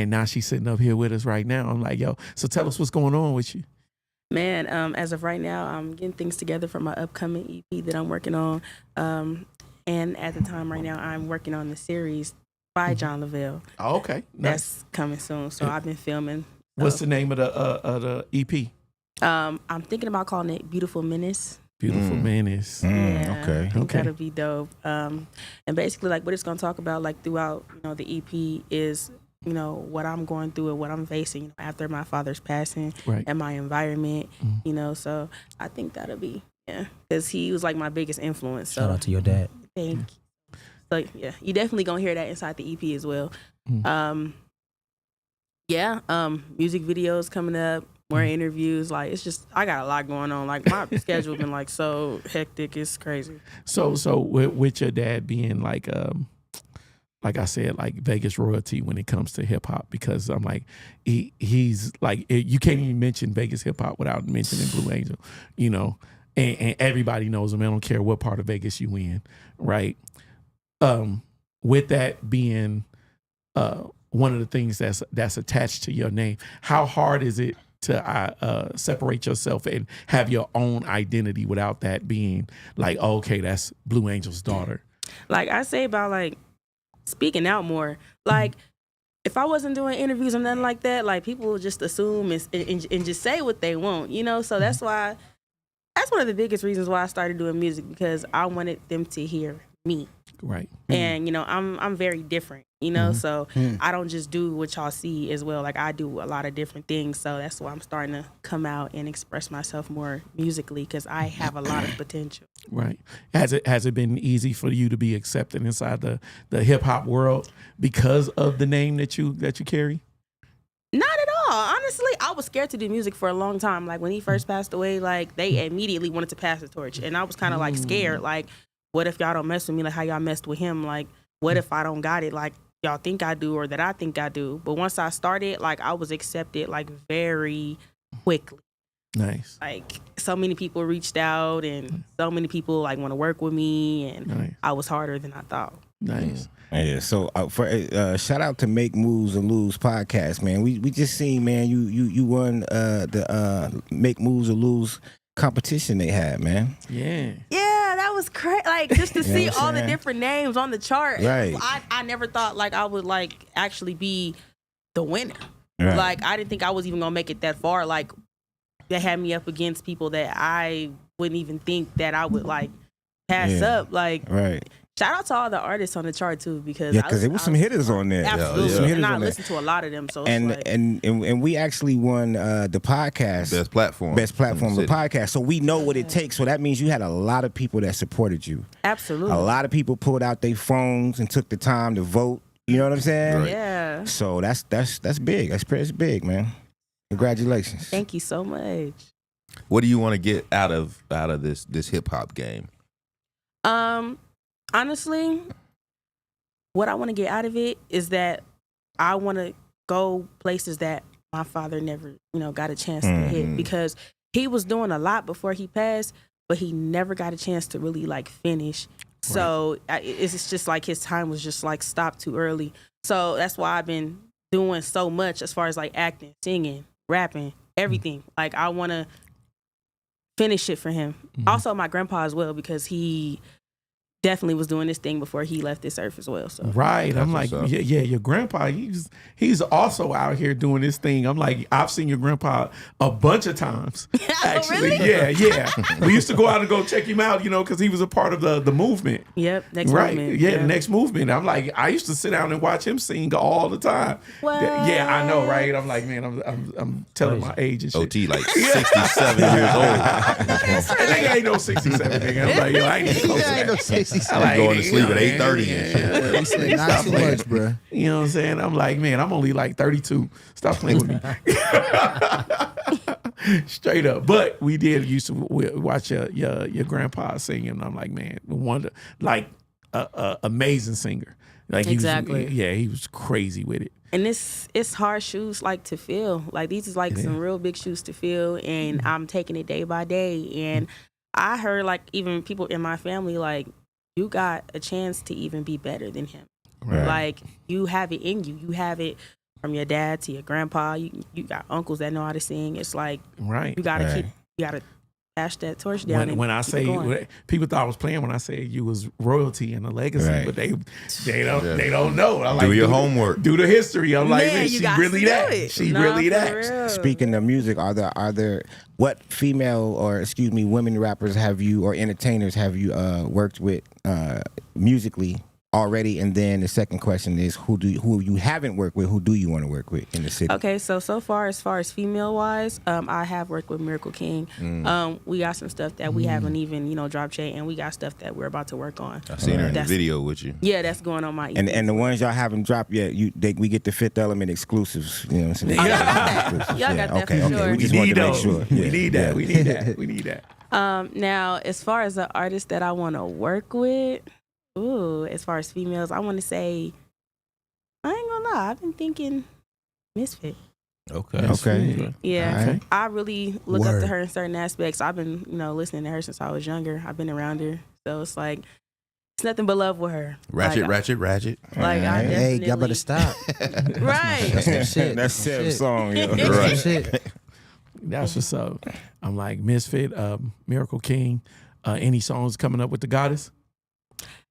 [SPEAKER 3] now she's sitting up here with us right now. I'm like, yo, so tell us what's going on with you.
[SPEAKER 10] Man, as of right now, I'm getting things together for my upcoming EP that I'm working on. And at the time right now, I'm working on the series by John Lavelle.
[SPEAKER 3] Oh, okay.
[SPEAKER 10] That's coming soon. So I've been filming.
[SPEAKER 3] What's the name of the EP?
[SPEAKER 10] I'm thinking about calling it Beautiful Menace.
[SPEAKER 3] Beautiful Menace.
[SPEAKER 10] Yeah,
[SPEAKER 5] Okay.
[SPEAKER 10] I think that'll be dope. And basically, like, what it's gonna talk about, like, throughout, the EP is, what I'm going through and what I'm facing, after my father's passing,
[SPEAKER 3] Right.
[SPEAKER 10] and my environment, So I think that'll be, because he was like my biggest influence. So
[SPEAKER 6] Shout out to your dad.
[SPEAKER 10] thank you. So yeah, you definitely gonna hear that inside the EP as well. Music videos coming up. More interviews, like, it's just, I got a lot going on. Like, my schedule been like so hectic, it's crazy.
[SPEAKER 3] So with your dad being like I said, like Vegas royalty when it comes to hip hop, because I'm like, he's like, you can't even mention Vegas hip hop without mentioning Blue Angel, and everybody knows him. I don't care what part of Vegas you in, right? With that being one of the things that's attached to your name, how hard is it to separate yourself and have your own identity without that being like, oh, okay, that's Blue Angel's daughter?
[SPEAKER 10] Like, I say about, like, speaking out more. Like, if I wasn't doing interviews or nothing like that, like, people would just assume and just say what they want, So that's why, that's one of the biggest reasons why I started doing music, because I wanted them to hear me.
[SPEAKER 3] Right.
[SPEAKER 10] And, I'm very different, so I don't just do what y'all see as well. Like, I do a lot of different things. So that's why I'm starting to come out and express myself more musically, because I have a lot of potential.
[SPEAKER 3] Right. Has it been easy for you to be accepted inside the hip hop world because of the name that you carry?
[SPEAKER 10] Not at all. Honestly, I was scared to do music for a long time. Like, when he first passed away, like, they immediately wanted to pass the torch. And I was kind of like scared. Like, what if y'all don't mess with me like how y'all messed with him? Like, what if I don't got it like y'all think I do or that I think I do? But once I started, like, I was accepted, like, very quickly.
[SPEAKER 3] Nice.
[SPEAKER 10] Like, so many people reached out and so many people, like, want to work with me, and
[SPEAKER 3] Nice.
[SPEAKER 10] I was harder than I thought.
[SPEAKER 3] Nice.
[SPEAKER 5] Yeah, so for shout out to Make Moves or Lose podcast, man. We just seen, man, you won the Make Moves or Lose competition they had, man.
[SPEAKER 3] Yeah.
[SPEAKER 10] Yeah, that was crazy. Like, just to
[SPEAKER 5] You know
[SPEAKER 10] see
[SPEAKER 5] what I'm
[SPEAKER 10] all the
[SPEAKER 5] saying?
[SPEAKER 10] different names on the chart.
[SPEAKER 5] Right.
[SPEAKER 10] I never thought, like, I would, like, actually be the winner.
[SPEAKER 5] Right.
[SPEAKER 10] Like, I didn't think I was even gonna make it that far. Like, they had me up against people that I wouldn't even think that I would, like, pass
[SPEAKER 5] Yeah.
[SPEAKER 10] up. Like,
[SPEAKER 5] Right.
[SPEAKER 10] Shout out to all the artists on the chart too, because
[SPEAKER 5] there was some hitters on there.
[SPEAKER 10] Absolutely,
[SPEAKER 5] Some hitters
[SPEAKER 10] and I
[SPEAKER 5] on there.
[SPEAKER 10] listened to a lot of them. So
[SPEAKER 5] And,
[SPEAKER 10] it's like,
[SPEAKER 5] and we actually won the podcast
[SPEAKER 4] Best platform
[SPEAKER 5] of the podcast. So we know what it takes. So that means you had a lot of people that supported you.
[SPEAKER 10] absolutely,
[SPEAKER 5] A lot of people pulled out their phones and took the time to vote. You know what I'm saying?
[SPEAKER 4] Right.
[SPEAKER 10] yeah.
[SPEAKER 5] So that's big. That's big, man. Congratulations.
[SPEAKER 10] Thank you so much.
[SPEAKER 4] What do you want to get out of this hip hop game?
[SPEAKER 10] Honestly, what I want to get out of it is that I want to go places that my father never, got a chance to hit, because he was doing a lot before he passed, but he never got a chance to really like finish. So it's just like his time was just like stopped too early. So that's why I've been doing so much as far as like acting, singing, rapping, everything. Like I want to finish it for him. Also my grandpa as well, because he definitely was doing this thing before he left this earth as well. So
[SPEAKER 3] Right. I'm like, yeah, your grandpa, he's also out here doing this thing. I'm like, I've seen your grandpa a bunch of times. Actually.
[SPEAKER 10] Really?
[SPEAKER 3] Yeah. We used to go out and go check him out, because he was a part of the movement.
[SPEAKER 10] Yep, next
[SPEAKER 3] right.
[SPEAKER 10] movement.
[SPEAKER 3] Yeah, the next movement. I'm like, I used to sit down and watch him sing all the time.
[SPEAKER 10] What?
[SPEAKER 3] Yeah, I know, right? I'm like, man, I'm telling my age and shit.
[SPEAKER 4] OT like 67 years old.
[SPEAKER 3] Nigga ain't no 67, nigga. I'm like, yo, I ain't even close to that.
[SPEAKER 2] Ain't no 67.
[SPEAKER 3] Like,
[SPEAKER 4] Going to sleep at
[SPEAKER 3] man,
[SPEAKER 4] 8:30 and shit.
[SPEAKER 2] Not
[SPEAKER 3] Stop
[SPEAKER 2] too
[SPEAKER 3] playing.
[SPEAKER 2] much, bro.
[SPEAKER 3] You know what I'm saying? I'm like, man, I'm only like 32. Stop playing with me. Straight up. But we did used to watch your grandpa singing. And I'm like, man, amazing singer. Like
[SPEAKER 10] Exactly.
[SPEAKER 3] He was crazy with it.
[SPEAKER 10] And it's hard shoes like to fill. Like these is like some real big shoes to fill, and I'm taking it day by day. And I heard like even people in my family like, you got a chance to even be better than him.
[SPEAKER 5] Right.
[SPEAKER 10] Like you have it in you. You have it from your dad to your grandpa. You got uncles that know how to sing. It's like you gotta pass that torch down.
[SPEAKER 3] When I say people thought I was playing when I said you was royalty and a legacy, but they don't know. I like,
[SPEAKER 4] do your homework.
[SPEAKER 3] Do the history. I'm like,
[SPEAKER 10] Man,
[SPEAKER 3] man,
[SPEAKER 10] you
[SPEAKER 3] she
[SPEAKER 10] got
[SPEAKER 3] really
[SPEAKER 10] to do
[SPEAKER 3] that.
[SPEAKER 10] it.
[SPEAKER 3] She
[SPEAKER 10] Nah,
[SPEAKER 3] really
[SPEAKER 10] for
[SPEAKER 3] that.
[SPEAKER 10] real.
[SPEAKER 5] Speaking of music, are there what female women rappers have you or entertainers have you worked with musically already? And then the second question is who you haven't worked with, who do you want to work with in the city?
[SPEAKER 10] Okay, so far as female wise, I have worked with Miracle King. We got some stuff that we haven't even dropped yet, and we got stuff that we're about to work on.
[SPEAKER 4] I seen her in the video with you.
[SPEAKER 10] Yeah, that's going on my EP.
[SPEAKER 5] And the ones y'all haven't dropped yet, we get the Fifth Element exclusives. You know what I'm saying?
[SPEAKER 10] Oh, y'all got that. Y'all got that for sure.
[SPEAKER 5] We just wanted to make sure.
[SPEAKER 3] We need that. We need that. We need that.
[SPEAKER 10] Now, as far as the artist that I want to work with, as far as females, I want to say, I ain't gonna lie, I've been thinking Misfit.
[SPEAKER 4] Okay.
[SPEAKER 10] Yeah,
[SPEAKER 5] All right.
[SPEAKER 10] I really look up to her in certain aspects. I've been, listening to her since I was younger. I've been around her, so it's like it's nothing but love with her.
[SPEAKER 4] Ratchet.
[SPEAKER 10] Like, I
[SPEAKER 2] Hey,
[SPEAKER 10] definitely,
[SPEAKER 2] y'all better stop.
[SPEAKER 10] right.
[SPEAKER 2] That's some shit.
[SPEAKER 5] That's Seb's song. Yo.
[SPEAKER 2] That's
[SPEAKER 4] Right.
[SPEAKER 2] some shit.
[SPEAKER 3] That's what's up. I'm like Misfit, Miracle King. Any songs coming up with the goddess?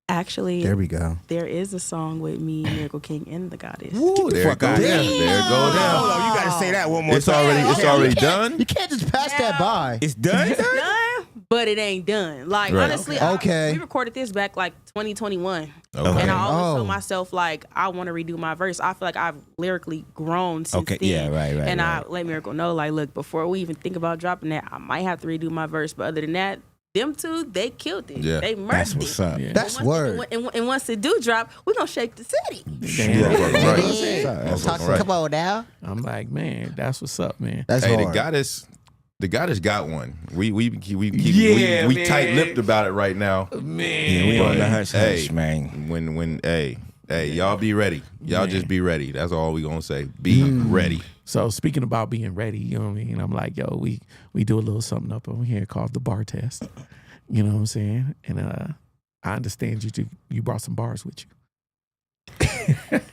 [SPEAKER 10] Actually,
[SPEAKER 2] There we go.
[SPEAKER 10] there is a song with me, Miracle King, and the Goddess.
[SPEAKER 4] Ooh, there it goes. There it goes down.
[SPEAKER 5] Hold on, you gotta say that one more
[SPEAKER 4] It's
[SPEAKER 5] time.
[SPEAKER 4] already done.
[SPEAKER 2] You can't just pass that by.
[SPEAKER 5] It's done?
[SPEAKER 10] It's done, but it ain't done. Like,
[SPEAKER 4] Right.
[SPEAKER 10] honestly,
[SPEAKER 2] Okay.
[SPEAKER 10] we recorded this back like 2021.
[SPEAKER 4] Okay.
[SPEAKER 10] And I always
[SPEAKER 2] Oh.
[SPEAKER 10] told myself, like, I want to redo my verse. I feel like I've lyrically grown since
[SPEAKER 5] Okay,
[SPEAKER 10] then.
[SPEAKER 5] yeah, right,
[SPEAKER 10] And I
[SPEAKER 5] right.
[SPEAKER 10] let Miracle know, like, look, before we even think about dropping that, I might have to redo my verse. But other than that, them two, they killed it.
[SPEAKER 4] Yeah.
[SPEAKER 10] They murdered
[SPEAKER 5] That's what's
[SPEAKER 10] it.
[SPEAKER 5] up.
[SPEAKER 3] Yeah.
[SPEAKER 2] That's
[SPEAKER 10] And once
[SPEAKER 2] word.
[SPEAKER 10] and once it do drop, we're going to shake the city.
[SPEAKER 4] Right.
[SPEAKER 2] Talk,
[SPEAKER 4] Right.
[SPEAKER 2] come on now.
[SPEAKER 3] I'm like, man, that's what's up, man.
[SPEAKER 2] That's
[SPEAKER 4] Hey,
[SPEAKER 2] hard.
[SPEAKER 4] the goddess got one. We
[SPEAKER 3] Yeah, man.
[SPEAKER 4] tight-lipped about it right now.
[SPEAKER 3] Man.
[SPEAKER 5] Yeah, we on the
[SPEAKER 4] But,
[SPEAKER 5] hush,
[SPEAKER 4] hey,
[SPEAKER 5] man.
[SPEAKER 4] When y'all be ready. Y'all just be ready. That's all we gonna say. Be ready.
[SPEAKER 3] So speaking about being ready, you know what I mean? I'm like, yo, we do a little something up over here called the bar test. You know what I'm saying? And I understand you brought some bars with you.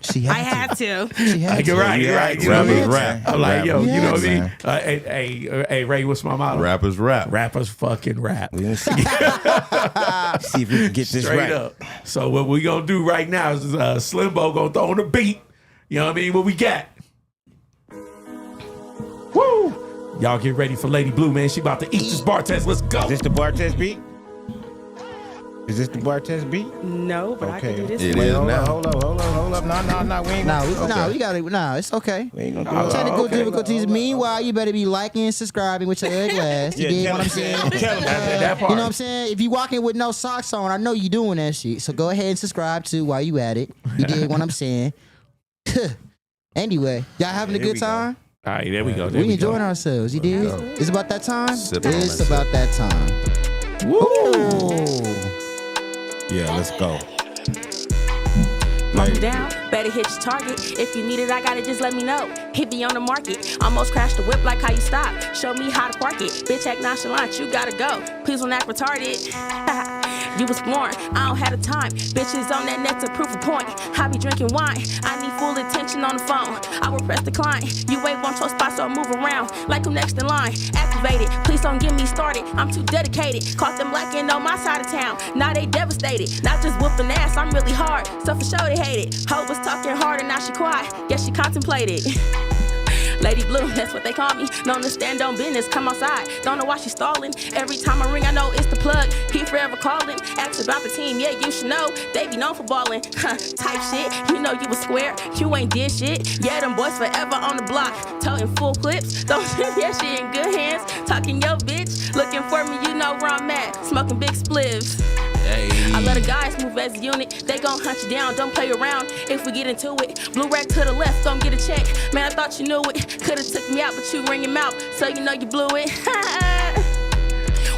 [SPEAKER 2] She
[SPEAKER 10] I had to.
[SPEAKER 2] She had
[SPEAKER 3] Like,
[SPEAKER 2] to.
[SPEAKER 3] you're right. You know what I mean?
[SPEAKER 4] Rap.
[SPEAKER 3] I'm like, yo, you know what I mean?
[SPEAKER 5] man.
[SPEAKER 3] Hey, Ray, what's my motto?
[SPEAKER 4] Rappers rap.
[SPEAKER 3] Rappers fucking rap.
[SPEAKER 5] See if we can get this
[SPEAKER 3] Straight
[SPEAKER 5] right.
[SPEAKER 3] up. So what we gonna do right now is Slimbo gonna throw on the beat. You know what I mean? What we got? Woo! Y'all get ready for Lady Blue, man. She about to eat this bar test. Let's go.
[SPEAKER 5] Is this the bar test beat? Is this the bar test beat?
[SPEAKER 10] No, but I can do this.
[SPEAKER 4] It
[SPEAKER 10] one.
[SPEAKER 4] is
[SPEAKER 5] Hold
[SPEAKER 4] now.
[SPEAKER 5] up. No, we ain't
[SPEAKER 2] No, it's okay.
[SPEAKER 5] We ain't gonna do it.
[SPEAKER 2] Technical difficulties. Meanwhile, you better be liking and subscribing with your ugly ass. You dig what I'm saying?
[SPEAKER 3] That part.
[SPEAKER 2] You know what I'm saying? If you walking with no socks on, I know you doing that shit. So go ahead and subscribe too while you at it. You dig what I'm saying? Anyway, y'all having a good time?
[SPEAKER 3] All right, there we go.
[SPEAKER 2] We enjoying ourselves. You dig? It's about that time. It's about that time.
[SPEAKER 3] Woo!
[SPEAKER 5] Yeah, let's go.
[SPEAKER 12] I'm down, better hit your target. If you need it, I got it, just let me know. Hit me on the market. Almost crashed the whip like how you stop. Show me how to park it. Bitch, act nonchalant, you gotta go. Please don't act retarded. You was born, I don't have the time. Bitches on that net to prove a point. I be drinking wine, I need full attention on the phone. I will press decline. You wait one spot, so I move around like I'm next in line. Activated, please don't get me started. I'm too dedicated. Caught them lacking on my side of town. Now they devastated. Not just whooping ass, I'm really hard. So for sure they hate it. Ho was talking hard and now she quiet. Guess she contemplated. Lady Blue, that's what they call me. Known to stand on business, come outside. Don't know why she stalling. Every time I ring, I know it's the plug. He forever calling. Ask about the team, yeah, you should know. They be known for balling. Type shit, you know you was square. You ain't did shit. Yeah, them boys forever on the block. Toting full clips. Don't yeah, she in good hands. Talking yo bitch. Looking for me, you know where I'm at. Smoking big spliffs. I let the guys move as a unit. They gon' hunt you down, don't play around. If we get into it, blue rack to the left, gon' get a check. Man, I thought you knew it. Could've took me out, but you ring him out, so you know you blew it.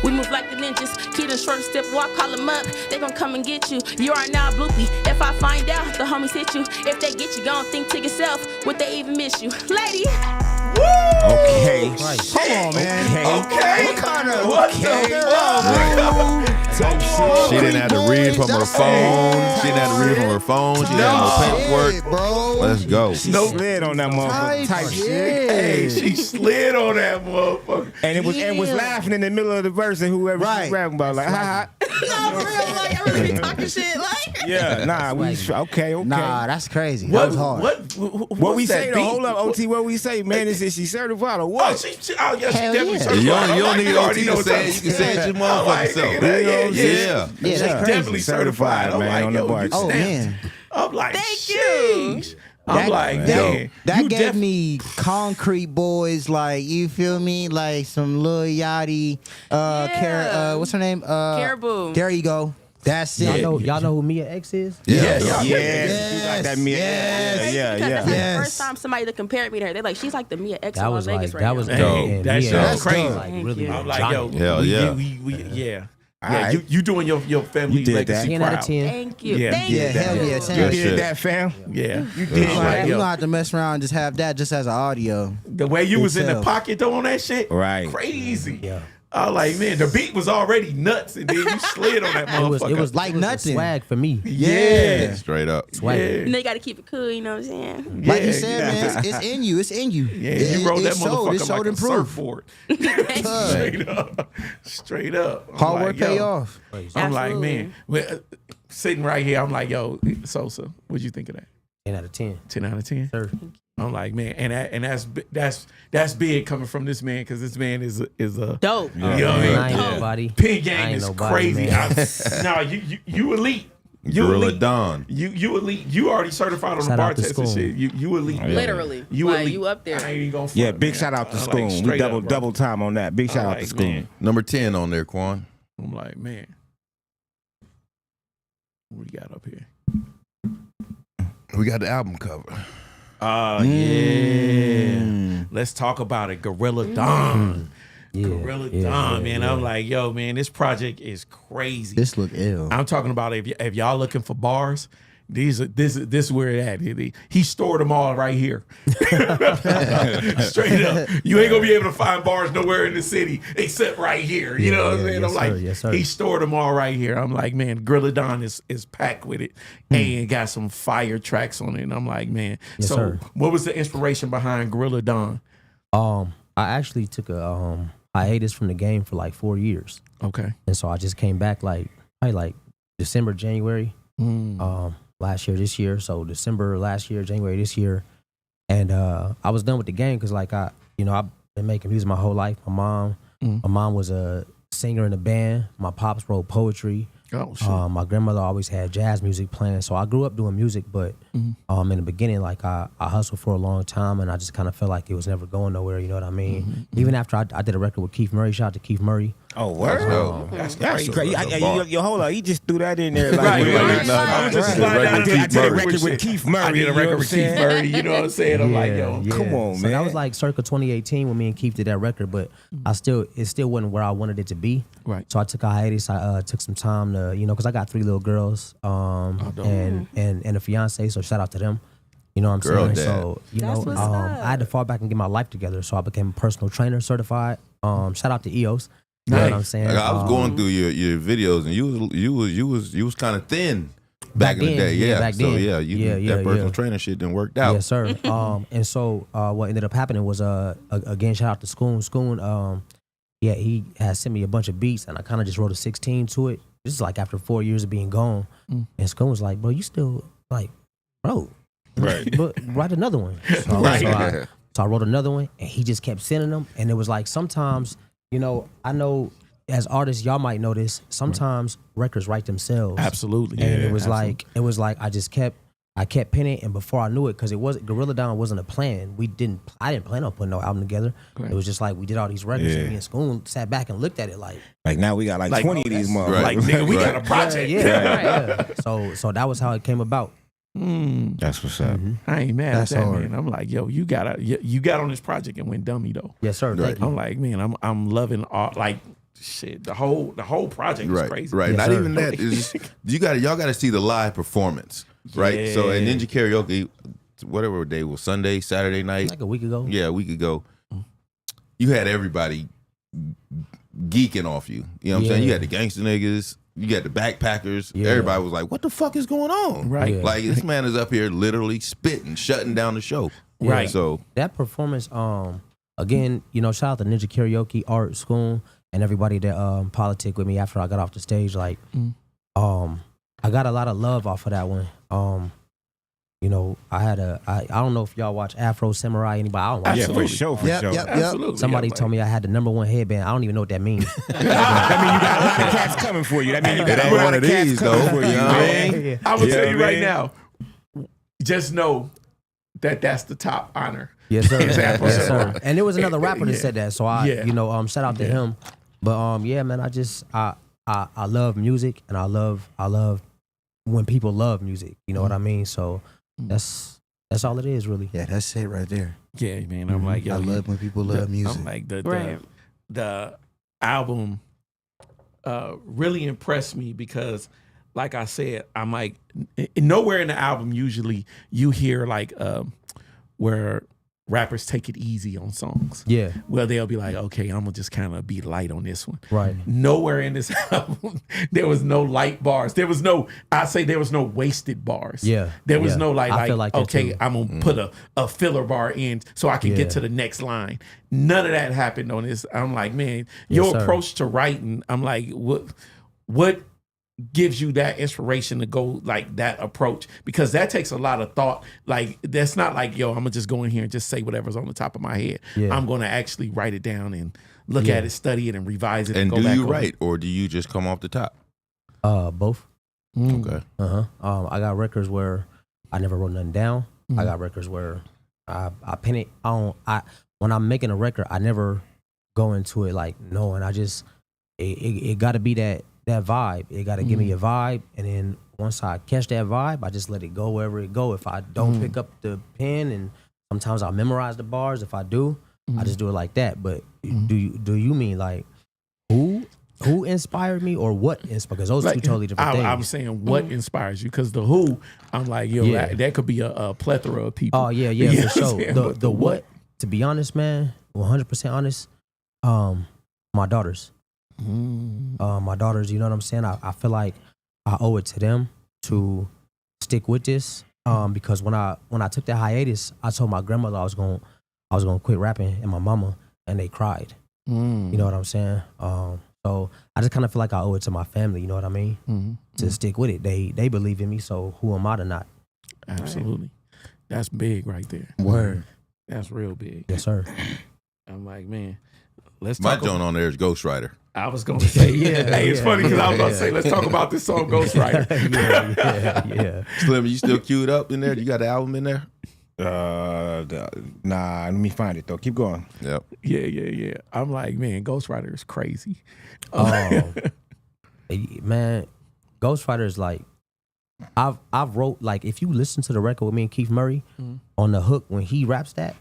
[SPEAKER 12] We move like the ninjas. Kid and short step, walk, call them up. They gon' come and get you. You are now bloopy. If I find out, the homies hit you. If they get you, gon' think to yourself, would they even miss you? Lady!
[SPEAKER 5] Woo! Okay.
[SPEAKER 2] Come on, man.
[SPEAKER 3] Okay.
[SPEAKER 2] What kind of
[SPEAKER 4] She didn't have to read from her phone. She didn't have to read from her phone. She didn't have no paperwork.
[SPEAKER 2] Bro.
[SPEAKER 4] Let's go.
[SPEAKER 5] She slid on that motherfucker. Type shit.
[SPEAKER 3] Hey, she slid on that motherfucker.
[SPEAKER 5] And it was laughing in the middle of the verse, and whoever she rapping about, like, ha ha.
[SPEAKER 10] No, for real, like everybody talking shit, like.
[SPEAKER 5] Yeah, nah, we okay.
[SPEAKER 2] Nah, that's crazy. That was hard.
[SPEAKER 5] What we say though? Hold up, OT. What we say, man? Is she certified or what?
[SPEAKER 3] Oh, she definitely certified.
[SPEAKER 4] You don't need
[SPEAKER 3] already
[SPEAKER 4] OT to say it. You can say it your motherfucking self.
[SPEAKER 3] Yeah,
[SPEAKER 2] that's
[SPEAKER 3] definitely certified,
[SPEAKER 5] man. On the bar.
[SPEAKER 2] Oh man.
[SPEAKER 3] I'm like,
[SPEAKER 10] thank you.
[SPEAKER 3] I'm like, man,
[SPEAKER 2] that gave me Concrete Boys, like, you feel me, like some Lil Yachty, what's her name?
[SPEAKER 10] Caribou.
[SPEAKER 2] There you go. That's it.
[SPEAKER 6] Y'all know who Mia X is?
[SPEAKER 5] Yes.
[SPEAKER 2] That
[SPEAKER 5] Mia.
[SPEAKER 10] Because that's like the first time somebody that compared me to her. They're like, she's like the Mia X
[SPEAKER 6] That
[SPEAKER 10] of
[SPEAKER 6] was
[SPEAKER 10] Las Vegas
[SPEAKER 6] like,
[SPEAKER 10] right
[SPEAKER 6] that was
[SPEAKER 10] now.
[SPEAKER 6] dope.
[SPEAKER 3] Hey,
[SPEAKER 6] And
[SPEAKER 3] that
[SPEAKER 6] Mia
[SPEAKER 3] shit
[SPEAKER 6] X
[SPEAKER 3] was crazy.
[SPEAKER 6] was, like, really
[SPEAKER 3] I'm like, yo,
[SPEAKER 4] Hell yeah.
[SPEAKER 3] Yeah,
[SPEAKER 5] Right.
[SPEAKER 3] you doing your family
[SPEAKER 5] You did
[SPEAKER 3] legacy
[SPEAKER 6] 10 out of
[SPEAKER 3] proud.
[SPEAKER 6] 10.
[SPEAKER 10] Thank you.
[SPEAKER 3] Yeah.
[SPEAKER 10] Thank
[SPEAKER 2] Yeah,
[SPEAKER 10] you.
[SPEAKER 2] hell yeah.
[SPEAKER 5] You did that, fam.
[SPEAKER 3] Yeah,
[SPEAKER 5] You did
[SPEAKER 3] I'm like,
[SPEAKER 5] that.
[SPEAKER 2] We're
[SPEAKER 3] yo,
[SPEAKER 2] gonna have to mess around and just have that just as an audio.
[SPEAKER 3] the way you was in the
[SPEAKER 2] Itself.
[SPEAKER 3] pocket though on that shit,
[SPEAKER 5] Right.
[SPEAKER 3] crazy.
[SPEAKER 6] Yeah.
[SPEAKER 3] I was like, man, the beat was already nuts, and then you slid on that motherfucker.
[SPEAKER 6] It was
[SPEAKER 2] Like nothing.
[SPEAKER 6] swag for me.
[SPEAKER 3] yeah,
[SPEAKER 4] Straight up.
[SPEAKER 6] Swag.
[SPEAKER 3] yeah.
[SPEAKER 10] And they got to keep it cool, you know what I'm saying?
[SPEAKER 2] Like
[SPEAKER 3] Yeah,
[SPEAKER 2] you said, man, it's in you. It's in you.
[SPEAKER 3] Yeah, you rode that motherfucker
[SPEAKER 2] It showed
[SPEAKER 3] like a
[SPEAKER 2] and proved.
[SPEAKER 3] surfboard. Straight up. I'm
[SPEAKER 2] Hard
[SPEAKER 3] like,
[SPEAKER 2] work pay
[SPEAKER 3] yo.
[SPEAKER 2] off.
[SPEAKER 3] I'm like,
[SPEAKER 10] Absolutely.
[SPEAKER 3] man, sitting right here, I'm like, yo, Sosa, what'd you think of that?
[SPEAKER 6] 10 out of 10.
[SPEAKER 3] 10 out of 10?
[SPEAKER 6] Sir.
[SPEAKER 3] I'm like, man, and that's big coming from this man, because this man is a
[SPEAKER 10] Dope.
[SPEAKER 3] you know what I mean?
[SPEAKER 6] I ain't nobody.
[SPEAKER 3] Pin
[SPEAKER 6] I
[SPEAKER 3] game
[SPEAKER 6] ain't
[SPEAKER 3] is
[SPEAKER 6] nobody,
[SPEAKER 3] crazy.
[SPEAKER 6] man.
[SPEAKER 3] No, you elite. You
[SPEAKER 4] Gorilla
[SPEAKER 3] elite.
[SPEAKER 4] Don.
[SPEAKER 3] You elite. You already certified on the
[SPEAKER 6] Shout
[SPEAKER 3] bar
[SPEAKER 6] out to
[SPEAKER 3] test and
[SPEAKER 6] school.
[SPEAKER 3] shit. You elite.
[SPEAKER 10] Literally.
[SPEAKER 3] You
[SPEAKER 10] Like,
[SPEAKER 3] elite.
[SPEAKER 10] you up there.
[SPEAKER 3] I ain't even gonna front,
[SPEAKER 5] Yeah, big
[SPEAKER 3] man.
[SPEAKER 5] shout out to
[SPEAKER 3] I
[SPEAKER 5] school.
[SPEAKER 3] like
[SPEAKER 5] We
[SPEAKER 3] straight up, bro.
[SPEAKER 5] double time on that. Big shout out to
[SPEAKER 3] like,
[SPEAKER 5] school.
[SPEAKER 3] man.
[SPEAKER 4] Number 10 on there, Quan.
[SPEAKER 3] I'm like, man, what we got up here?
[SPEAKER 4] We got the album cover.
[SPEAKER 3] Yeah. Let's talk about it. Gorilla Don.
[SPEAKER 6] Yeah,
[SPEAKER 3] Gorilla
[SPEAKER 6] yeah,
[SPEAKER 3] Don, man.
[SPEAKER 6] yeah.
[SPEAKER 3] I'm like, yo, man, this project is crazy.
[SPEAKER 2] This look ill.
[SPEAKER 3] I'm talking about if y'all looking for bars, this is where it at. He stored them all right here. Straight up. You ain't gonna be able to find bars nowhere in the city except right here. You know what I'm saying?
[SPEAKER 6] yes,
[SPEAKER 3] I'm like,
[SPEAKER 6] sir, yes, sir.
[SPEAKER 3] he stored them all right here. I'm like, man, Gorilla Don is packed with it and got some fire tracks on it. And I'm like, man.
[SPEAKER 6] Yes,
[SPEAKER 3] so
[SPEAKER 6] sir.
[SPEAKER 3] what was the inspiration behind Gorilla Don?
[SPEAKER 6] I actually took a hiatus from the game for like 4 years.
[SPEAKER 3] Okay.
[SPEAKER 6] And so I just came back probably December, January. Last year, this year. So December last year, January this year. And I was done with the game because I've been making music my whole life. My mom was a singer in a band. My pops wrote poetry.
[SPEAKER 3] Oh shit.
[SPEAKER 6] My grandmother always had jazz music playing, so I grew up doing music. But in the beginning, like I hustled for a long time, and I just kind of felt like it was never going nowhere. You know what I mean? Even after I did a record with Keith Murray, shout out to Keith Murray.
[SPEAKER 5] Oh, word.
[SPEAKER 3] That's
[SPEAKER 5] That's
[SPEAKER 3] crazy.
[SPEAKER 5] crazy. Yo, hold on. He just threw that in there. Like,
[SPEAKER 3] Right.
[SPEAKER 5] I was just sliding down. I did a record with Keith Murray.
[SPEAKER 3] I did a record with Keith Murray. You know what I'm saying? I'm like, yo,
[SPEAKER 5] come on,
[SPEAKER 6] So
[SPEAKER 5] man.
[SPEAKER 6] that was like circa 2018 when me and Keith did that record, but it still wasn't where I wanted it to be.
[SPEAKER 3] Right.
[SPEAKER 6] So I took a hiatus. I took some time to, because I got 3 little girls, and a fiance. So shout out to them. You know what I'm
[SPEAKER 4] Girl
[SPEAKER 6] saying?
[SPEAKER 4] dad.
[SPEAKER 6] So I had to fall back and get my life together. So I became a personal trainer, certified. Shout out to EOS. You know what I'm saying?
[SPEAKER 4] Like, I was going through your videos, and you was kind of thin back in the day. Yeah.
[SPEAKER 6] back
[SPEAKER 4] So
[SPEAKER 6] then.
[SPEAKER 4] that personal trainer shit didn't work out.
[SPEAKER 6] Yes, sir. And so what ended up happening was again, shout out to Schoon. Schoon, he had sent me a bunch of beats, and I kind of just wrote a 16 to it. This is like after 4 years of being gone, and Schoon was like, "Bro, you still like, bro,
[SPEAKER 4] right?
[SPEAKER 6] But write another one." So I wrote another one, and he just kept sending them, and it was like sometimes, I know as artists, y'all might know this. Sometimes records write themselves.
[SPEAKER 3] Absolutely.
[SPEAKER 6] And it was like I kept penning, and before I knew it, because it wasn't Gorilla Down wasn't a plan. I didn't plan on putting no album together.
[SPEAKER 3] Right.
[SPEAKER 6] It was just like we did all these records, and me and Schoon sat back and looked at it like
[SPEAKER 5] now we got like 20 of these motherfuckers.
[SPEAKER 3] Like, nigga, we got a project.
[SPEAKER 6] Yeah. So that was how it came about.
[SPEAKER 5] That's what's up.
[SPEAKER 3] I ain't mad
[SPEAKER 6] That's
[SPEAKER 3] at that,
[SPEAKER 6] hard.
[SPEAKER 3] man. I'm like, yo, you got on this project and went dummy though.
[SPEAKER 6] Yes, sir. Thank you.
[SPEAKER 3] I'm like, man, I'm loving all like shit. The whole project is crazy.
[SPEAKER 4] Right.
[SPEAKER 6] Yes,
[SPEAKER 4] Not
[SPEAKER 6] sir.
[SPEAKER 4] even that. It's just, y'all got to see the live performance, right? So at Ninja Karaoke, whatever day was, Sunday, Saturday night,
[SPEAKER 6] Like a week ago.
[SPEAKER 4] yeah, a week ago, you had everybody geeking off you. You know what I'm saying? You had the gangster niggas. You got the backpackers.
[SPEAKER 6] Yeah.
[SPEAKER 4] Everybody was like, what the fuck is going on?
[SPEAKER 3] Right.
[SPEAKER 6] Yeah.
[SPEAKER 4] Like, this man is up here literally spitting, shutting down the show.
[SPEAKER 3] Right.
[SPEAKER 4] So,
[SPEAKER 6] That performance, again, shout out to Ninja Karaoke, Art, Schoon, and everybody that politic with me after I got off the stage. Like, I got a lot of love off of that one. I don't know if y'all watch Afro Samurai, anybody. I don't watch
[SPEAKER 5] Yeah,
[SPEAKER 6] it.
[SPEAKER 5] for sure.
[SPEAKER 3] Absolutely.
[SPEAKER 6] Somebody told me I had the #1 headband. I don't even know what that means.
[SPEAKER 5] That mean you got the cats coming for you. That mean you got
[SPEAKER 4] It ain't one of these, though.
[SPEAKER 5] for you.
[SPEAKER 4] You know what I mean?
[SPEAKER 3] I'm gonna tell you right
[SPEAKER 5] man.
[SPEAKER 3] now. Just know that's the top honor.
[SPEAKER 6] Yes, sir.
[SPEAKER 3] Example.
[SPEAKER 6] Yes, sir. And there was another rapper that said that, so I,
[SPEAKER 3] Yeah.
[SPEAKER 6] shout out to him. But man, I love music, and I love when people love music. You know what I mean? So that's all it is, really.
[SPEAKER 2] Yeah, that's it right there.
[SPEAKER 3] Yeah, man. I'm like, yo,
[SPEAKER 2] I love when people love music.
[SPEAKER 3] I'm like
[SPEAKER 10] Right.
[SPEAKER 3] the album really impressed me because, like I said, I'm like nowhere in the album usually you hear like where rappers take it easy on songs.
[SPEAKER 6] Yeah.
[SPEAKER 3] Well, they'll be like, okay, I'm gonna just kind of be light on this one.
[SPEAKER 6] Right.
[SPEAKER 3] Nowhere in this album there was no light bars. There was no wasted bars.
[SPEAKER 6] Yeah.
[SPEAKER 3] There was
[SPEAKER 6] Yeah.
[SPEAKER 3] no
[SPEAKER 6] I feel like that
[SPEAKER 3] okay,
[SPEAKER 6] too.
[SPEAKER 3] I'm gonna put a filler bar in so I can
[SPEAKER 6] Yeah.
[SPEAKER 3] get to the next line. None of that happened on this. I'm like, man,
[SPEAKER 6] Yes,
[SPEAKER 3] your
[SPEAKER 6] sir.
[SPEAKER 3] approach to writing, I'm like, what gives you that inspiration to go like that approach? Because that takes a lot of thought. Like, that's not like, yo, I'm gonna just go in here and just say whatever's on the top of my head.
[SPEAKER 6] Yeah.
[SPEAKER 3] I'm gonna actually write it down and look
[SPEAKER 6] Yeah.
[SPEAKER 3] at it, study it, and revise it.
[SPEAKER 4] And
[SPEAKER 3] go
[SPEAKER 4] do
[SPEAKER 3] back
[SPEAKER 4] you
[SPEAKER 3] over it.
[SPEAKER 4] write, or do you just come off the top?
[SPEAKER 6] Both.
[SPEAKER 4] Okay.
[SPEAKER 6] I got records where I never wrote nothing down. I got records where I pen it. When I'm making a record, I never go into it like knowing. It got to be that vibe. It got to give me a vibe, and then once I catch that vibe, I just let it go wherever it go. If I don't pick up the pen, and sometimes I'll memorize the bars. If I do, I just do it like that. But do you mean like who inspired me or what inspired? Because those two totally different things.
[SPEAKER 3] I'm saying what inspires you, because the who, I'm like, yo, that could be a plethora of people.
[SPEAKER 6] Oh yeah,
[SPEAKER 3] You know
[SPEAKER 6] for
[SPEAKER 3] what I'm
[SPEAKER 6] sure.
[SPEAKER 3] saying?
[SPEAKER 6] The what? To be honest, man, 100% honest. My daughters. My daughters. You know what I'm saying? I feel like I owe it to them to stick with this. Because when I took that hiatus, I told my grandmother I was gonna quit rapping, and my mama, and they cried. You know what I'm saying? So I just kind of feel like I owe it to my family. You know what I mean? To stick with it. They believe in me, so who am I to not?
[SPEAKER 3] Absolutely. That's big right there.
[SPEAKER 2] Word.
[SPEAKER 3] That's real big.
[SPEAKER 6] Yes, sir.
[SPEAKER 3] I'm like, man, let's
[SPEAKER 4] My
[SPEAKER 3] talk.
[SPEAKER 4] joint on there is Ghostwriter.
[SPEAKER 3] I was gonna say, hey, it's funny because I was about to say, let's talk about this song Ghostwriter.
[SPEAKER 6] yeah.
[SPEAKER 4] Slim, you still queued up in there? You got the album in there?
[SPEAKER 5] Nah, let me find it though. Keep going.
[SPEAKER 4] Yep.
[SPEAKER 3] Yeah. I'm like, man, Ghostwriter is crazy.
[SPEAKER 6] Man, Ghostwriter is like, I've wrote, like, if you listen to the record with me and Keith Murray on the hook when he raps that,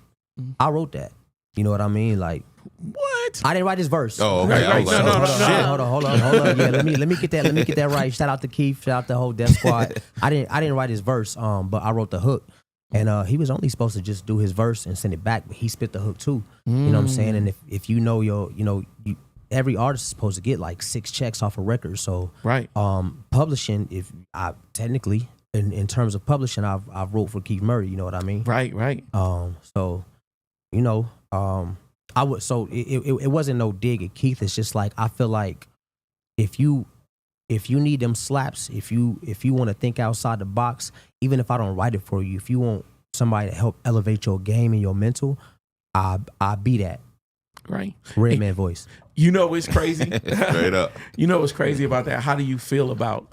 [SPEAKER 6] I wrote that. You know what I mean? Like,
[SPEAKER 3] what?
[SPEAKER 6] I didn't write his verse.
[SPEAKER 4] Oh, okay. I was like,
[SPEAKER 6] Hold on. Yeah, let me get that right. Shout out to Keith. Shout out the whole Death Squad. I didn't write his verse. But I wrote the hook, and he was only supposed to just do his verse and send it back, but he spit the hook too. You know what I'm saying? And if you know every artist is supposed to get like 6 checks off a record. So
[SPEAKER 3] right.
[SPEAKER 6] Publishing, if I technically in terms of publishing, I've wrote for Keith Murray. You know what I mean?
[SPEAKER 3] Right.
[SPEAKER 6] So, you know, I would. So it wasn't no dig at Keith. It's just like I feel like if you need them slaps, if you want to think outside the box, even if I don't write it for you, if you want somebody to help elevate your game and your mental, I be that.
[SPEAKER 3] Right.
[SPEAKER 6] Redman voice.
[SPEAKER 3] You know what's crazy?
[SPEAKER 4] Straight up.
[SPEAKER 3] You know what's crazy about that? How do you feel about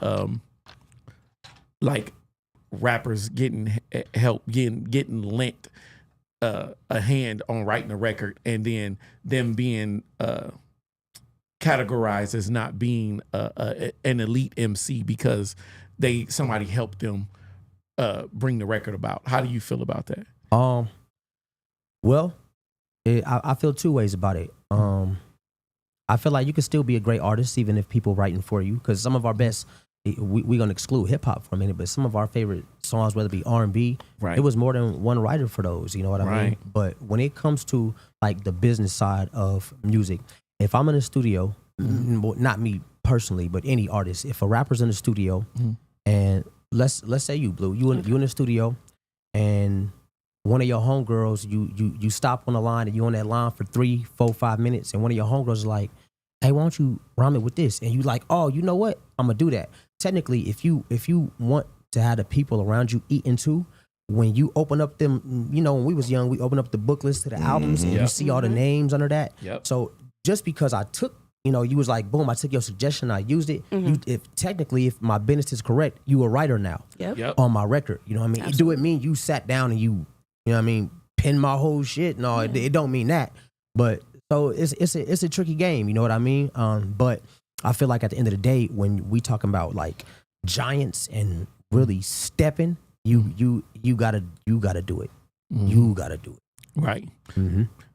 [SPEAKER 3] like rappers getting help, getting lent a hand on writing a record, and then them being categorized as not being an elite MC because somebody helped them bring the record about? How do you feel about that?
[SPEAKER 6] Well, I feel 2 ways about it. I feel like you can still be a great artist even if people writing for you, because some of our best, we're gonna exclude hip hop for a minute, but some of our favorite songs, whether it be R&B,
[SPEAKER 3] right,
[SPEAKER 6] it was more than one writer for those. You know what I mean? But when it comes to like the business side of music, if I'm in a studio, not me personally, but any artist, if a rapper's in the studio, and let's say you, Blue, you in the studio, and one of your homegirls, you stop on the line and you on that line for 3, 4, 5 minutes, and one of your homegirls is like, hey, why don't you rhyme it with this? And you like, oh, you know what? I'm gonna do that. Technically, if you want to have the people around you eating too, when you open up them, you know, when we was young, we opened up the booklets to the albums, and you see all the names under that. So just because I took, you know, you was like, boom, I took your suggestion, I used it. If my business is correct, you a writer now on my record. You know what I mean? Absolutely. Do it mean you sat down and you know what I mean, pin my whole shit? No, it don't mean that. But so it's a tricky game, you know what I mean? But I feel like at the end of the day, when we talking about like giants and really stepping, you gotta do it. You gotta do it.
[SPEAKER 3] Right.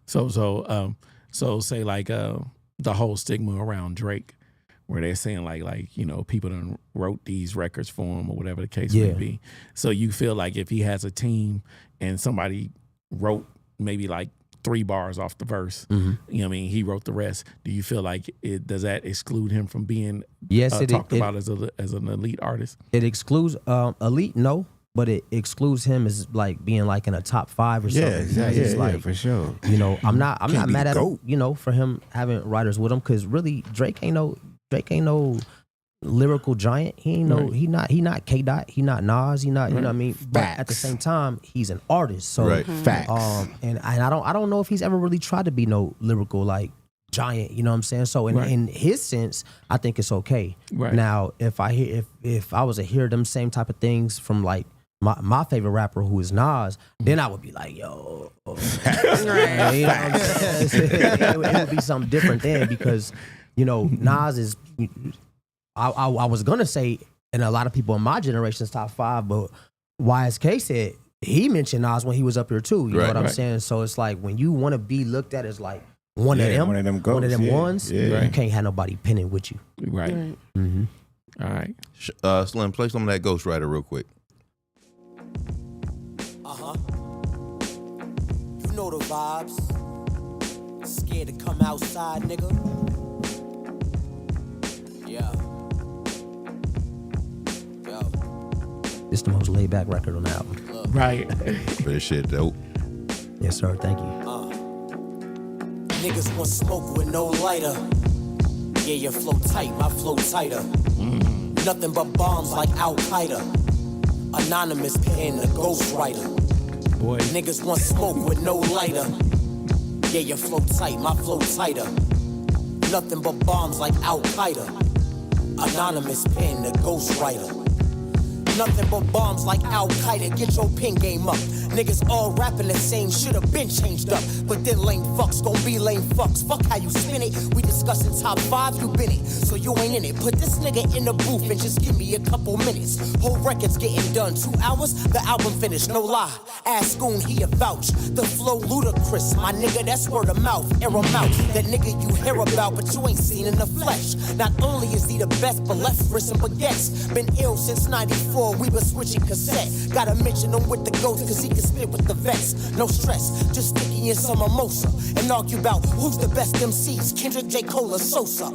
[SPEAKER 3] So say like the whole stigma around Drake, where they're saying like you know, people done wrote these records for him or whatever the case may be. So you feel like if he has a team and somebody wrote maybe like 3 bars off the verse, you know what I mean, he wrote the rest, do you feel like does that exclude him from being talked about as an elite artist? It
[SPEAKER 6] excludes elite, no, but it excludes him as like being like in a top 5 or something.
[SPEAKER 5] Yeah, for sure.
[SPEAKER 6] You know, I'm not mad at him, you know, for him having writers with him, because really Drake ain't no lyrical giant. He ain't no, he not K-Dot, he not Nas, he not, you know what I mean? But at the same time, he's an artist. So
[SPEAKER 5] facts.
[SPEAKER 6] And I don't know if he's ever really tried to be no lyrical like giant, you know what I'm saying? So in his sense, I think it's okay. Now, if I was to hear them same type of things from like my favorite rapper, who is Nas, then I would be like, yo, you know what I'm saying? It would be something different then, because you know, Nas is, I was gonna say, and a lot of people in my generation's top 5, but YSK said he mentioned Nas when he was up here too. You know what I'm saying? So it's like when you want to be looked at as like one of them ones, you can't have nobody pinning with you.
[SPEAKER 3] Right. All right.
[SPEAKER 4] Slim, play some of that Ghostwriter real quick.
[SPEAKER 8] You know the vibes. Scared to come outside, nigga. Yeah.
[SPEAKER 6] This the most laid back record on the album.
[SPEAKER 3] Right.
[SPEAKER 4] This shit dope.
[SPEAKER 6] Yes, sir. Thank you.
[SPEAKER 8] Niggas want smoke with no lighter. Yeah, your flow tight, my flow tighter. Nothing but bombs like Al Qaeda. Anonymous pen, the ghostwriter.
[SPEAKER 3] Boy.
[SPEAKER 8] Niggas want smoke with no lighter. Yeah, your flow tight, my flow tighter. Nothing but bombs like Al Qaeda. Anonymous pen, the ghostwriter. Nothing but bombs like Al Qaeda. Get your pen game up. Niggas all rapping the same, should've been changed up. But then lame fucks gon' be lame fucks. Fuck how you spin it. We discussing top 5, you been it. So you ain't in it. Put this nigga in the booth and just give me a couple minutes. Whole record's getting done. 2 hours, the album finished, no lie. Ask Goon, he a vouch. The flow ludicrous. My nigga, that's word of mouth. Air of mouth. That nigga you hear about, but you ain't seen in the flesh. Not only is he the best, but left wrist and baguettes. Been ill since 94, we been switching cassette. Gotta mention him with the ghost, cause he can spit with the vets. No stress, just sticky in some mimosa. And argue about who's the best MCs. Kendrick, J. Cole, or Sosa.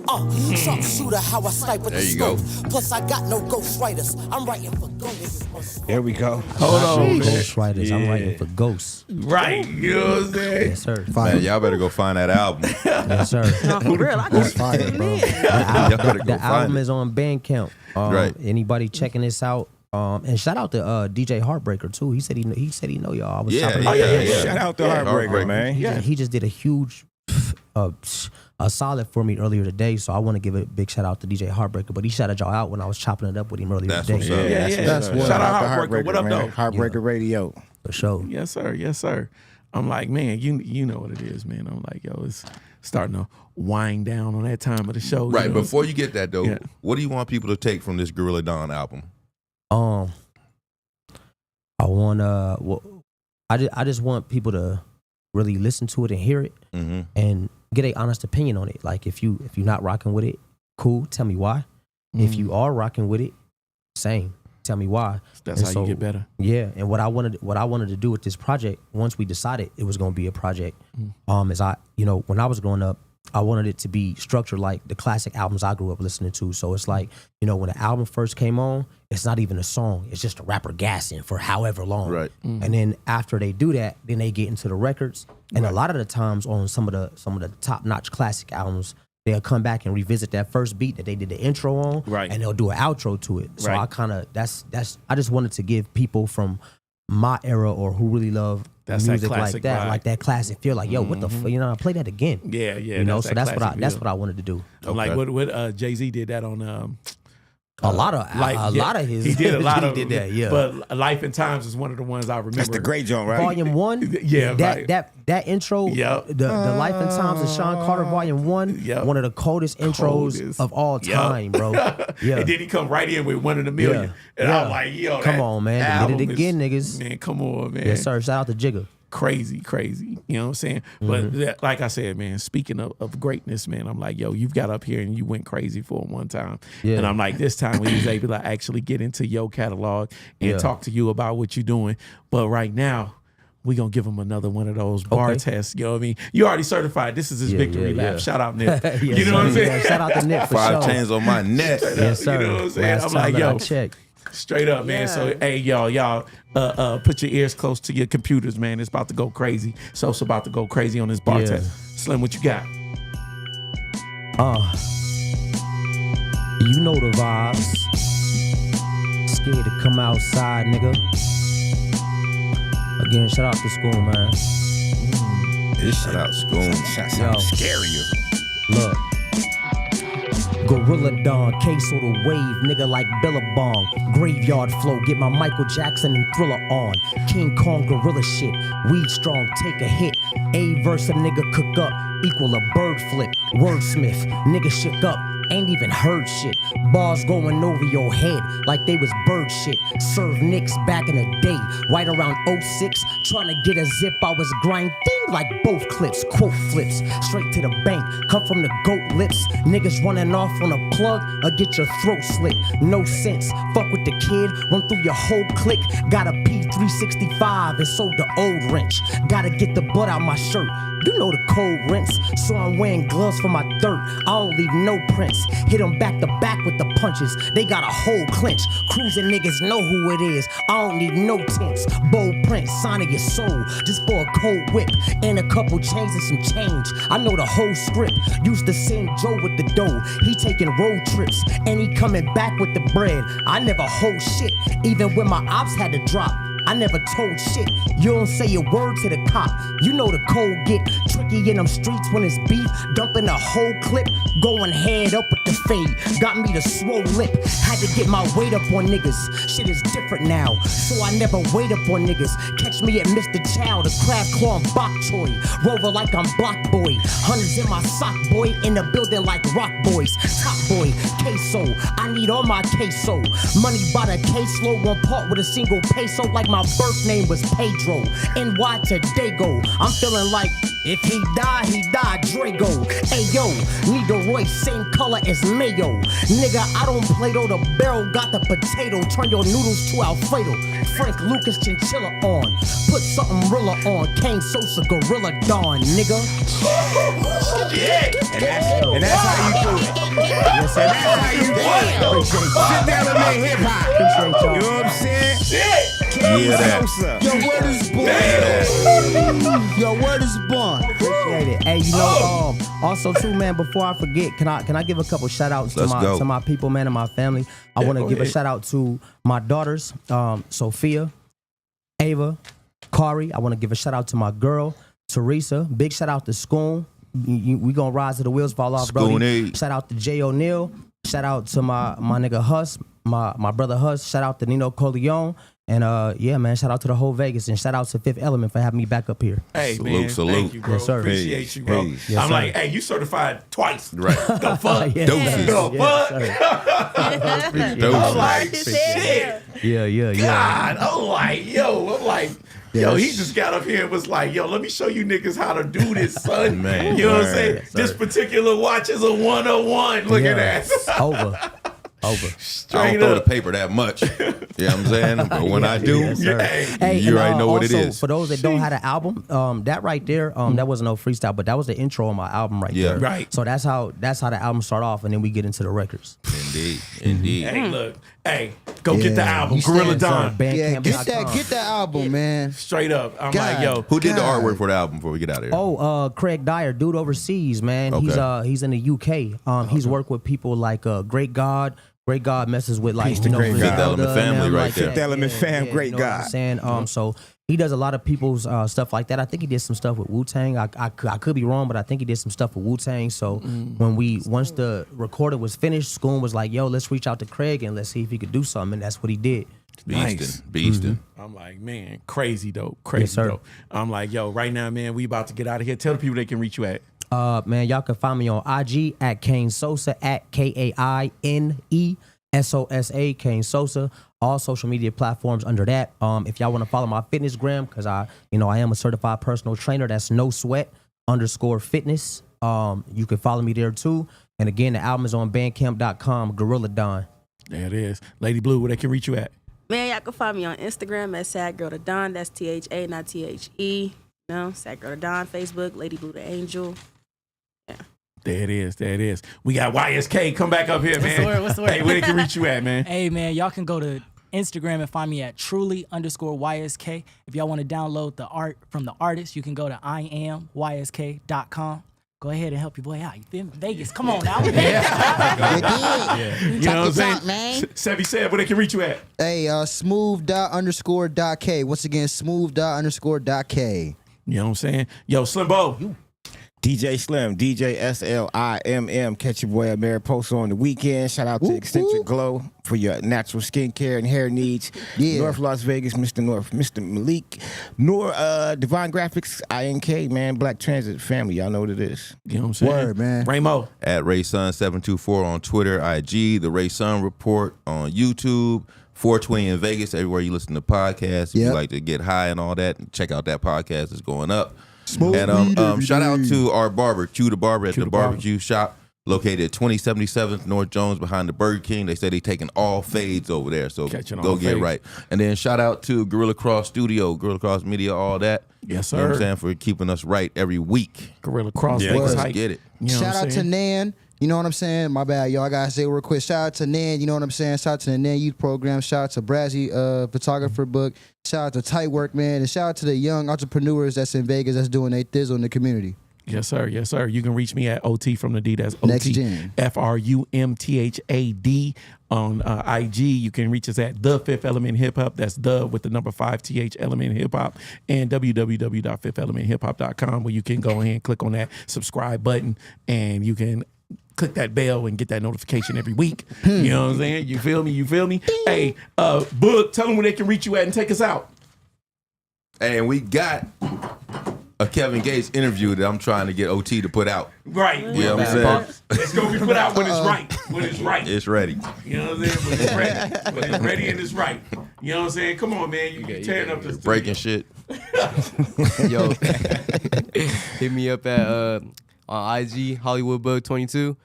[SPEAKER 8] Sharpshooter, how I snipe with
[SPEAKER 4] There
[SPEAKER 8] the
[SPEAKER 4] you go.
[SPEAKER 8] scope. Plus I got no ghostwriters. I'm writing for ghosts.
[SPEAKER 5] There we go.
[SPEAKER 3] Hold on.
[SPEAKER 6] Ghostwriters. I'm writing for ghosts.
[SPEAKER 3] Right. You know what I'm saying?
[SPEAKER 6] Yes, sir.
[SPEAKER 4] Man, y'all better go find that album.
[SPEAKER 6] Yes, sir.
[SPEAKER 10] No, for real, I just
[SPEAKER 2] fire,
[SPEAKER 10] tuned
[SPEAKER 2] bro.
[SPEAKER 10] in.
[SPEAKER 4] Y'all better go
[SPEAKER 6] The
[SPEAKER 4] find
[SPEAKER 6] album
[SPEAKER 4] it.
[SPEAKER 6] is on Bandcamp.
[SPEAKER 4] Right.
[SPEAKER 6] Anybody checking this out? And shout out to DJ Heartbreaker too. He said he know y'all. I was
[SPEAKER 4] Yeah,
[SPEAKER 6] chopping
[SPEAKER 4] yeah,
[SPEAKER 6] it up.
[SPEAKER 4] yeah.
[SPEAKER 5] Shout out to Heartbreaker, man.
[SPEAKER 6] He just did a huge a solid for me earlier today. So I want to give a big shout out to DJ Heartbreaker. But he shouted y'all out when I was chopping it up with him earlier
[SPEAKER 4] That's
[SPEAKER 6] today.
[SPEAKER 4] what's up.
[SPEAKER 5] That's what.
[SPEAKER 3] Shout out
[SPEAKER 5] to
[SPEAKER 3] Heartbreaker. What up,
[SPEAKER 5] man.
[SPEAKER 3] though?
[SPEAKER 5] Heartbreaker Radio.
[SPEAKER 6] For sure.
[SPEAKER 3] Yes, sir. Yes, sir. I'm like, man, you know what it is, man. I'm like, yo, it's starting to wind down on that time of the show.
[SPEAKER 4] Right.
[SPEAKER 3] You know?
[SPEAKER 4] Before you get that though,
[SPEAKER 3] Yeah.
[SPEAKER 4] what do you want people to take from this Gorilla Dawn album?
[SPEAKER 6] I want I just want people to really listen to it and hear it
[SPEAKER 4] Mm-hmm.
[SPEAKER 6] and get an honest opinion on it. Like if you're not rocking with it, cool. Tell me why. If you are rocking with it, same. Tell me why.
[SPEAKER 3] That's
[SPEAKER 6] And
[SPEAKER 3] how you get better.
[SPEAKER 6] Yeah, and what I wanted to do with this project, once we decided it was going to be a project, is when I was growing up, I wanted it to be structured like the classic albums I grew up listening to. So it's like, when the album first came on, it's not even a song. It's just a rapper gassing for however long.
[SPEAKER 4] Right.
[SPEAKER 6] And then after they do that, then they get into the records. And a lot of the times on some of the top-notch classic albums, they'll come back and revisit that first beat that they did the intro on,
[SPEAKER 3] Right.
[SPEAKER 6] and they'll do an outro to it. So
[SPEAKER 3] Right.
[SPEAKER 6] I kind of I just wanted to give people from my era or who really love
[SPEAKER 3] That's that
[SPEAKER 6] music like
[SPEAKER 3] classic
[SPEAKER 6] that,
[SPEAKER 3] vibe.
[SPEAKER 6] like that classic feel. Like, yo, what the play that again?
[SPEAKER 3] Yeah, yeah.
[SPEAKER 6] So that's what I wanted to do.
[SPEAKER 3] I'm like what Jay-Z did that on
[SPEAKER 6] A lot of his.
[SPEAKER 3] He did a lot of
[SPEAKER 6] did that, yeah.
[SPEAKER 3] But Life and Times is one of the ones I remember.
[SPEAKER 5] That's the great joint, right?
[SPEAKER 6] Volume 1,
[SPEAKER 3] Yeah, right.
[SPEAKER 6] that intro,
[SPEAKER 3] Yep.
[SPEAKER 6] the Life and Times of Sean Carter Volume 1,
[SPEAKER 3] Yep.
[SPEAKER 6] one of the coldest intros
[SPEAKER 3] Coldest.
[SPEAKER 6] of all
[SPEAKER 3] Yep.
[SPEAKER 6] time, bro. Yeah.
[SPEAKER 3] And then he come right in with One in a Million.
[SPEAKER 6] Yeah.
[SPEAKER 3] And I'm
[SPEAKER 6] Yeah.
[SPEAKER 3] like, yo,
[SPEAKER 6] Come
[SPEAKER 3] that
[SPEAKER 6] on, man. They
[SPEAKER 3] album
[SPEAKER 6] did it again,
[SPEAKER 3] is-
[SPEAKER 6] niggas.
[SPEAKER 3] Man, come on, man.
[SPEAKER 6] Yes, sir. Shout out to Jigga.
[SPEAKER 3] Crazy. You know what I'm saying? But that, like I said, man, speaking of greatness, man, I'm like, yo, you've got up here and you went crazy for him one time.
[SPEAKER 6] Yeah.
[SPEAKER 3] And I'm like, this time we was able to actually get into your catalog and
[SPEAKER 6] Yeah.
[SPEAKER 3] talk to you about what you're doing. But right now, we gonna give him another one of those bar tests. You know what I mean? You already certified. This is his victory lap.
[SPEAKER 6] yeah.
[SPEAKER 3] Shout out, Nip.
[SPEAKER 6] Yes,
[SPEAKER 3] You know what I'm
[SPEAKER 6] sir.
[SPEAKER 3] saying?
[SPEAKER 6] Yeah, shout out to Nip for
[SPEAKER 4] 5
[SPEAKER 6] sure.
[SPEAKER 4] chains on my neck.
[SPEAKER 6] Yes, sir.
[SPEAKER 3] You know what I'm saying?
[SPEAKER 6] Last
[SPEAKER 3] I'm
[SPEAKER 6] time
[SPEAKER 3] like,
[SPEAKER 6] that I
[SPEAKER 3] yo,
[SPEAKER 6] checked.
[SPEAKER 3] straight up, man. So, hey, y'all, put your ears close to your computers, man. It's about to go crazy. So it's about to go crazy on this bar
[SPEAKER 6] Yeah.
[SPEAKER 3] test. Slim, what you got?
[SPEAKER 6] You know the vibes. Scared to come outside, nigga. Again, shout out to school, man.
[SPEAKER 4] This shout out Schoon.
[SPEAKER 6] Yo.
[SPEAKER 5] Scarier.
[SPEAKER 6] Look. Gorilla Dawn, case or the wave, nigga like Billabong. Graveyard flow, get my Michael Jackson and Thriller on. King Kong gorilla shit, weed strong, take a hit. A verse a nigga cook up, equal a bird flip. Wordsmith, nigga shook up, ain't even heard shit. Bars going over your head like they was bird shit. Serve Knicks back in the day, right around 06. Trying to get a zip, I was grinding like both clips. Quote flips, straight to the bank, come from the goat lips. Niggas running off on a plug or get your throat slit. No sense, fuck with the kid, run through your whole clique. Got a P365 and sold the old wrench. Gotta get the blood out my shirt. You know the cold rinse, so I'm wearing gloves for my dirt. I don't leave no prints. Hit them back to back with the punches. They got a whole clinch. Cruising niggas know who it is. I don't need no tints. Bold print, sign of your soul. Just for a cold whip and a couple chains and some change. I know the whole script. Used to send Joe with the dough. He taking road trips and he coming back with the bread. I never hold shit, even when my ops had to drop. I never told shit. You don't say a word to the cop. You know the code get tricky in them streets when it's beef. Dumping a whole clip, going head up with the fade. Got me the swole lip. Had to get my weight up on niggas. Shit is different now, so I never wait up on niggas. Catch me at Mr. Chow, the crab claw and bok choy. Rover like I'm block boy. Hundreds in my sock boy. In the building like rock boys. Top boy, queso. I need all my queso. Money by the caseload. One part with a single peso like my birth name was Pedro. NY to Dago. I'm feeling like if he die, Drago. Ayo, need the Royce, same color as Mayo. Nigga, I don't play though, the barrel got the potato. Turn your noodles to Alfredo. Frank Lucas Chinchilla on. Put something realer on. Kane Sosa, Gorilla Dawn, nigga.
[SPEAKER 5] And that's how you do it. Yes, and that's how you do it. Sit down and make hip hop.
[SPEAKER 6] Appreciate y'all.
[SPEAKER 5] You know what I'm saying?
[SPEAKER 4] Yeah, that.
[SPEAKER 2] Your word is born. Your word is born.
[SPEAKER 6] Appreciate it. Hey, you know, also too, man, before I forget, can I give a couple shout outs to my people, man, and my family? I want to give a shout out to my daughters, Sophia, Ava, Kari. I want to give a shout out to my girl, Teresa. Big shout out to Schoon. We gonna rise to the wheels fall off, bro. Shout out to Jay O'Neal. Shout out to my nigga Huss, my brother Huss. Shout out to Nino Corleone. And yeah, man, shout out to the whole Vegas, and shout out to Fifth Element for having me back up here.
[SPEAKER 3] Hey,
[SPEAKER 4] salute,
[SPEAKER 3] man,
[SPEAKER 4] salute.
[SPEAKER 3] Thank you, bro.
[SPEAKER 6] Yes, sir.
[SPEAKER 3] Appreciate you, bro.
[SPEAKER 6] Yes,
[SPEAKER 3] I'm
[SPEAKER 6] sir.
[SPEAKER 3] like, hey, you certified twice.
[SPEAKER 4] Right.
[SPEAKER 3] The fuck?
[SPEAKER 6] Yes,
[SPEAKER 4] Doses.
[SPEAKER 3] The
[SPEAKER 6] yes,
[SPEAKER 3] fuck?
[SPEAKER 4] Doses.
[SPEAKER 3] I'm like, shit.
[SPEAKER 6] Yeah.
[SPEAKER 3] God, I'm like, yo, he just got up here and was like, yo, let me show you niggas how to do this, son.
[SPEAKER 4] Man,
[SPEAKER 3] you know what I'm saying?
[SPEAKER 6] Yes,
[SPEAKER 3] This particular watch is a 101. Look at that.
[SPEAKER 6] Over.
[SPEAKER 4] I
[SPEAKER 3] Straight
[SPEAKER 4] don't throw the
[SPEAKER 3] up.
[SPEAKER 4] paper that much. You know what I'm saying? But when I do,
[SPEAKER 6] Yes, sir.
[SPEAKER 3] Hey,
[SPEAKER 4] you already know what it
[SPEAKER 6] also,
[SPEAKER 4] is.
[SPEAKER 6] For those that don't have an album, that right there, that wasn't no freestyle, but that was the intro on my album right
[SPEAKER 4] Yeah.
[SPEAKER 6] there.
[SPEAKER 3] Right.
[SPEAKER 6] So that's how the album start off, and then we get into the records.
[SPEAKER 4] Indeed.
[SPEAKER 3] Hey, look. Hey, go get the album.
[SPEAKER 2] You
[SPEAKER 3] Gorilla
[SPEAKER 2] stand,
[SPEAKER 3] Dawn.
[SPEAKER 2] Yeah, get that album, man.
[SPEAKER 3] Straight up. I'm
[SPEAKER 2] God.
[SPEAKER 3] like, yo.
[SPEAKER 4] Who did the artwork for the album before we get out of here?
[SPEAKER 6] Oh, Craig Dyer, dude overseas, man.
[SPEAKER 4] Okay.
[SPEAKER 6] He's in the UK. He's worked with people like Great God. Great God messes with like
[SPEAKER 5] Peace to Great God.
[SPEAKER 4] Fifth Element family right there.
[SPEAKER 5] Fifth Element fam, Great
[SPEAKER 6] you know what
[SPEAKER 5] God.
[SPEAKER 6] I'm saying? So he does a lot of people's stuff like that. I think he did some stuff with Wu-Tang. I could be wrong, but I think he did some stuff with Wu-Tang. So once the recorder was finished, Schoon was like, yo, let's reach out to Craig and let's see if he could do something. And that's what he did.
[SPEAKER 4] Beastin'.
[SPEAKER 3] I'm like, man, crazy dope.
[SPEAKER 6] Yes,
[SPEAKER 3] Crazy
[SPEAKER 6] sir.
[SPEAKER 3] dope. I'm like, yo, right now, man, we about to get out of here. Tell the people they can reach you at.
[SPEAKER 6] Man, y'all can find me on IG at Kaine Sosa at KAINE SOSA Kaine Sosa. All social media platforms under that. If y'all want to follow my fitness gram, because I am a certified personal trainer. That's no sweat _fitness. You can follow me there too. And again, the album is on bandcamp.com. Gorilla Dawn.
[SPEAKER 3] There it is. Lady Blue, where they can reach you at?
[SPEAKER 10] Man, y'all can find me on Instagram at Sad Girl to Dawn. That's THA, not THE. No, Sad Girl to Dawn. Facebook, Lady Blue the Angel. Yeah.
[SPEAKER 3] There it is. We got YSK. Come back up here, man.
[SPEAKER 14] What's the word?
[SPEAKER 3] Hey, where they can reach you at, man?
[SPEAKER 14] Hey, man, y'all can go to Instagram and find me at truly_YSK. If y'all want to download the art from the artist, you can go to IamYSK.com. Go ahead and help your boy out. You feel me? Vegas, come on now.
[SPEAKER 3] You know what I'm saying?
[SPEAKER 2] Man.
[SPEAKER 3] Sevy said, where they can reach you at?
[SPEAKER 2] Hey, smooth._K. Once again, smooth._K.
[SPEAKER 3] You know what I'm saying? Yo, Slimbo.
[SPEAKER 5] DJ Slim, DJ SLIMM. Catch your boy at Mariposa on the weekend. Shout out to Eccentric Glow for your natural skincare and hair needs.
[SPEAKER 2] Yeah.
[SPEAKER 5] North Las Vegas, Mr. Malik. Divine Graphics, INK, man. Black Transit family. Y'all know what it is.
[SPEAKER 3] You know what I'm saying?
[SPEAKER 2] Word, man.
[SPEAKER 3] Raymo.
[SPEAKER 4] At RaySun724 on Twitter, IG, The Ray Sun Report on YouTube, 420 in Vegas, everywhere you listen to podcasts. If you like to get high and all that, check out that podcast. It's going up.
[SPEAKER 2] Smoke
[SPEAKER 4] and
[SPEAKER 2] weed
[SPEAKER 4] shout out
[SPEAKER 2] every day.
[SPEAKER 4] to our barber, Q the Barber at the Barbecue Shop, located at 2077th North Jones behind the Burger King. They say they taking all fades over there, so
[SPEAKER 3] Catching
[SPEAKER 4] go
[SPEAKER 3] all
[SPEAKER 4] get
[SPEAKER 3] fades.
[SPEAKER 4] right. And then shout out to Gorilla Cross Studio, Gorilla Cross Media, all that.
[SPEAKER 3] Yes,
[SPEAKER 4] You know what I'm
[SPEAKER 3] sir.
[SPEAKER 4] saying, for keeping us right every week.
[SPEAKER 3] Gorilla Cross
[SPEAKER 4] Yeah,
[SPEAKER 3] Vegas
[SPEAKER 4] let's
[SPEAKER 3] hype.
[SPEAKER 4] get it.
[SPEAKER 3] You know
[SPEAKER 2] Shout
[SPEAKER 3] what I'm
[SPEAKER 2] out to
[SPEAKER 3] saying?
[SPEAKER 2] Nan. You know what I'm saying? My bad, y'all. I gotta say real quick. Shout out to Nan. You know what I'm saying? Shout out to the Nan Youth Program. Shout out to Brazzy Photographer Book. Shout out to Tight Work, man. And shout out to the young entrepreneurs that's in Vegas that's doing their thizzle in the community.
[SPEAKER 3] Yes, sir. Yes, sir. You can reach me at OT from the D. That's
[SPEAKER 2] Next
[SPEAKER 3] OT
[SPEAKER 2] Gen.
[SPEAKER 3] FRUMTHAD on IG. You can reach us at The Fifth Element Hip Hop. That's the with the number 5 TH Element Hip Hop, and www.fifthelementhip-hop.com, where you can go ahead and click on that subscribe button, and you can click that bell and get that notification every week. You know what I'm saying? You feel me? You feel me? Hey, Book, tell them where they can reach you at and take us out.
[SPEAKER 4] And we got a Kevin Gates interview that I'm trying to get OT to put out.
[SPEAKER 3] Right.
[SPEAKER 4] You know what I'm saying?
[SPEAKER 3] It's going to be put out when it's right. When it's right.
[SPEAKER 4] It's ready.
[SPEAKER 3] You know what I'm saying? When it's ready. When it's ready and it's right. You know what I'm saying? Come on, man. You tearing up this
[SPEAKER 4] breaking shit.
[SPEAKER 9] Yo, hit me up at on IG HollywoodBug22,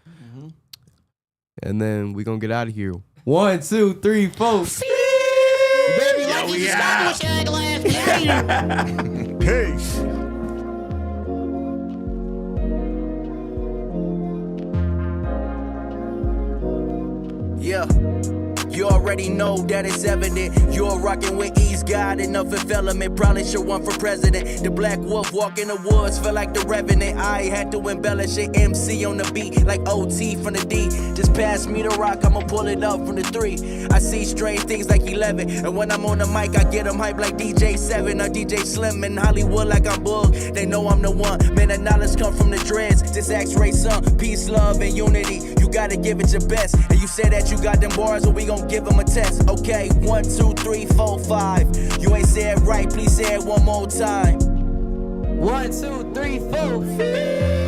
[SPEAKER 9] and then we gonna get out of here. 1, 2, 3, 4.
[SPEAKER 16] Baby, like you just got with your glass.
[SPEAKER 20] Peace.
[SPEAKER 8] Yeah. You already know that it's evident. You're rocking with East God and the Fifth Element. Probably should run for president. The Black Wolf walk in the woods, feel like the Revenant. I had to embellish it. MC on the beat, like OT from the D. Just pass me the rock, I'ma pull it up from the 3. I see strange things like 11. And when I'm on the mic, I get them hype like DJ 7 or DJ Slim in Hollywood like I'm Boog. They know I'm the one. Man, the knowledge come from the dreads. This X-ray son, peace, love, and unity. You gotta give it your best. And you say that you got them bars, well, we gon' give them a test. Okay, 1, 2, 3, 4, 5. You ain't said right, please say it one more time.
[SPEAKER 9] 1, 2, 3, 4.